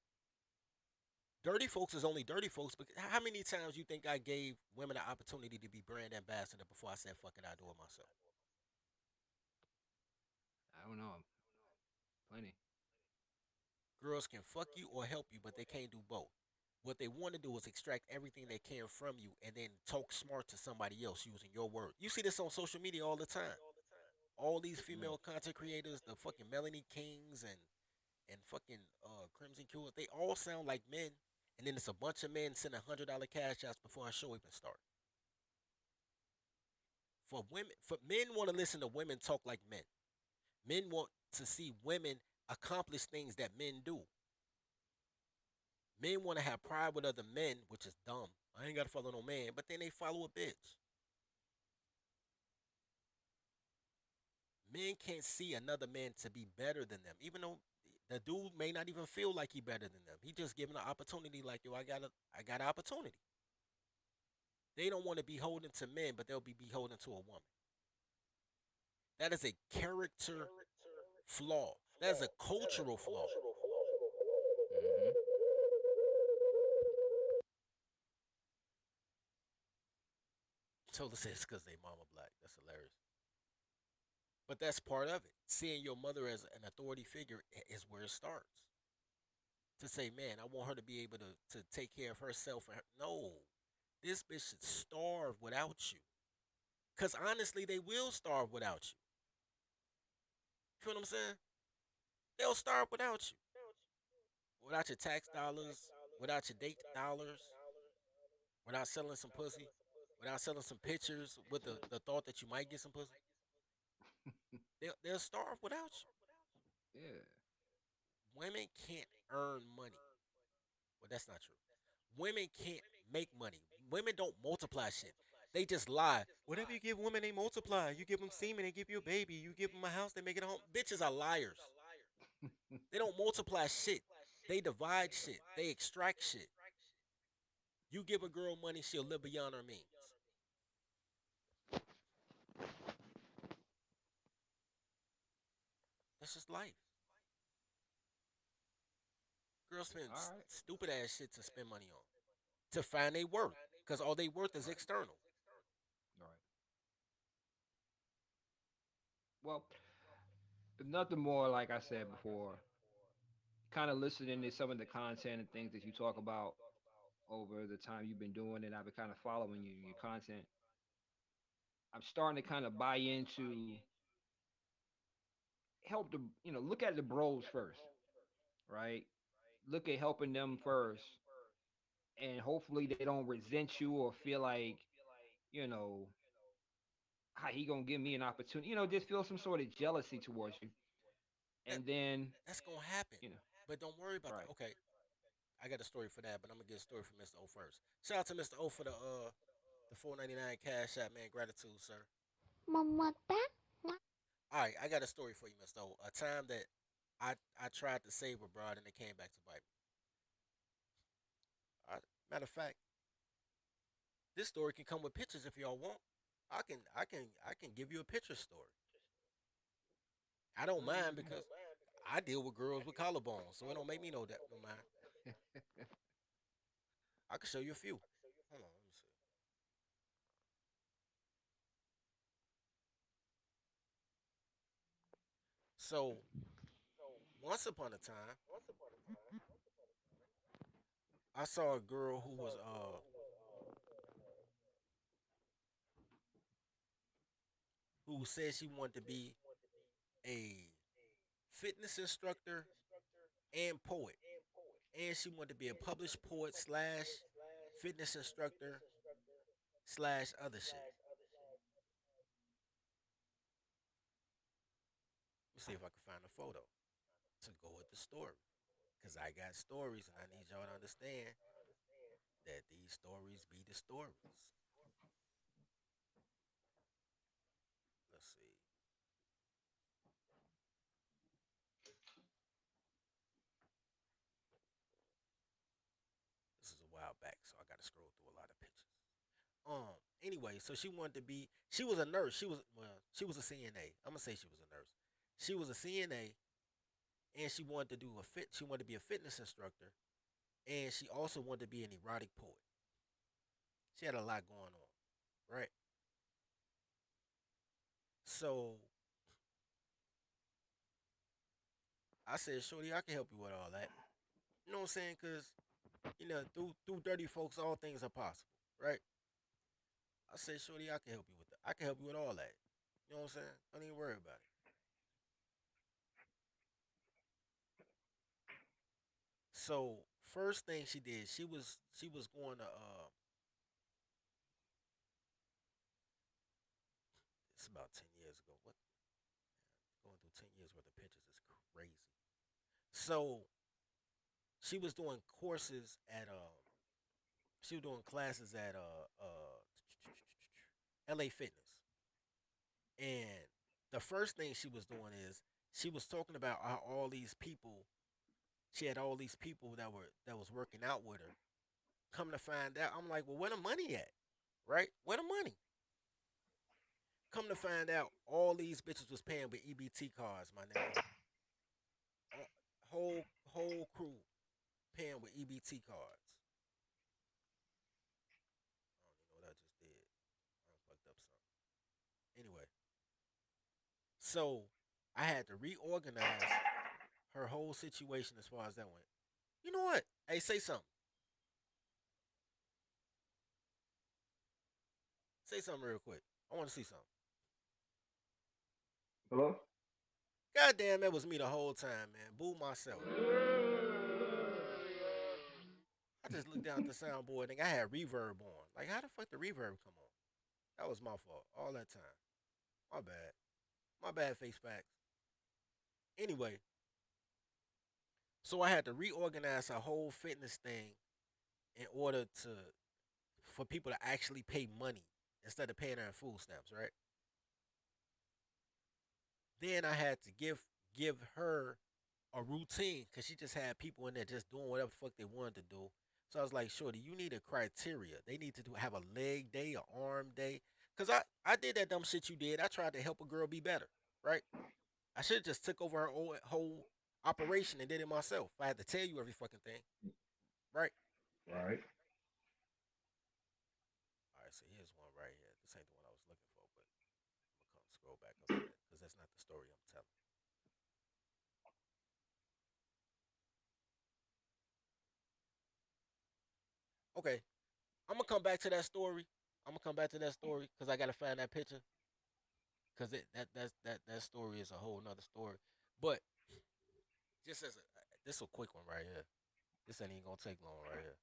Dirty folks is only dirty folks. But how many times you think I gave women an opportunity to be brand ambassador before I said, "Fuck it, I do it myself"? I don't know. Plenty. Girls can fuck you or help you, but they can't do both. What they want to do is extract everything they can from you and then talk smart to somebody else using your word. You see this on social media all the time. All these female content creators, the fucking Melanie Kings and fucking Crimson Cure, they all sound like men. And then it's a bunch of men sending $100 cash outs before our show even start. For men want to listen to women talk like men. Men want to see women accomplish things that men do. Men want to have pride with other men, which is dumb. I ain't got to follow no man, but then they follow a bitch. Men can't see another man to be better than them, even though the dude may not even feel like he better than them. He just given an opportunity, like, yo, I got an opportunity. They don't want to be holding to men, but they'll be beholden to a woman. That is a character flaw. That is a cultural flaw. So this is because they mama black. That's hilarious. But that's part of it. Seeing your mother as an authority figure is where it starts. To say, man, I want her to be able to take care of herself. No, this bitch should starve without you. Because honestly, they will starve without you. You feel what I'm saying? They'll starve without you. Without your tax dollars, without your date dollars, without selling some pussy, without selling some pictures with the thought that you might get some pussy. They'll starve without Yeah. you. Women can't earn money. Well, that's not true. Women can't make money. Women don't multiply shit. They just lie. Whatever you give women, they multiply. You give them semen, they give you a baby. You give them a house, they make it a home. Bitches are liars. They don't multiply shit. They divide shit. They extract shit. You give a girl money, she'll live beyond her means. That's just life. Girls spend All right. stupid ass shit to spend money on. To find their worth. Because all they worth is external. All right. Well, if nothing more, like I said before, kind of listening to some of the content and things that you talk about over the time you've been doing it. I've been kind of following you, your content. I'm starting to kind of buy into help the look at the bros first, right? look at helping them first, and hopefully they don't resent you or feel like, you know, how he gonna give me an opportunity, just feel some sort of jealousy towards you, That and then, that's gonna happen. you know, But don't worry about that. right. Okay, I got a story for that, but I'm gonna get a story from Mr. O first. Shout out to Mr. O for the 4.99 cash app, man. Gratitude, sir. All right, I got a story for you, Mr. O. A time that I tried to save abroad and it came back to bite me. Matter of fact, this story can come with pictures if y'all want. I can give you a picture story. I don't mind because I deal with girls with collarbones, so it don't make me no mind. I can show you a few. Hold on, let me see. So once upon a time, I saw a girl who said she wanted to be a fitness instructor and poet, and she wanted to be a published poet slash fitness instructor slash other shit. Let me see if I can find a photo to go with the story, cause I got stories and I need y'all to understand that these stories be the stories. Let's see. This is a while back, so I got to scroll through a lot of pictures. Anyway, so she was a nurse. She was a CNA. I'm gonna say she was a nurse. She was a CNA and she wanted to she wanted to be a fitness instructor and she also wanted to be an erotic poet. She had a lot going on, right? So I said, Shorty, I can help you with all that. You know what I'm saying? Cause through dirty folks, all things are possible, right? I said, Shorty, I can help you with that. I can help you with all that. You know what I'm saying? Don't even worry about it. So first thing she did, she was going to it's about 10 years ago. What, going through 10 years worth of pictures is crazy. So she was doing courses at she was doing classes at LA Fitness. And the first thing she was doing is she was talking about how all these people she had all these people that was working out with her. Come to find out, I'm like, well, where the money at? Right? Where the money? Come to find out, all these bitches was paying with EBT cards, my nigga. All, whole crew paying with EBT cards. I don't even know what I just did. I done fucked up something. Anyway, so I had to reorganize her whole situation as far as that went. You know what? Hey, say something. Say something real quick. I want to see something. Hello? God damn, that was me the whole time, man. Boo myself. I just looked down at the soundboard and I had reverb on. Like, how the fuck the reverb come on? That was my fault. All that time. My bad. My bad, face facts. Anyway, so I had to reorganize a whole fitness thing in order to for people to actually pay money instead of paying her in food stamps, right? Then I had to give her a routine because she just had people in there just doing whatever the fuck they wanted to do. So I was like, Shorty, you need a criteria. They need to have a leg day, an arm day. Cause I did that dumb shit you did. I tried to help a girl be better, right? I should have just took over her whole operation and did it myself. I had to tell you every fucking thing, right? Right. All right, so here's one right here. This ain't the one I was looking for, but I'm gonna come scroll back up to that because that's not the story I'm telling. Okay, I'm gonna come back to that story. I'm gonna come back to that story because I gotta find that picture because that story is a whole nother story. But just as this is a quick one right here. This ain't even gonna take long right here.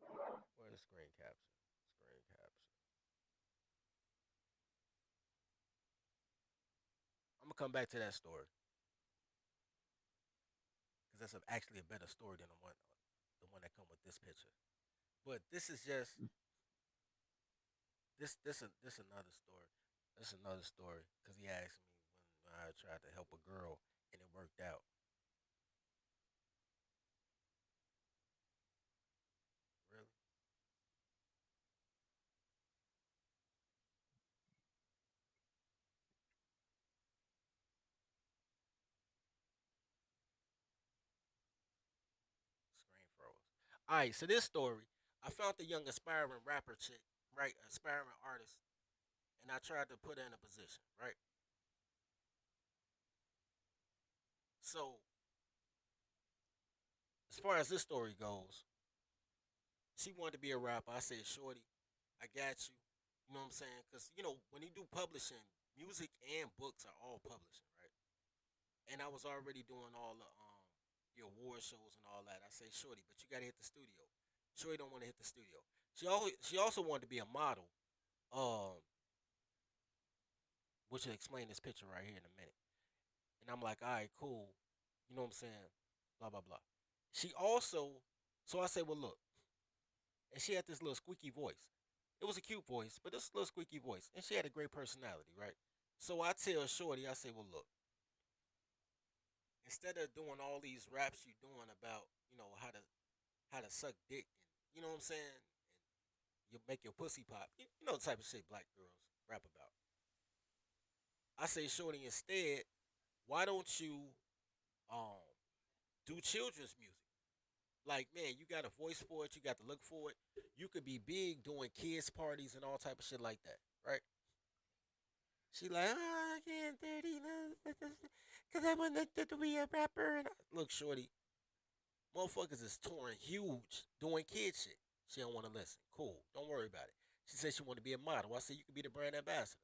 Hold on. Where's the screen capture? Screen capture. I'm gonna come back to that story because that's actually a better story than the one that come with this picture. But this is just this another story. That's another story because he asked me when I tried to help a girl and it worked out. Really? Screen froze. All right. So this story, I found the young aspiring rapper chick, right? Aspiring artist, and I tried to put her in a position, right? So as far as this story goes, she wanted to be a rapper. I said, "Shorty, I got you." You know what I'm saying? Because when you do publishing, music and books are all publishing, right? And I was already doing all the award shows and all that. I say, "Shorty, but you gotta hit the studio." Shorty don't want to hit the studio. She also wanted to be a model, um, which will explain this picture right here in a minute. And I'm like, all right, cool. You know what I'm saying? Blah blah blah. She also, so I said, well, look, and she had this little squeaky voice. It was a cute voice, but this little squeaky voice, and she had a great personality, right? So I tell Shorty, I say, well, look, instead of doing all these raps you doing about, how to suck dick, and you know what I'm saying, and you make your pussy pop, you know the type of shit black girls rap about. I say, Shorty, instead, why don't you um do children's music? Like, man, you got a voice for it, you got to look for it. You could be big doing kids parties and all type of shit like that, right? She like, oh, I can't 30, because I want to be a rapper. And look, Shorty, motherfuckers is touring huge, doing kid shit. She don't want to listen. Cool, don't worry about it. She said she want to be a model. I said, you could be the brand ambassador,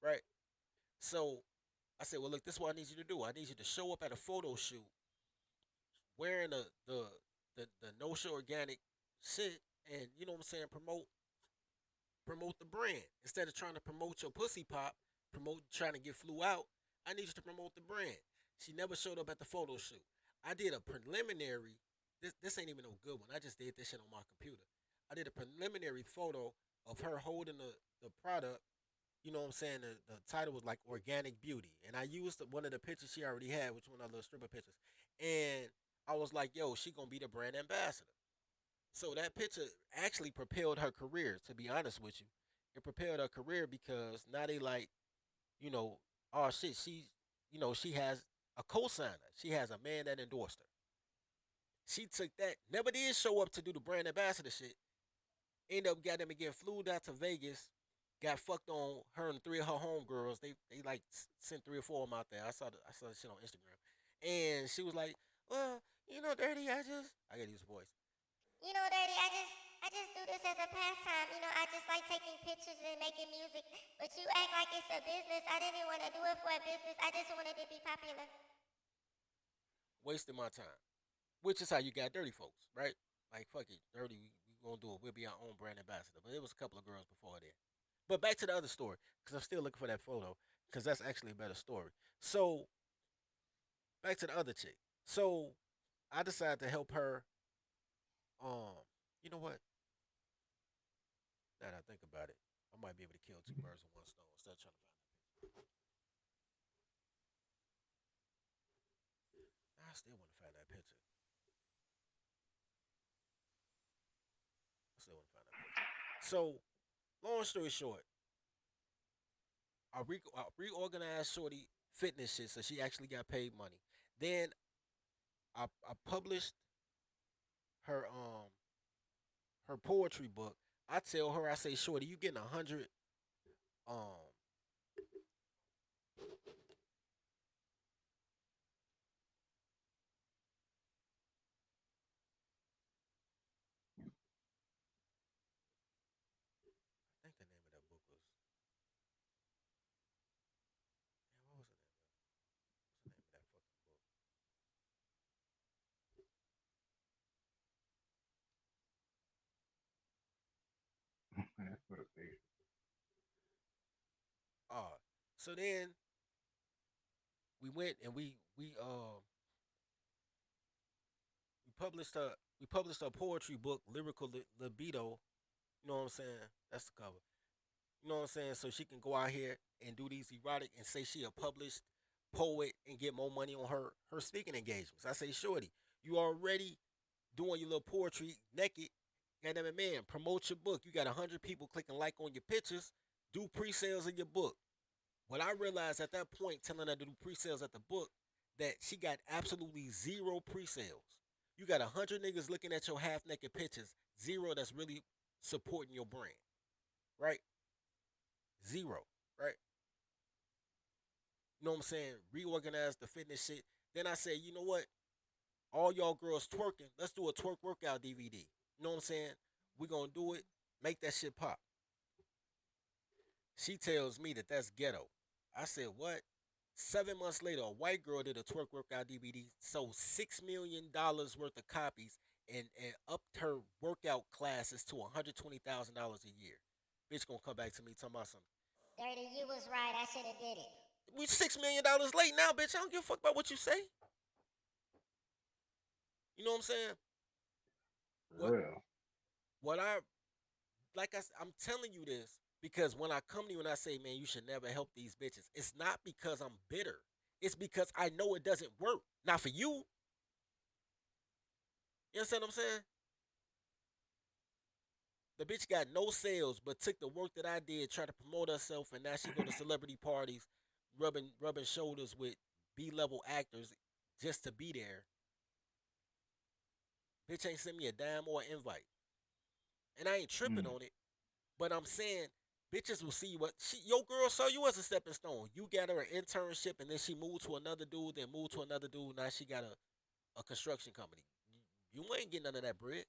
right? So I said, well, look, this is what I need you to do. I need you to show up at a photo shoot wearing the no show organic shit, and you know what I'm saying, promote the brand instead of trying to promote your pussy pop, promote trying to get flew out. I need you to promote the brand. She never showed up at the photo shoot. I did a preliminary. This ain't even no good one. I just did this shit on my computer. I did a preliminary photo of her holding the product. You know what I'm saying? The title was like Organic Beauty. And I used one of the pictures she already had, which one of the little stripper pictures. And I was like, yo, she gonna be the brand ambassador. So that picture actually propelled her career, to be honest with you. It propelled her career because now they like, you know, oh shit, she has a co-signer. She has a man that endorsed her. She took that, never did show up to do the brand ambassador shit. Ended up got them again, flew down to Vegas, got fucked on her and three of her homegirls. They like sent three or four of them out there. I saw the shit on Instagram. And she was like, well, Dirty, I gotta use voice. Dirty, I just do this as a pastime. I just like taking pictures and making music. But you act like it's a business. I didn't want to do it for a business. I just wanted to be popular. Wasting my time. Which is how you got dirty folks, right? Like fuck it, dirty. We gonna do it. We'll be our own brand ambassador. But it was a couple of girls before then. But back to the other story, because I'm still looking for that photo, because that's actually a better story. So back to the other chick. So I decided to help her. Um, you know what? Now that I think about it, I might be able to kill two birds with one stone instead of trying to find that picture. I still want to find that picture. I still want to find that picture. So long story short, I reorganized Shorty fitness shit so she actually got paid money. Then I published her her poetry book. I tell her, I say, Shorty, you getting 100 um So then we went and we published a poetry book, Lyrical Libido. You know what I'm saying? That's the cover. You know what I'm saying? So she can go out here and do these erotic and say she a published poet and get more money on her speaking engagements. I say, shorty, you already doing your little poetry naked. Goddamn it, man, promote your book. You got 100 people clicking like on your pictures. Do pre-sales of your book. What I realized at that point, telling her to do pre-sales at the book, that she got absolutely zero pre-sales. You got 100 niggas looking at your half-naked pictures, zero that's really supporting your brand, right? Zero, right? You know what I'm saying? Reorganize the fitness shit. Then I said, you know what? All y'all girls twerking, let's do a twerk workout DVD. You know what I'm saying? We gonna do it, make that shit pop. She tells me that that's ghetto. I said, what? 7 months later, a white girl did a twerk workout DVD, sold $6 million worth of copies, and upped her workout classes to $120,000 a year. Bitch gonna come back to me talking about something. Dirty, you was right. I should have did it. We $6 million late now, bitch. I don't give a fuck about what you say. You know what I'm saying? What Real. what I like I'm telling you this because when I come to you and I say, man, you should never help these bitches, it's not because I'm bitter. It's because I know it doesn't work. Not for you. You understand what I'm saying? The bitch got no sales, but took the work that I did, try to promote herself, and now she go to celebrity parties, rubbing shoulders with B-level actors just to be there. Bitch ain't sent me a dime or an invite. And I ain't tripping on it, but I'm saying bitches will see what your girl saw you as a stepping stone. You got her an internship and then she moved to another dude, then moved to another dude. Now she got a construction company. You ain't getting none of that bread.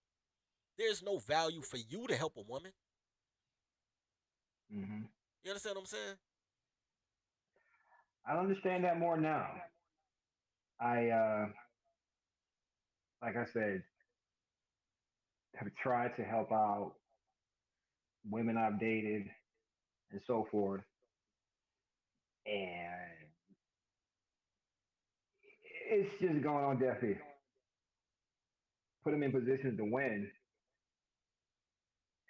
There's no value for you to help a woman. Mm-hmm. You understand what I'm saying? I understand that more now. I like I said, have tried to help out women I've dated and so forth, and it's just going on deaf ears. Put them in positions to win,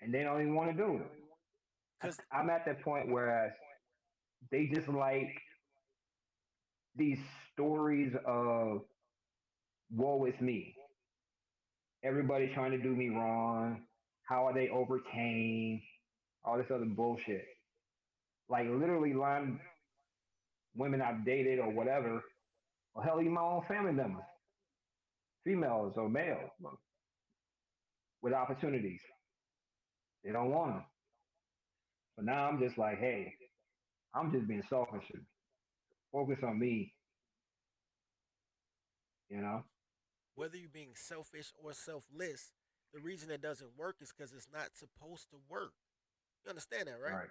and they don't even want to do it. I'm at that point where they just like these stories of woe is me. Everybody trying to do me wrong. How are they overcame? All this other bullshit. Like literally line women I've dated or whatever, or hell, even my own family members, females or males, with opportunities. They don't want them. So now I'm just like, hey, I'm just being selfish. Focus on me, you know? Whether you're being selfish or selfless, the reason it doesn't work is because it's not supposed to work. You understand that, right? Right.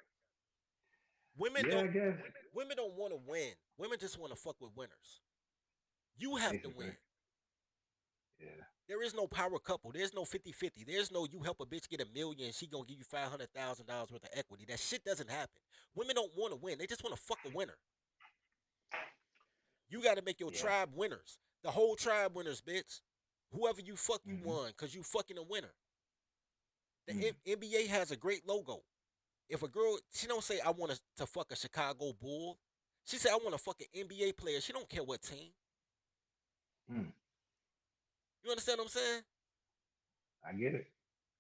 Women Yeah, don't I guess. women don't want to win. Women just want to fuck with winners. You have to Basically. win. Yeah. There is no power couple. There's no 50-50. There's no you help a bitch get $1 million and she gonna give you $500,000 worth of equity. That shit doesn't happen. Women don't want to win. They just want to fuck a winner. You got to make your Yeah. tribe winners. The whole tribe winners, bitch. Whoever you fuck, you won because you fucking a winner. The NBA has a great logo. If a girl, she don't say I want to fuck a Chicago Bull. She say I want to fuck an NBA player. She don't care what team. You understand what I'm saying? I get it.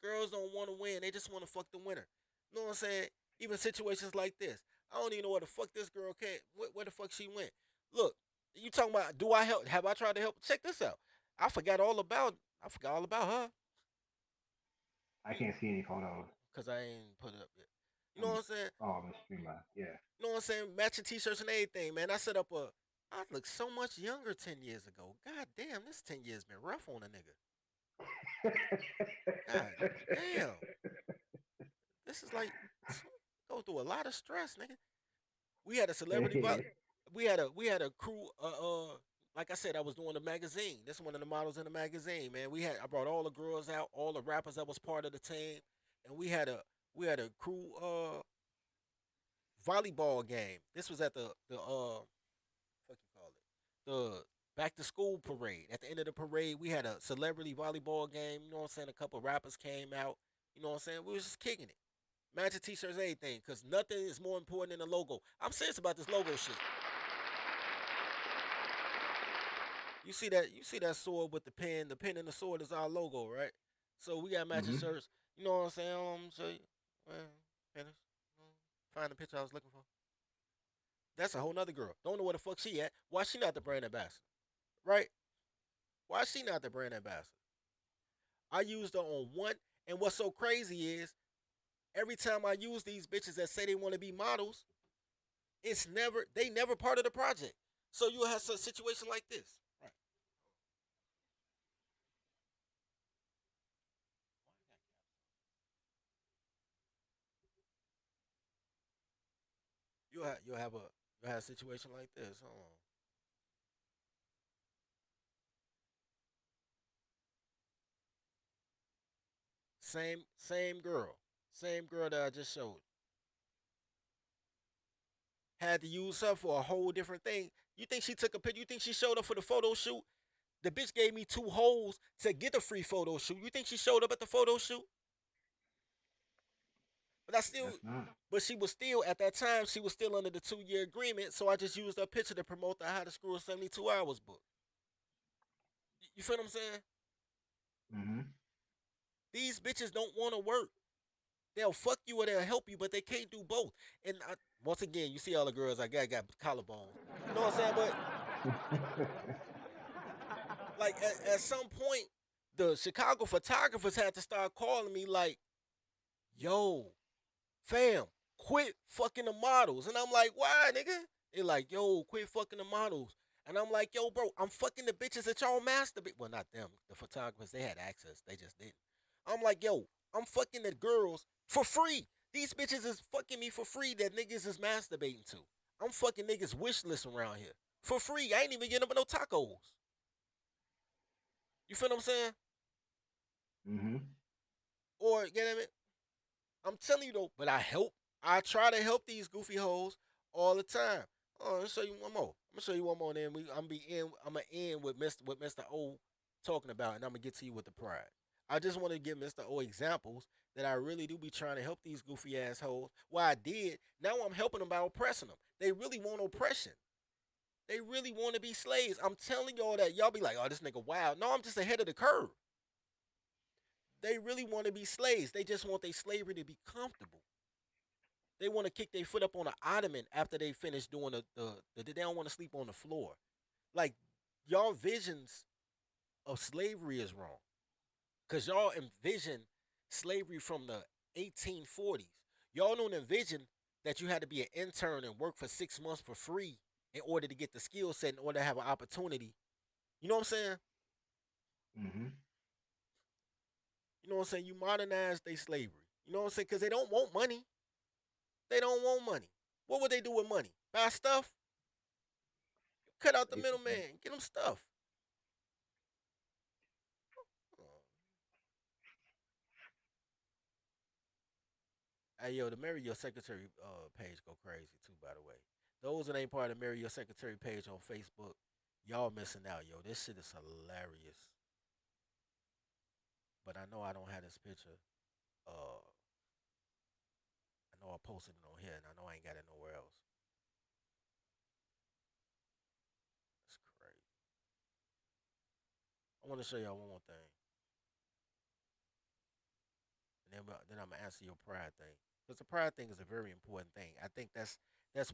Girls don't want to win. They just want to fuck the winner. You know what I'm saying? Even situations like this. I don't even know where the fuck this girl came. Where the fuck she went. Look, you talking about do I help? Have I tried to help? Check this out. I forgot all about her. I can't see any photos. Because I ain't put it up yet. You know what I'm saying? Oh, I'm stream by. Yeah. You know what I'm saying? Matching t-shirts and everything, man. I looked so much younger 10 years ago. God damn, this 10 years been rough on a nigga. God damn. This is like go through a lot of stress, nigga. We had a celebrity we had a crew like I said, I was doing the magazine. This is one of the models in the magazine, man. I brought all the girls out, all the rappers that was part of the team, and we had We had a crew volleyball game. This was at the fuck you call it, the back to school parade. At the end of the parade, we had a celebrity volleyball game. You know what I'm saying? A couple rappers came out. You know what I'm saying? We was just kicking it. Matching t-shirts, everything, because nothing is more important than the logo. I'm serious about this logo shit. You see that sword with the pen. The pen and the sword is our logo, right? So we got matching Mm-hmm. shirts. You know what I'm saying? Show you. Well, finish. Find the picture I was looking for. That's a whole nother girl. Don't know where the fuck she at. Why she not the brand ambassador? Right? Why she not the brand ambassador? I used her on one, and what's so crazy is every time I use these bitches that say they want to be models, they never part of the project. So you'll have a situation like this. Right. You'll have a situation like this. Hold on. Same girl. Same girl that I just showed. Had to use her for a whole different thing. You think she took a picture? You think she showed up for the photo shoot? The bitch gave me 2 holes to get a free photo shoot. You think she showed up at the photo shoot? But I still, That's not. but she was still at that time. She was still under the 2 year agreement. So I just used her picture to promote the How to Screw in 72 Hours book. You feel what I'm saying? Mm-hmm. These bitches don't want to work. They'll fuck you or they'll help you, but they can't do both. And once again, you see all the girls I got collarbones. You know what I'm saying? But like at some point, the Chicago photographers had to start calling me like, "Yo, fam, quit fucking the models." And I'm like, "Why, nigga?" They like, "Yo, quit fucking the models." And I'm like, "Yo, bro, I'm fucking the bitches that y'all masturbate." Well, not them. The photographers, they had access. They just didn't. I'm like, "Yo, I'm fucking the girls for free. These bitches is fucking me for free that niggas is masturbating to. I'm fucking niggas wish list around here for free. I ain't even getting up no tacos. You feel what I'm saying? Mm-hmm. Or, you know what I mean? I'm telling you though, but I help. I try to help these goofy hoes all the time. Oh, let me show you one more. I'm gonna show you one more. Then I'm gonna end with Mr. O talking about, and I'm gonna get to you with the pride. I just want to give Mr. O examples that I really do be trying to help these goofy assholes. Well, I did. Now I'm helping them by oppressing them. They really want oppression. They really want to be slaves. I'm telling y'all that y'all be like, oh, this nigga wild. No, I'm just ahead of the curve. They really want to be slaves. They just want their slavery to be comfortable. They want to kick their foot up on an ottoman after they finish doing they don't want to sleep on the floor. Like y'all visions of slavery is wrong. Cause y'all envision slavery from the 1840s. Y'all don't envision that you had to be an intern and work for 6 months for free in order to get the skill set in order to have an opportunity. You know what I'm saying? Mm-hmm. You know what I'm saying? You modernize their slavery. You know what I'm saying? Because they don't want money. They don't want money. What would they do with money? Buy stuff? Cut out the Basically. middleman. Get them stuff. Oh. Hey yo, the Marry Your Secretary page go crazy too, by the way. Those that ain't part of the Marry Your Secretary page on Facebook, y'all missing out, yo. This shit is hilarious. But I know I don't have this picture. Uh I know I posted it on here and I know I ain't got it nowhere else. It's crazy. I want to show y'all one more thing. And then I'm gonna answer your pride thing. Because the pride thing is a very important thing. I think that's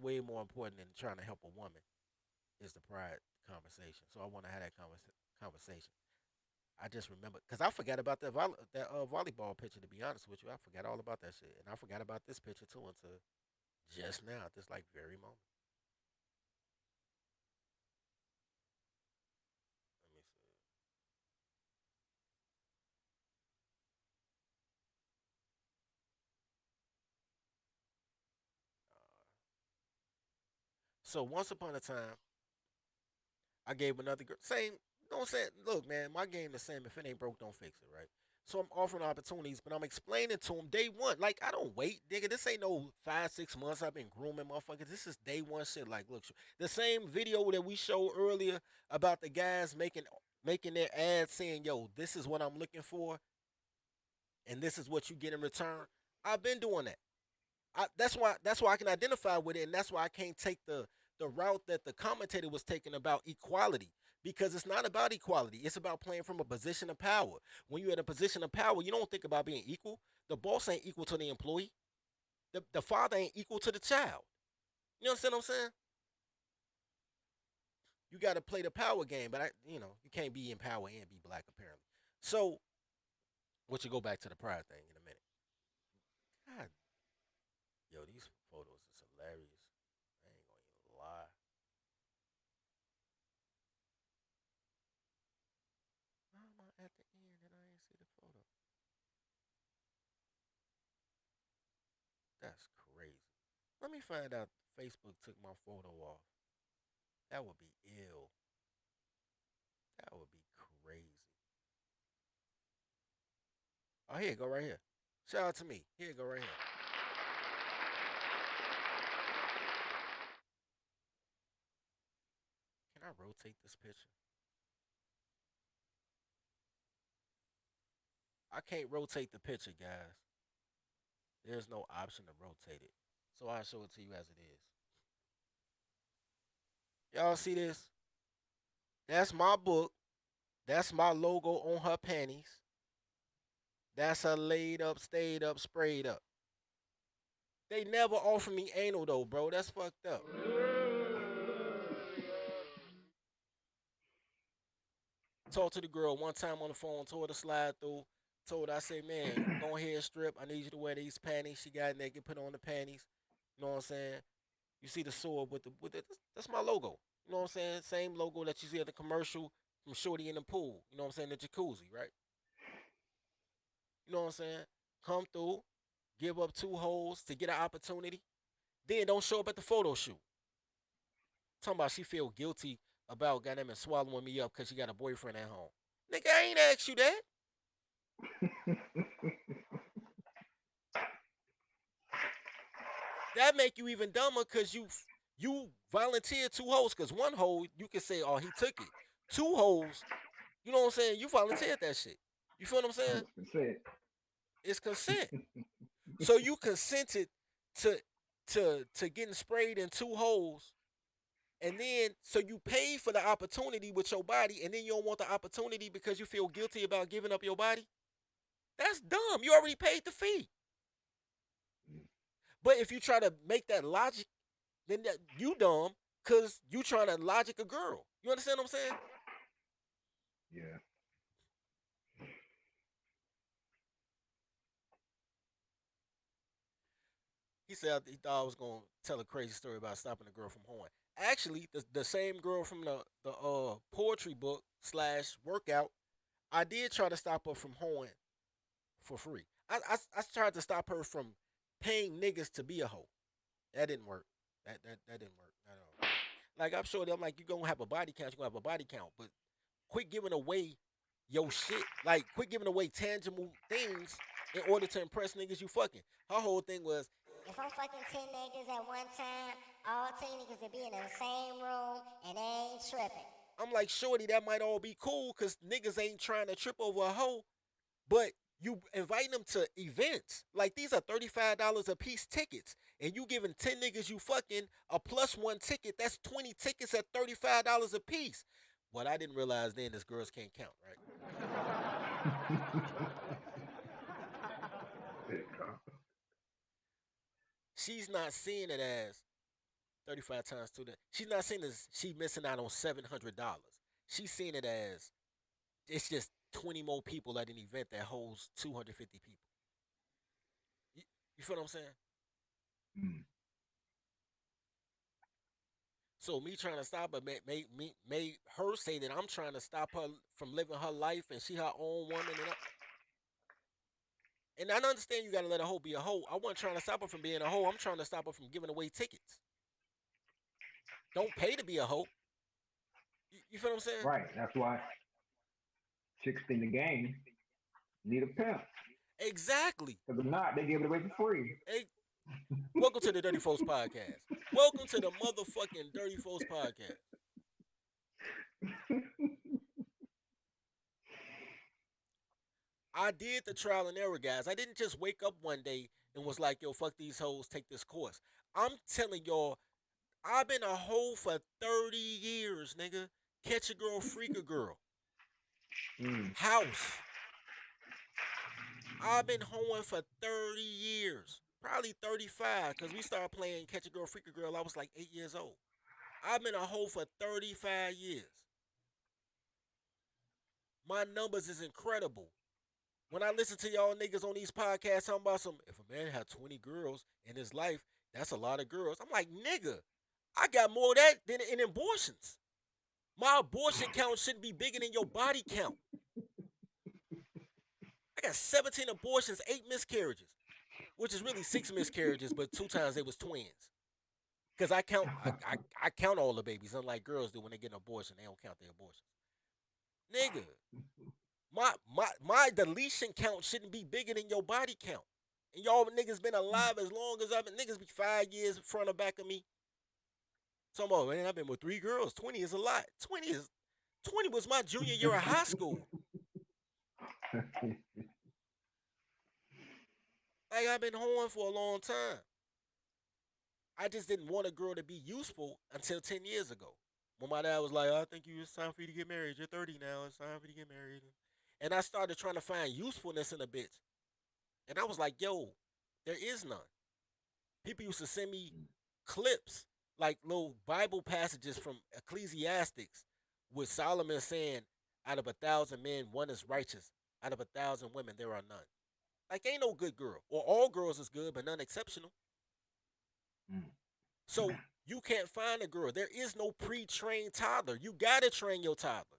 way more important than trying to help a woman is the pride conversation. So I want to have that conversation. I just remember because I forgot about that volleyball picture. To be honest with you, I forgot all about that shit, and I forgot about this picture too until just now, at this like very moment. Let me see. Uh, so once upon a time, I gave another girl same. Don't say look, man. My game the same. If it ain't broke, don't fix it. Right. So I'm offering opportunities, but I'm explaining to them day one. Like, I don't wait, nigga. This ain't no 5, 6 months I've been grooming motherfuckers. This is day one shit. Like, look, the same video that we showed earlier about the guys making their ads saying, yo, this is what I'm looking for, and this is what you get in return. I've been doing that. That's why I can identify with it, and that's why I can't take the route that the commentator was taking about equality, because it's not about equality. It's about playing from a position of power. When you're in a position of power, you don't think about being equal. The boss ain't equal to the employee. The father ain't equal to the child. You understand what I'm saying? You got to play the power game, but you can't be in power and be black apparently. So, which will go back to the pride thing in a minute. God, yo, these photos is hilarious. I ain't gonna even lie. Why am I at the end and I ain't see the photo? That's crazy. Let me find out Facebook took my photo off. That would be ill. That would be crazy. Oh, here, go right here. Shout out to me. Here, go right here. Can I rotate this picture? I can't rotate the picture, guys. There's no option to rotate it. So I'll show it to you as it is. Y'all see this? That's my book. That's my logo on her panties. That's her laid up, stayed up, sprayed up. They never offer me anal though, bro. That's fucked up. Talked to the girl one time on the phone, told her to slide through. Told her, I say, man, go ahead, strip. I need you to wear these panties. She got naked, put on the panties. You know what I'm saying? You see the sword with the that's my logo. You know what I'm saying? Same logo that you see at the commercial from Shorty in the pool. You know what I'm saying? The jacuzzi, right? You know what I'm saying? Come through, give up 2 holes to get an opportunity, then don't show up at the photo shoot. Talking about she feel guilty about goddamn it swallowing me up because she got a boyfriend at home. Nigga, I ain't asked you that. That make you even dumber because you volunteered 2 holes. Because 1 hole you can say, oh, he took it. 2 holes, you know what I'm saying? You volunteered that shit. You feel what I'm saying? It's consent. So you consented to to getting sprayed in 2 holes, and then so you paid for the opportunity with your body, and then you don't want the opportunity because you feel guilty about giving up your body. That's dumb. You already paid the fee. But if you try to make that logic, then that you dumb because you trying to logic a girl. You understand what I'm saying? Yeah. He said he thought I was gonna tell a crazy story about stopping a girl from hoeing. Actually, the same girl from the poetry book slash workout, I did try to stop her from hoeing for free. I tried to stop her from paying niggas to be a hoe. That didn't work. That didn't work at all. Like I'm sure I'm like, you gonna have a body count, you gonna have a body count, but quit giving away your shit. Like quit giving away tangible things in order to impress niggas you fucking. Her whole thing was, if I'm fucking 10 niggas at one time, all 10 niggas will be in the same room and they ain't tripping. I'm like, shorty, that might all be cool because niggas ain't trying to trip over a hoe, but you inviting them to events. Like these are $35 a piece tickets. And you giving 10 niggas you fucking a +1 ticket. That's 20 tickets at $35 a piece. What I didn't realize then is girls can't count, right? She's not seeing it as 35 times 2. She's not seeing it as she missing out on $700. She's seeing it as it's just 20 more people at an event that holds 250 people. You, you feel what I'm saying? So me trying to stop her made her say that I'm trying to stop her from living her life and she her own woman. And I understand you got to let a hoe be a hoe. I wasn't trying to stop her from being a hoe. I'm trying to stop her from giving away tickets. Don't pay to be a hoe. You feel what I'm saying? Right. That's why chicks in the game Need a pimp. Exactly. Because if not, they give it away for free. Hey, welcome to the Dirty Folks Podcast. Welcome to the motherfucking Dirty Folks Podcast. I did the trial and error, guys. I didn't just wake up one day and was like, yo, fuck these hoes, take this course. I'm telling y'all, I've been a hoe for 30 years, nigga. Catch a girl, freak a girl. House. I've been hoeing for 30 years. Probably 35, because we started playing Catch a Girl, Freak a Girl. I was like 8 years old. I've been a hoe for 35 years. My numbers is incredible. When I listen to y'all niggas on these podcasts talking about if a man had 20 girls in his life, that's a lot of girls. I'm like, nigga, I got more of that than in abortions. My abortion count shouldn't be bigger than your body count. I got 17 abortions, 8 miscarriages, which is really 6 miscarriages, but 2 times they was twins. Because I count all the babies, unlike girls do when they get an abortion, they don't count their abortions. Nigga, my deletion count shouldn't be bigger than your body count. And y'all niggas been alive as long as I've been. Niggas be 5 years in front or back of me. Some of man, I've been with 3 girls. 20 is a lot. 20 was my junior year of high school. Like, I've been hoeing for a long time. I just didn't want a girl to be useful until 10 years ago. When my dad was like, I think it's time for you to get married. You're 30 now. It's time for you to get married. And I started trying to find usefulness in a bitch. And I was like, yo, there is none. People used to send me clips, like little Bible passages from Ecclesiastics with Solomon saying, out of 1,000 men, one is righteous. Out of 1,000 women, there are none. Like, ain't no good girl. Or all girls is good, but none exceptional. So you can't find a girl. There is no pre-trained toddler. You gotta train your toddler.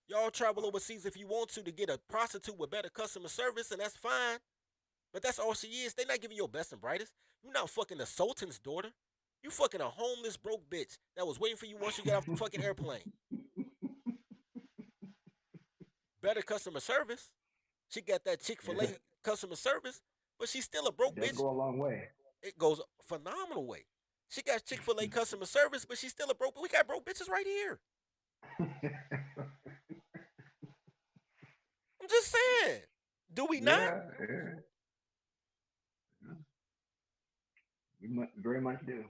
Y'all travel overseas if you want to get a prostitute with better customer service, and that's fine. But that's all she is. They not giving you your best and brightest. You not fucking the Sultan's daughter. You fucking a homeless broke bitch that was waiting for you once you get off the fucking airplane. Better customer service. She got that Chick-fil-A customer service, but she's still a broke bitch. Go a long way. It goes a phenomenal way. She got Chick-fil-A customer service, but she's still a broke. We got broke bitches right here. I'm just saying. Do we not? Yeah. We very much do.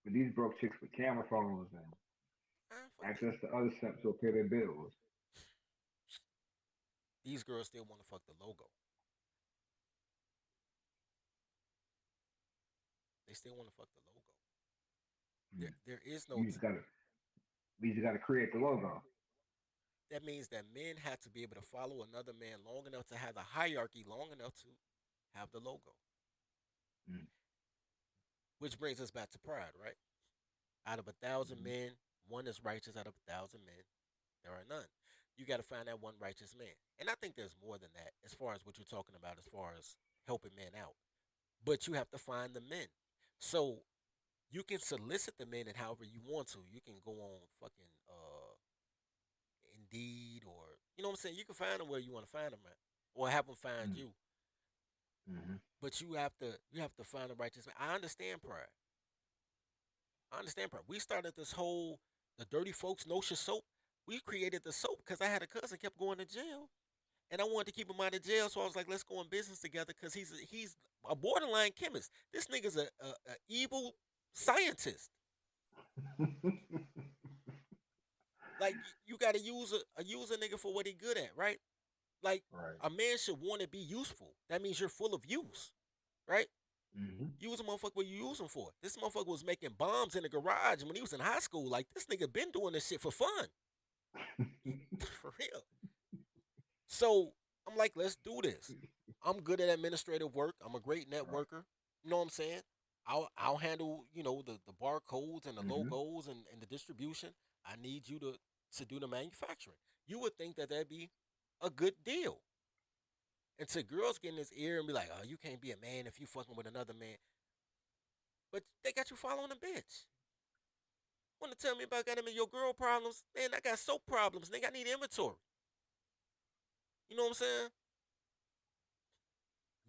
But these broke chicks with camera phones and access to other simps will pay their bills. These girls still want to fuck the logo. They still want to fuck the logo. There is no. You just gotta create the logo. That means that men have to be able to follow another man long enough to have the hierarchy, long enough to have the logo. Which brings us back to pride, right? Out of 1,000 men, one is righteous. Out of 1,000 men, there are none. You got to find that one righteous man. And I think there's more than that as far as what you're talking about, as far as helping men out. But you have to find the men. So you can solicit the men and however you want to. You can go on fucking Indeed, or you know what I'm saying. You can find them where you want to find them at, or have them find you. But you have to find the righteous man. I understand pride. We started this whole the Dirty Folks Notion soap. We created the soap because I had a cousin kept going to jail, and I wanted to keep him out of jail. So I was like, let's go in business together because he's a borderline chemist. This nigga's a evil scientist. Like, you got to use a nigga for what he good at, right? Like, a man should want to be useful. That means you're full of use, right? Use a motherfucker what you use him for. This motherfucker was making bombs in the garage when he was in high school. Like, this nigga been doing this shit for fun. For real. So, I'm like, let's do this. I'm good at administrative work. I'm a great networker. You know what I'm saying? I'll handle, the barcodes and the logos and the distribution. I need you to do the manufacturing. You would think that that'd be a good deal. And to girls get in his ear and be like, oh, you can't be a man if you fucking with another man. But they got you following a bitch. Want to tell me about got them and your girl problems? Man, I got soap problems, nigga. I need inventory. You know what I'm saying?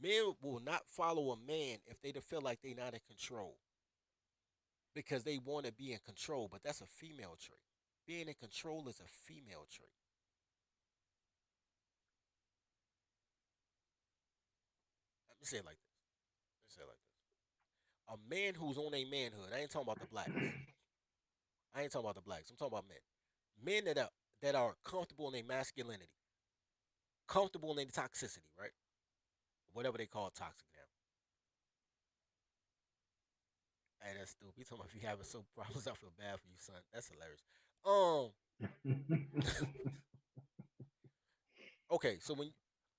Men will not follow a man if they feel like they not in control because they want to be in control, but that's a female trait. Being in control is a female trait. Let me say it like this. Let me say it like this. A man who's on a manhood. I ain't talking about the blacks. I ain't talking about the blacks. I'm talking about men. Men that are comfortable in their masculinity, comfortable in their toxicity, right? Whatever they call toxic now. Hey, that's stupid. You talking about if you having some problems, I feel bad for you, son. That's hilarious. Um, okay, so when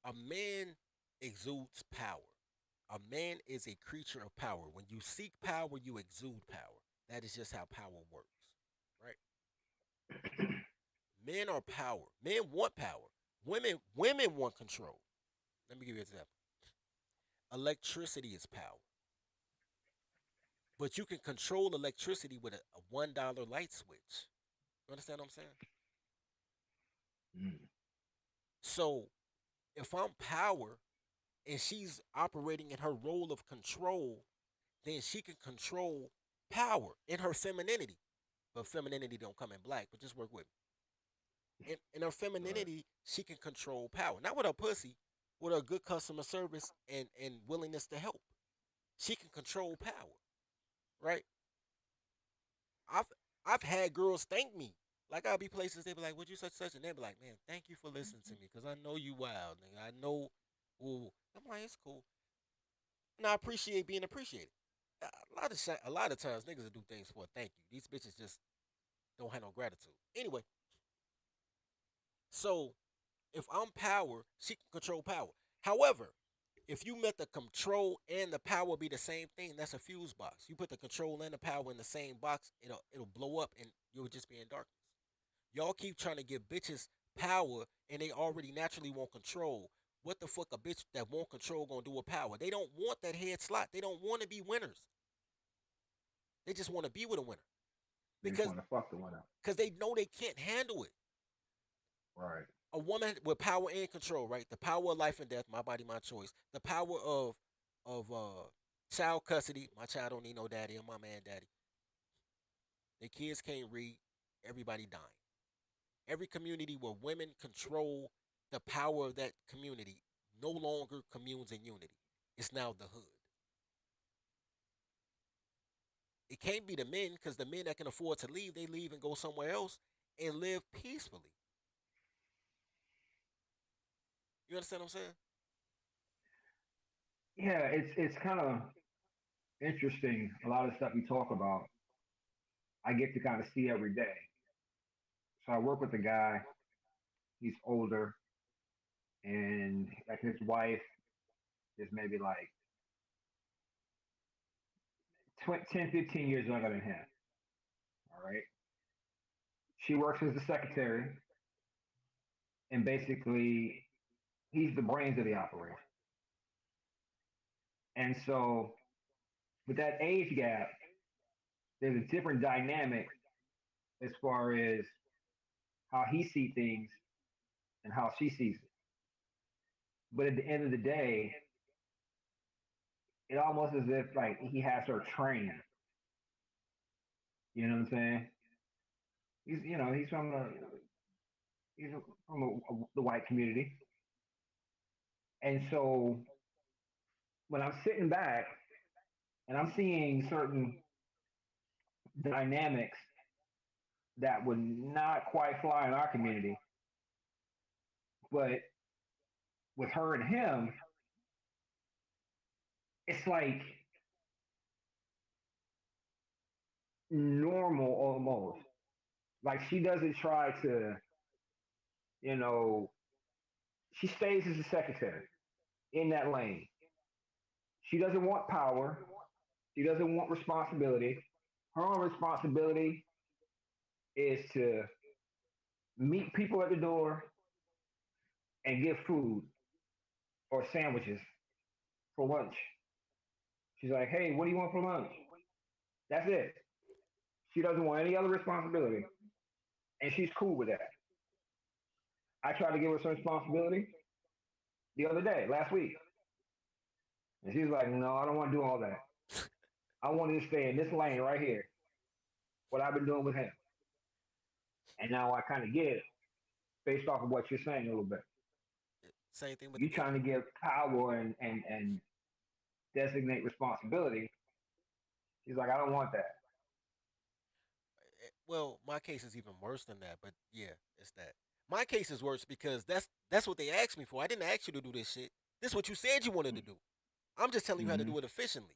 a man exudes power, a man is a creature of power. When you seek power, you exude power. That is just how power works, right? Men are power. Men want power. Women want control. Let me give you an example. Electricity is power, but you can control electricity with a $1 light switch. You understand what I'm saying? Mm. So if I'm power and she's operating in her role of control, then she can control power in her femininity. But femininity don't come in black, but just work with me. In her Right. femininity, she can control power. Not with her pussy, with her good customer service and willingness to help. She can control power, right? I've I've had girls thank me. Like I'll be places they be like, "Would you such?" And they be like, "Man, thank you for listening to me, cause I know you wild, nigga. I know." Ooh, I'm like, it's cool, and I appreciate being appreciated. A lot of times niggas will do things for a thank you. These bitches just don't have no gratitude. Anyway, so if I'm power, she can control power. However, if you let the control and the power be the same thing, that's a fuse box. You put the control and the power in the same box, it'll blow up and you'll just be in darkness. Y'all keep trying to give bitches power and they already naturally want control. What the fuck a bitch that want control gonna do with power? They don't want that head slot. They don't want to be winners. They just want to be with a winner They just because want to fuck the one up. they know they can't handle it. Right. A woman with power and control, right? The power of life and death, my body, my choice. The power of child custody. My child don't need no daddy, and my man daddy. The kids can't read. Everybody dying. Every community where women control the power of that community no longer communes in unity. It's now the hood. It can't be the men because the men that can afford to leave, they leave and go somewhere else and live peacefully. You understand what I'm saying? Yeah, it's kind of interesting. A lot of stuff you talk about, I get to kind of see every day. So I work with a guy. He's older, and like his wife is maybe like 20, 10, 15 years younger than him. All right. She works as a secretary, and basically he's the brains of the operation. And so with that age gap, there's a different dynamic as far as how he sees things and how she sees it. But at the end of the day, it almost as if like he has her trained. You know what I'm saying? He's from the white community, and so when I'm sitting back and I'm seeing certain dynamics that would not quite fly in our community, but with her and him, it's like normal almost. Like she doesn't try to, you know, she stays as a secretary in that lane. She doesn't want power. She doesn't want responsibility. Her own responsibility is to meet people at the door and give food or sandwiches for lunch. She's like, hey, what do you want for lunch? That's it. She doesn't want any other responsibility, and she's cool with that. I tried to give her some responsibility the other day, last week, and she's like, "No, I don't want to do all that. I want to stay in this lane right here. What I've been doing with him." And now I kind of get it based off of what you're saying a little bit. Same thing with the You gay. trying to give power and designate responsibility. She's like, I don't want that. Well, my case is even worse than that, but yeah, it's that. My case is worse because that's what they asked me for. I didn't ask you to do this shit. This is what you said you wanted to do. I'm just telling you how to Mm-hmm. do it efficiently.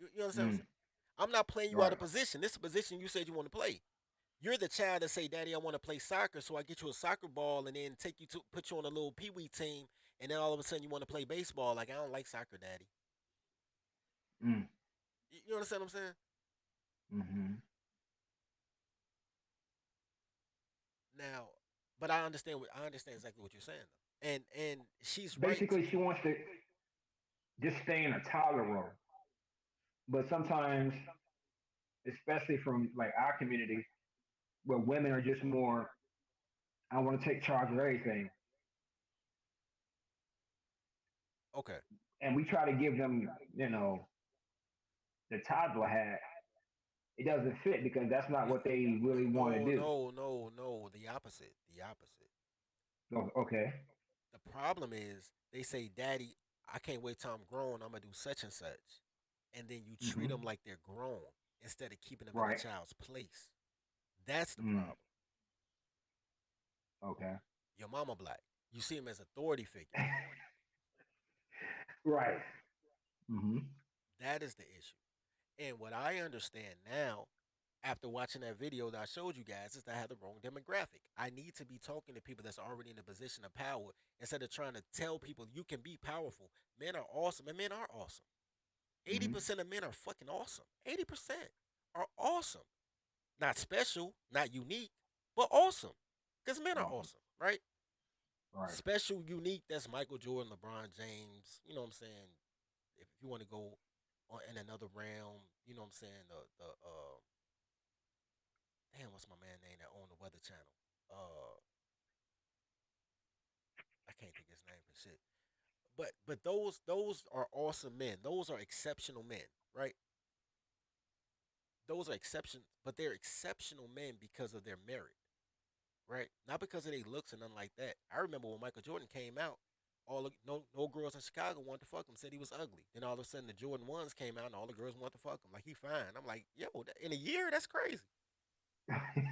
You understand what I'm Mm, saying? I'm not playing you out right. of position. This is a position you said you want to play. You're the child that say, "Daddy, I want to play soccer," so I get you a soccer ball and then take you to put you on a little pee wee team, and then all of a sudden you want to play baseball. Like I don't like soccer, Daddy. Mm, You understand what I'm saying? mm-hmm. Now, but I understand exactly what you're saying though, and she's right. Basically, she wants to just stay in a toddler role. But sometimes, especially from like our community, where women are just more, I want to take charge of everything, Okay. and we try to give them, the toddler hat. It doesn't fit because that's not what they really want to No, do. no, no, no. The opposite. The opposite. Oh, okay. The problem is they say, "Daddy, I can't wait till I'm grown. I'm gonna do such and such," and then you treat them Mm-hmm. like they're grown instead of keeping them in a Right. child's place. That's the Mm, problem. okay. Your mama black. You see them as authority figures. Right. Mm-hmm. That is the issue. And what I understand now, after watching that video that I showed you guys, is that I have the wrong demographic. I need to be talking to people that's already in a position of power instead of trying to tell people you can be powerful. Men are awesome, and men are awesome. Eighty Mm-hmm. percent of men are fucking awesome. 80% are awesome. Not special, not unique, but awesome. Because men are Awesome. awesome, right? Right. Special, unique, that's Michael Jordan, LeBron James. You know what I'm saying? If you want to go in another realm, you know what I'm saying? The damn, what's my man name that owned the Weather Channel? Uh, I can't think of his name for shit. But those are awesome men. Those are exceptional men, right? Those are exceptions, but they're exceptional men because of their merit, right? Not because of their looks and nothing like that. I remember when Michael Jordan came out, no girls in Chicago wanted to fuck him, said he was ugly. Then all of a sudden the Jordan ones came out and all the girls wanted to fuck him, like he fine. I'm like, yo, in a year, that's crazy.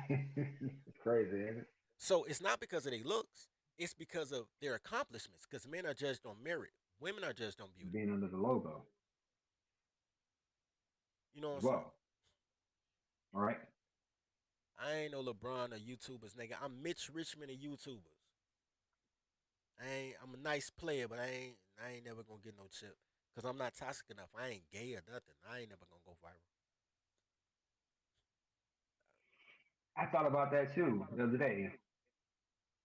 It's crazy, ain't it? So it's not because of their looks, it's because of their accomplishments. Because men are judged on merit, women are judged on beauty. Being under the logo You know what I'm as saying? well. All right. I ain't no LeBron or YouTubers, nigga. I'm Mitch Richmond of YouTubers. I'm a nice player, but I ain't never gonna get no chip. Cause I'm not toxic enough. I ain't gay or nothing. I ain't never gonna go viral. I thought about that too the other day.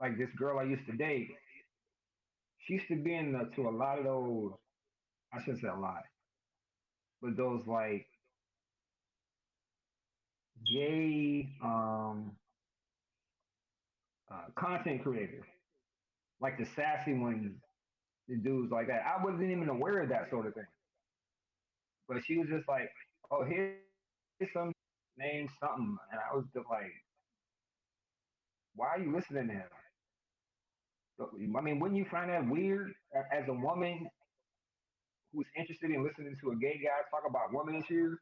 Like this girl I used to date, she used to be in to a lot of those. I shouldn't say a lot, but those like gay content creators, like the sassy ones, the dudes like that. I wasn't even aware of that sort of thing. But she was just like, "Oh, here's some name something," and I was just like, "Why are you listening to him?" I mean, wouldn't you find that weird as a woman who's interested in listening to a gay guy talk about woman issues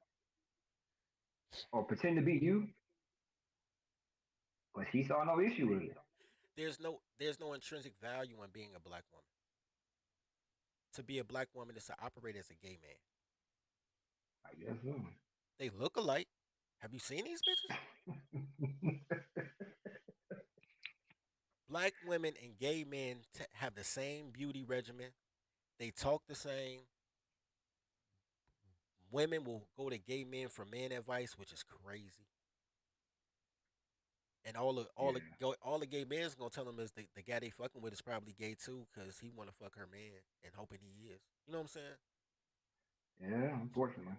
or pretend to be you? But she saw no issue with it. There's no intrinsic value in being a black woman. To be a black woman is to operate as a gay man. I guess so. They look alike. Have you seen these bitches? Black women and gay men have the same beauty regimen. They talk the same. Women will go to gay men for man advice, which is crazy. And Yeah, all the gay men's gonna tell them is the guy they fucking with is probably gay too, cause he wanna fuck her man and hoping he is. You know what I'm saying? yeah, unfortunately.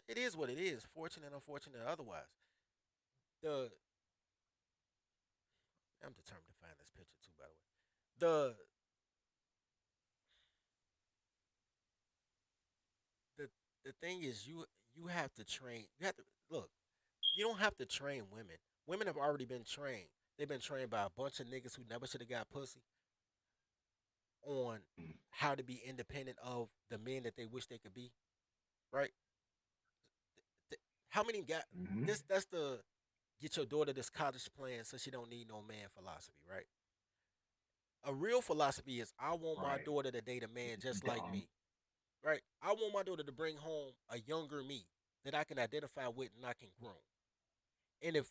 it is what it is. Fortunate, unfortunate, otherwise. The I'm determined to find this picture too. By the way, the the the thing is, you have to train. You have to look. You don't have to train women. Women have already been trained. They've been trained by a bunch of niggas who never should have got pussy on how to be independent of the men that they wish they could be. Right? How many got Mm-hmm. this? That's the get your daughter this college plan so she don't need no man philosophy. Right? A real philosophy is I want my Right. daughter to date a man just like Dumb. me. Right? I want my daughter to bring home a younger me that I can identify with and I can groom. And if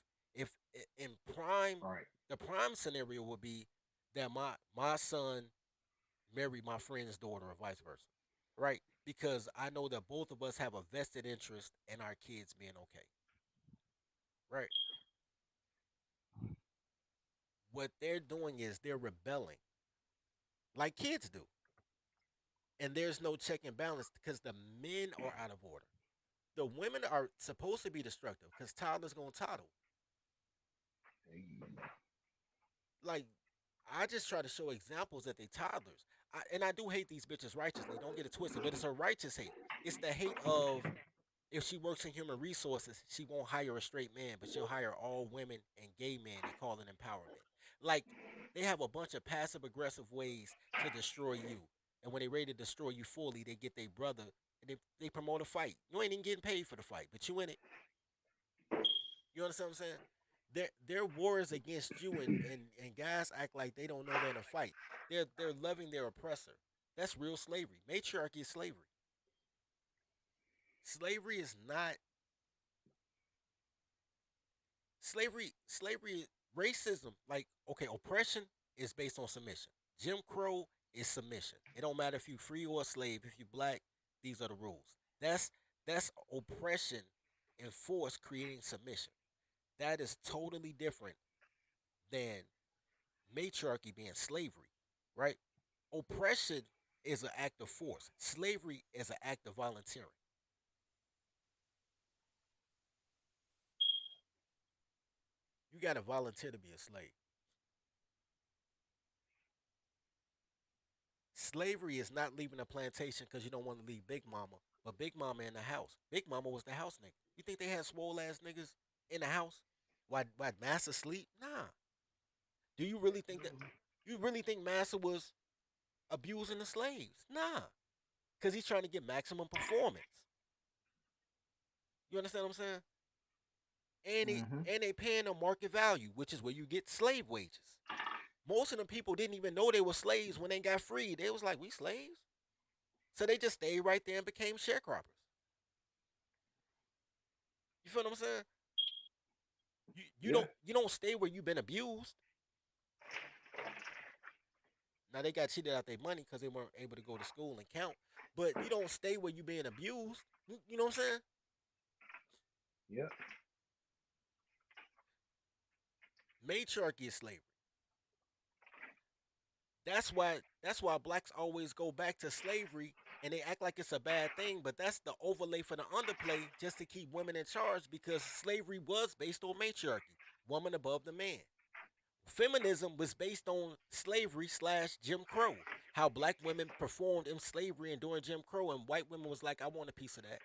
in prime, Right. the prime scenario would be that my son marry my friend's daughter or vice versa, right? Because I know that both of us have a vested interest in our kids being okay, right? What they're doing is they're rebelling like kids do, and there's no check and balance because the men are out of order. The women are supposed to be destructive because toddlers gonna toddle. Like I just try to show examples that they toddlers. And I do hate these bitches righteously. Don't get it twisted, but it's a righteous hate. It's the hate of if she works in human resources, she won't hire a straight man, but she'll hire all women and gay men and call it empowerment. Like they have a bunch of passive aggressive ways to destroy you. And when they ready to destroy you fully, they get their brother and they promote a fight. You ain't even getting paid for the fight, but you in it. You understand what I'm saying? Their war is against you, and guys act like they don't know they're in a fight. They're loving their oppressor. That's real slavery. Matriarchy is slavery. Slavery is not slavery racism. Like okay, oppression is based on submission. Jim Crow is submission. It don't matter if you free or a slave. If you black, these are the rules. That's oppression and force creating submission. That is totally different than matriarchy being slavery, right? Oppression is an act of force. Slavery is an act of volunteering. You got to volunteer to be a slave. Slavery is not leaving a plantation because you don't want to leave Big Mama, but Big Mama in the house. Big Mama was the house nigga. You think they had swole ass niggas in the house? Why Massa sleep? Nah. Do you really think that? You really think Massa was abusing the slaves? Nah. Because he's trying to get maximum performance. You understand what I'm saying? Mm-hmm. And they paying them market value, which is where you get slave wages. Most of them people didn't even know they were slaves when they got freed. They was like, we slaves? So they just stayed right there and became sharecroppers. You feel what I'm saying? Yeah. You don't stay where you've been abused. Now they got cheated out their money because they weren't able to go to school and count. But you don't stay where you being abused. You know what I'm saying? Yeah. Matriarchy is slavery. That's why blacks always go back to slavery and they act like it's a bad thing, but that's the overlay for the underplay just to keep women in charge because slavery was based on matriarchy, woman above the man. Feminism was based on slavery slash Jim Crow. How black women performed in slavery and during Jim Crow, and white women was like, I want a piece of that.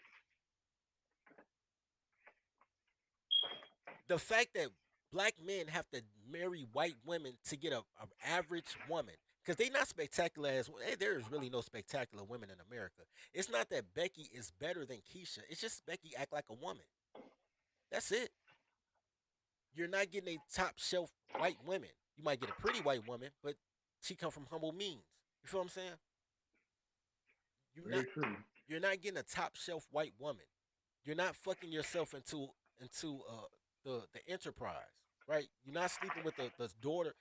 The fact that black men have to marry white women to get a average woman because they not spectacular as hey, there is really no spectacular women in America. It's not that Becky is better than Keisha. It's just Becky act like a woman. That's it. You're not getting a top shelf white women. You might get a pretty white woman, but she come from humble means. You feel what I'm saying? You're Very not true. you're not getting a top shelf white woman. You're not fucking yourself into the enterprise, right? You're not sleeping with the daughter.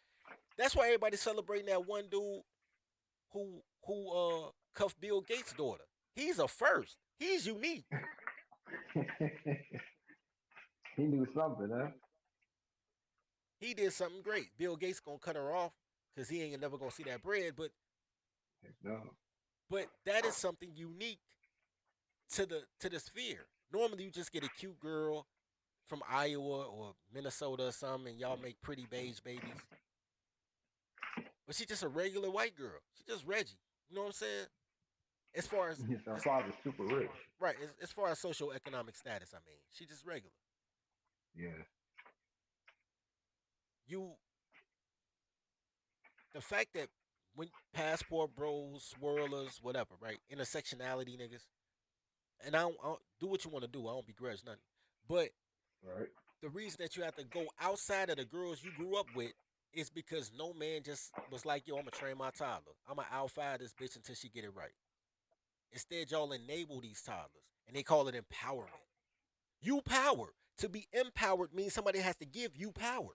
That's why everybody's celebrating that one dude who cuffed Bill Gates' daughter. He's a first. He's unique. He knew something, huh? He did something great. Bill Gates gonna cut her off because he ain't never gonna see that bread. No. But that is something unique to the sphere. Normally, you just get a cute girl from Iowa or Minnesota or something, and y'all make pretty beige babies. But she's just a regular white girl. She's just Reggie. You know what I'm saying? As far as, Her father's super rich. right, as far as social economic status, I mean, she's just regular. Yeah. You, the fact that when passport bros, swirlers, whatever, right, intersectionality niggas, and I don't do what you want to do. I don't begrudge nothing, but Right. the reason that you have to go outside of the girls you grew up with is because no man just was like, yo, I'm gonna train my toddler. I'm gonna outfire this bitch until she get it right. Instead, y'all enable these toddlers, and they call it empowerment. You power. To be empowered means somebody has to give you power.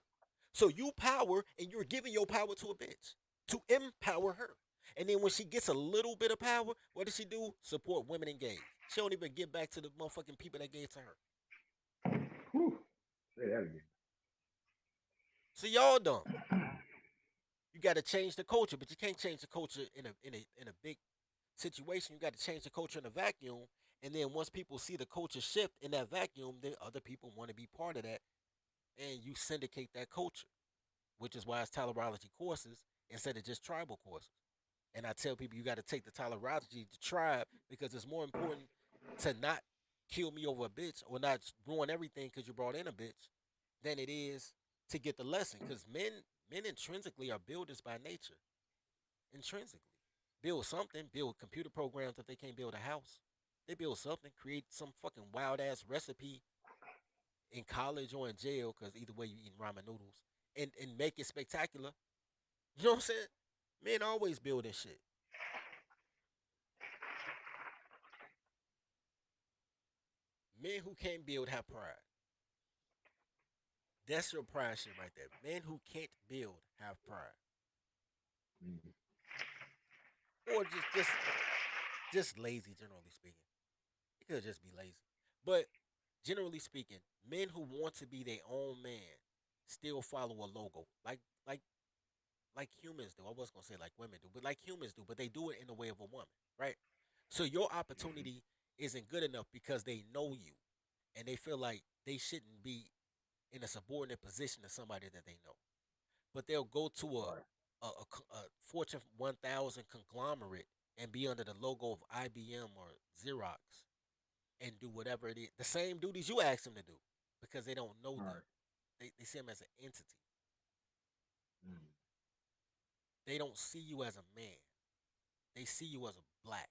So you power, and you're giving your power to a bitch to empower her. And then when she gets a little bit of power, what does she do? Support women engaged. She don't even give back to the motherfucking people that gave to her. Whew. Say that again. So y'all dumb. You got to change the culture, but you can't change the culture in a big situation. You got to change the culture in a vacuum, and then once people see the culture shift in that vacuum, then other people want to be part of that, and you syndicate that culture, which is why it's tolerology courses instead of just tribal courses. And I tell people you got to take the tolerology to tribe because it's more important to not kill me over a bitch or not ruin everything because you brought in a bitch than it is to get the lesson. Because men intrinsically are builders by nature. Intrinsically. Build something, build computer programs if they can't build a house. They build something, create some fucking wild ass recipe in college or in jail, because either way you eating ramen noodles, and make it spectacular. You know what I'm saying? Men always building shit. Men who can't build have pride. That's your pride shit right there. Men who can't build have pride. Mm-hmm. Or just lazy, generally speaking. It could just be lazy. But generally speaking, men who want to be their own man still follow a logo. Like humans do. I was gonna say like women do, but like humans do, but they do it in the way of a woman, right? So your opportunity isn't good enough because they know you and they feel like they shouldn't be in a subordinate position to somebody that they know. But they'll go to Right. a Fortune 1000 conglomerate and be under the logo of IBM or Xerox and do whatever it is, the same duties you ask them to do, because they don't know them. Right. They see them as an entity. Mm. They don't see you as a man. They see you as a black.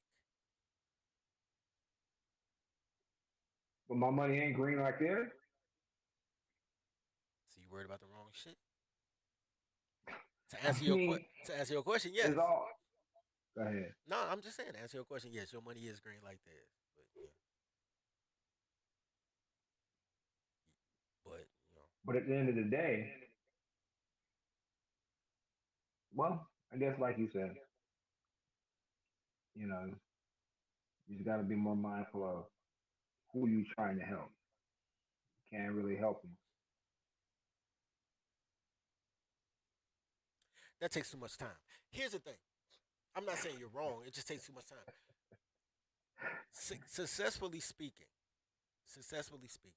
But my money ain't green like theirs. So you worried about the wrong shit? To I answer your mean, to answer your question, it's yes. all. Go ahead. No, I'm just saying. To answer your question, yes. Your money is green like theirs, but yeah, but you know, But at the end of the day, well, I guess like you said, you know, you just got to be more mindful of who you trying to help. Can't really help them. that takes too much time. Here's the thing. I'm not saying you're wrong. It just takes too much time. Successfully speaking, successfully speaking,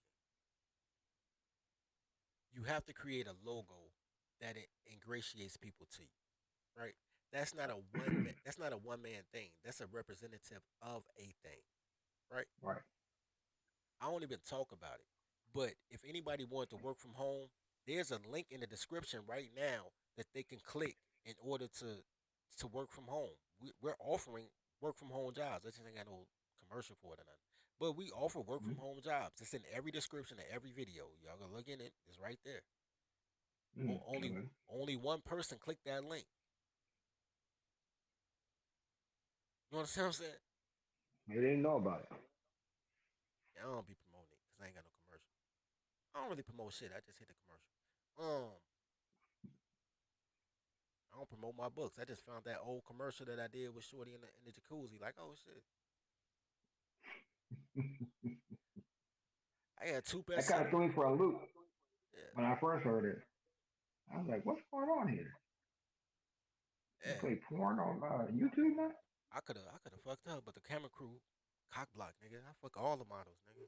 you have to create a logo that it ingratiates people to you, right? That's not a one man. That's not a one man thing. That's a representative of a thing, right? Right. I don't even talk about it. But if anybody wanted to work from home, there's a link in the description right now that they can click in order to work from home. We're offering work from home jobs. I just ain't got no commercial for it or nothing. But we offer work from home jobs. It's in every description of every video. Y'all can look in it. It's right there. Mm-hmm. Only one person clicked that link. You understand what I'm saying? They didn't know about it. Yeah, I don't be promoting it because I ain't got no commercial. I don't really promote shit. I just hit the commercial. I don't promote my books. I just found that old commercial that I did with Shorty in the jacuzzi. Like, oh shit. I had two That kind of bestsellers. threw me for a loop Yeah, when I first heard it. I was like, what's going on here? They yeah. play porn on YouTube now? I could have fucked up, but the camera crew cock blocked, nigga. I fuck all the models, nigga.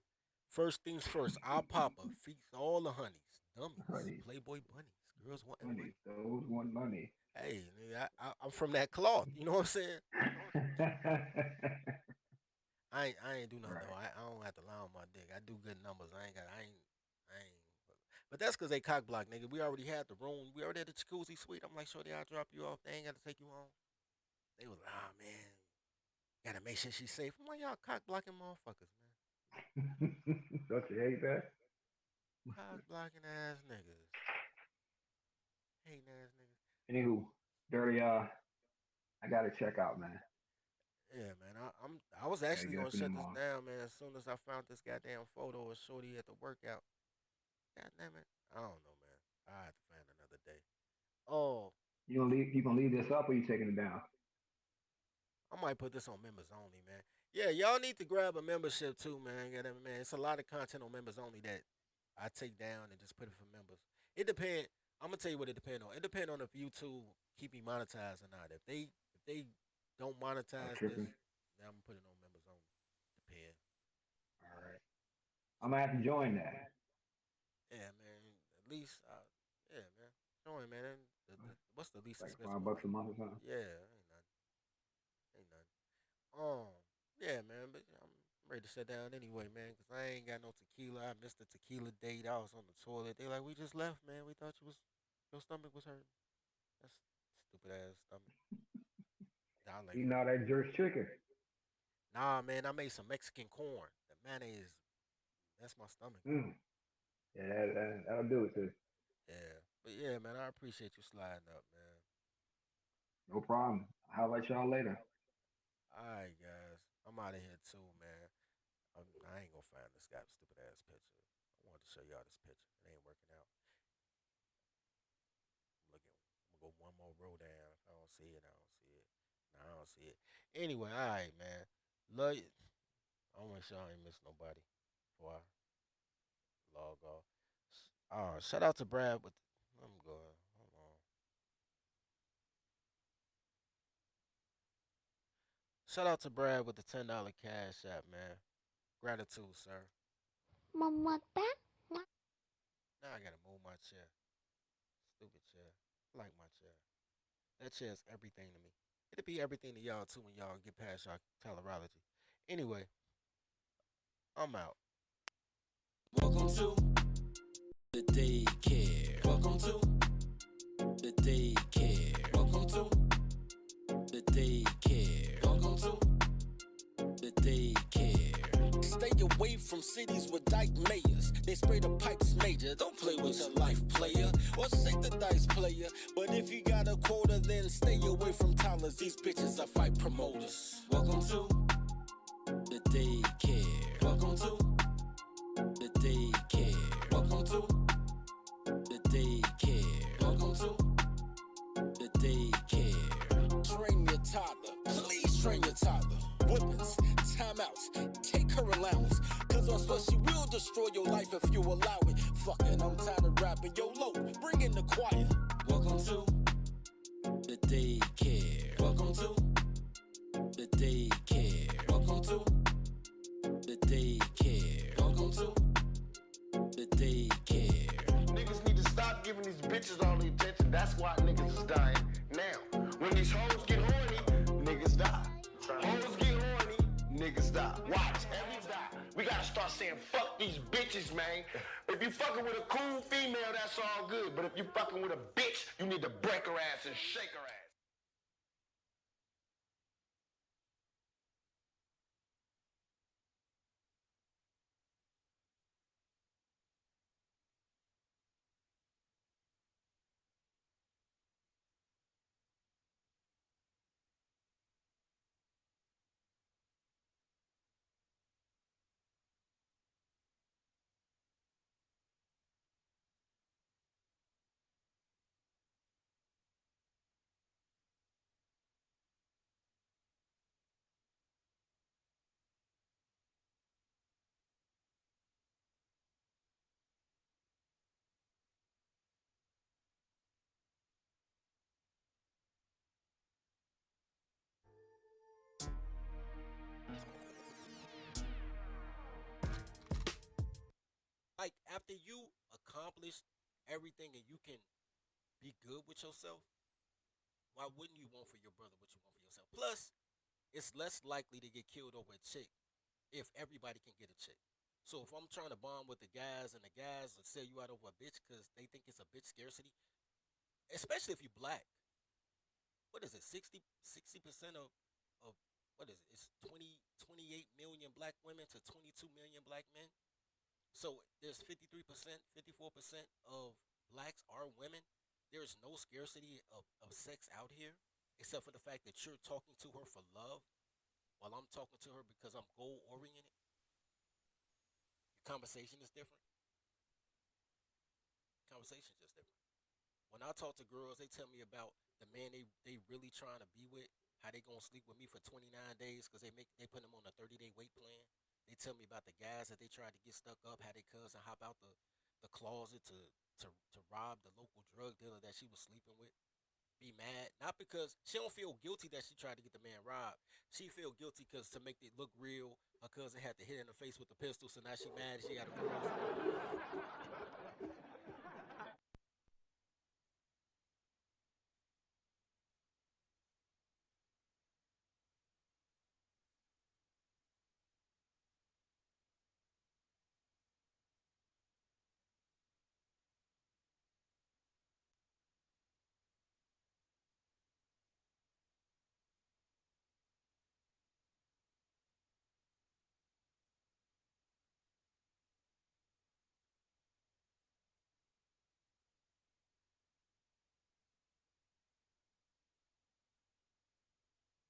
First things first, our Papa feeds all the honeys, dummies, Honeys, Playboy bunnies, girls wanting honeys, money. those want money. Hey, nigga, I'm from that cloth. You know what I'm saying? I ain't do nothing though. Right. I don't have to lie on my dick. I do good numbers. I ain't. But that's because they cock block, nigga. We already had the room. We already had the jacuzzi suite. I'm like, shorty, I'll drop you off. They ain't got to take you home. They was like, ah, man, gotta make sure she's safe. I'm like, y'all cock blocking motherfuckers, man. Don't you hate that? Cock blocking ass niggas. Hating ass niggas. Anywho, dirty. I gotta check out, man. Yeah, man. I was Gotta actually get gonna up in the shut this morning. down, man, as soon as I found this goddamn photo of Shorty at the workout. God damn it. I don't know, man. I have to find another day. Oh, You gonna leave? You gonna leave this up, or you taking it down? I might put this on members only, man. Yeah, y'all need to grab a membership too, man. Get it, man. It's a lot of content on members only that I take down and just put it for members. It depend. I'm gonna tell you what it depend on. It depend on if YouTube keep me monetized or not. If they don't Oh, monetize this, tripping. then I'm gonna put it on members only. Depend. All right. I'm gonna have to join that. Yeah, man. At least, yeah, man. Join, man. And what's the least Like expensive one? $5 Like, a month or something. yeah, ain't nothing. Ain't nothing. Yeah, man, but I'm ready to sit down anyway, man, because I ain't got no tequila. I missed the tequila date. I was on the toilet. They like, we just left, man. We thought your stomach was hurting. That's stupid ass stomach. I like, Eating all that jerk chicken. nah, man, I made some Mexican corn. The mayonnaise, that's my stomach up. Mm. Yeah, that'll do it too. Yeah, but yeah, man, I appreciate you sliding up, man. No problem. I'll let y'all later. All right, guys, I'm out of here too, man. I ain't gonna find this guy stupid ass picture. I wanted to show y'all this picture. It ain't working out. I'm looking. I'm gonna go one more row down. If I don't see it, I don't see it. No, I don't see it. Anyway, all right, man. Love you. I want to make sure I ain't miss nobody before I log off. Shout out to Brad with. I'm going. Hold on. Shout out to Brad with the $10 cash app, man. Gratitude, sir. Mamata. Now I gotta move my chair. Stupid chair. I like my chair. That chair is everything to me. It'll be everything to y'all too when y'all get past y'all tolerology. Anyway, I'm out. Welcome to the daycare. Welcome to the daycare. Welcome to the daycare. Welcome to the daycare. Stay away from cities with dyke mayors. They spray the pipes major. Don't play with your life, player. Or shake the dice, player. But if you got a quota, then stay away from toddlers. These bitches are fight promoters. Welcome to the daycare. Welcome to the daycare. Welcome to the daycare. Welcome to the daycare. Train your toddler. Please train your toddler. Whippings, timeouts, take her allowance. Cause I swear she will destroy your life if you allow it. Fucking, I'm tired of rapping. Yo, Lo, bring in the choir. Welcome to the daycare. Welcome to the daycare. Welcome to the daycare. Welcome to the daycare. Niggas need to stop giving these bitches all the attention. That's why niggas is dying now. When these hoes get horny, niggas die. Hoes get horny, niggas die. Watch, every die. We gotta start saying fuck these bitches, man. If you fucking with a cool female, that's all good. But if you fucking with a bitch, you need to break her ass and shake her ass. like after you accomplish everything and you can be good with yourself, why wouldn't you want for your brother what you want for yourself? Plus, it's less likely to get killed over a chick if everybody can get a chick. So if I'm trying to bond with the guys and the guys will sell you out over a bitch because they think it's a bitch scarcity, especially if you black. What is it? 60% of what is it? It's 28 million black women to 22 million black men. So there's 53%, 54% of blacks are women. There's no scarcity of sex out here, except for the fact that you're talking to her for love while I'm talking to her because I'm goal oriented. Your conversation is different. Conversation is just different. When I talk to girls, they tell me about the man they really trying to be with, how they gonna sleep with me for 29 days because they put them on a 30-day wait plan. They tell me about the guys that they tried to get stuck up, how they cousin hop out the closet to rob the local drug dealer that she was sleeping with. Be mad, not because she don't feel guilty that she tried to get the man robbed. She feel guilty because to make it look real, her cousin had to hit her in the face with the pistol, so now she mad she got a bruise.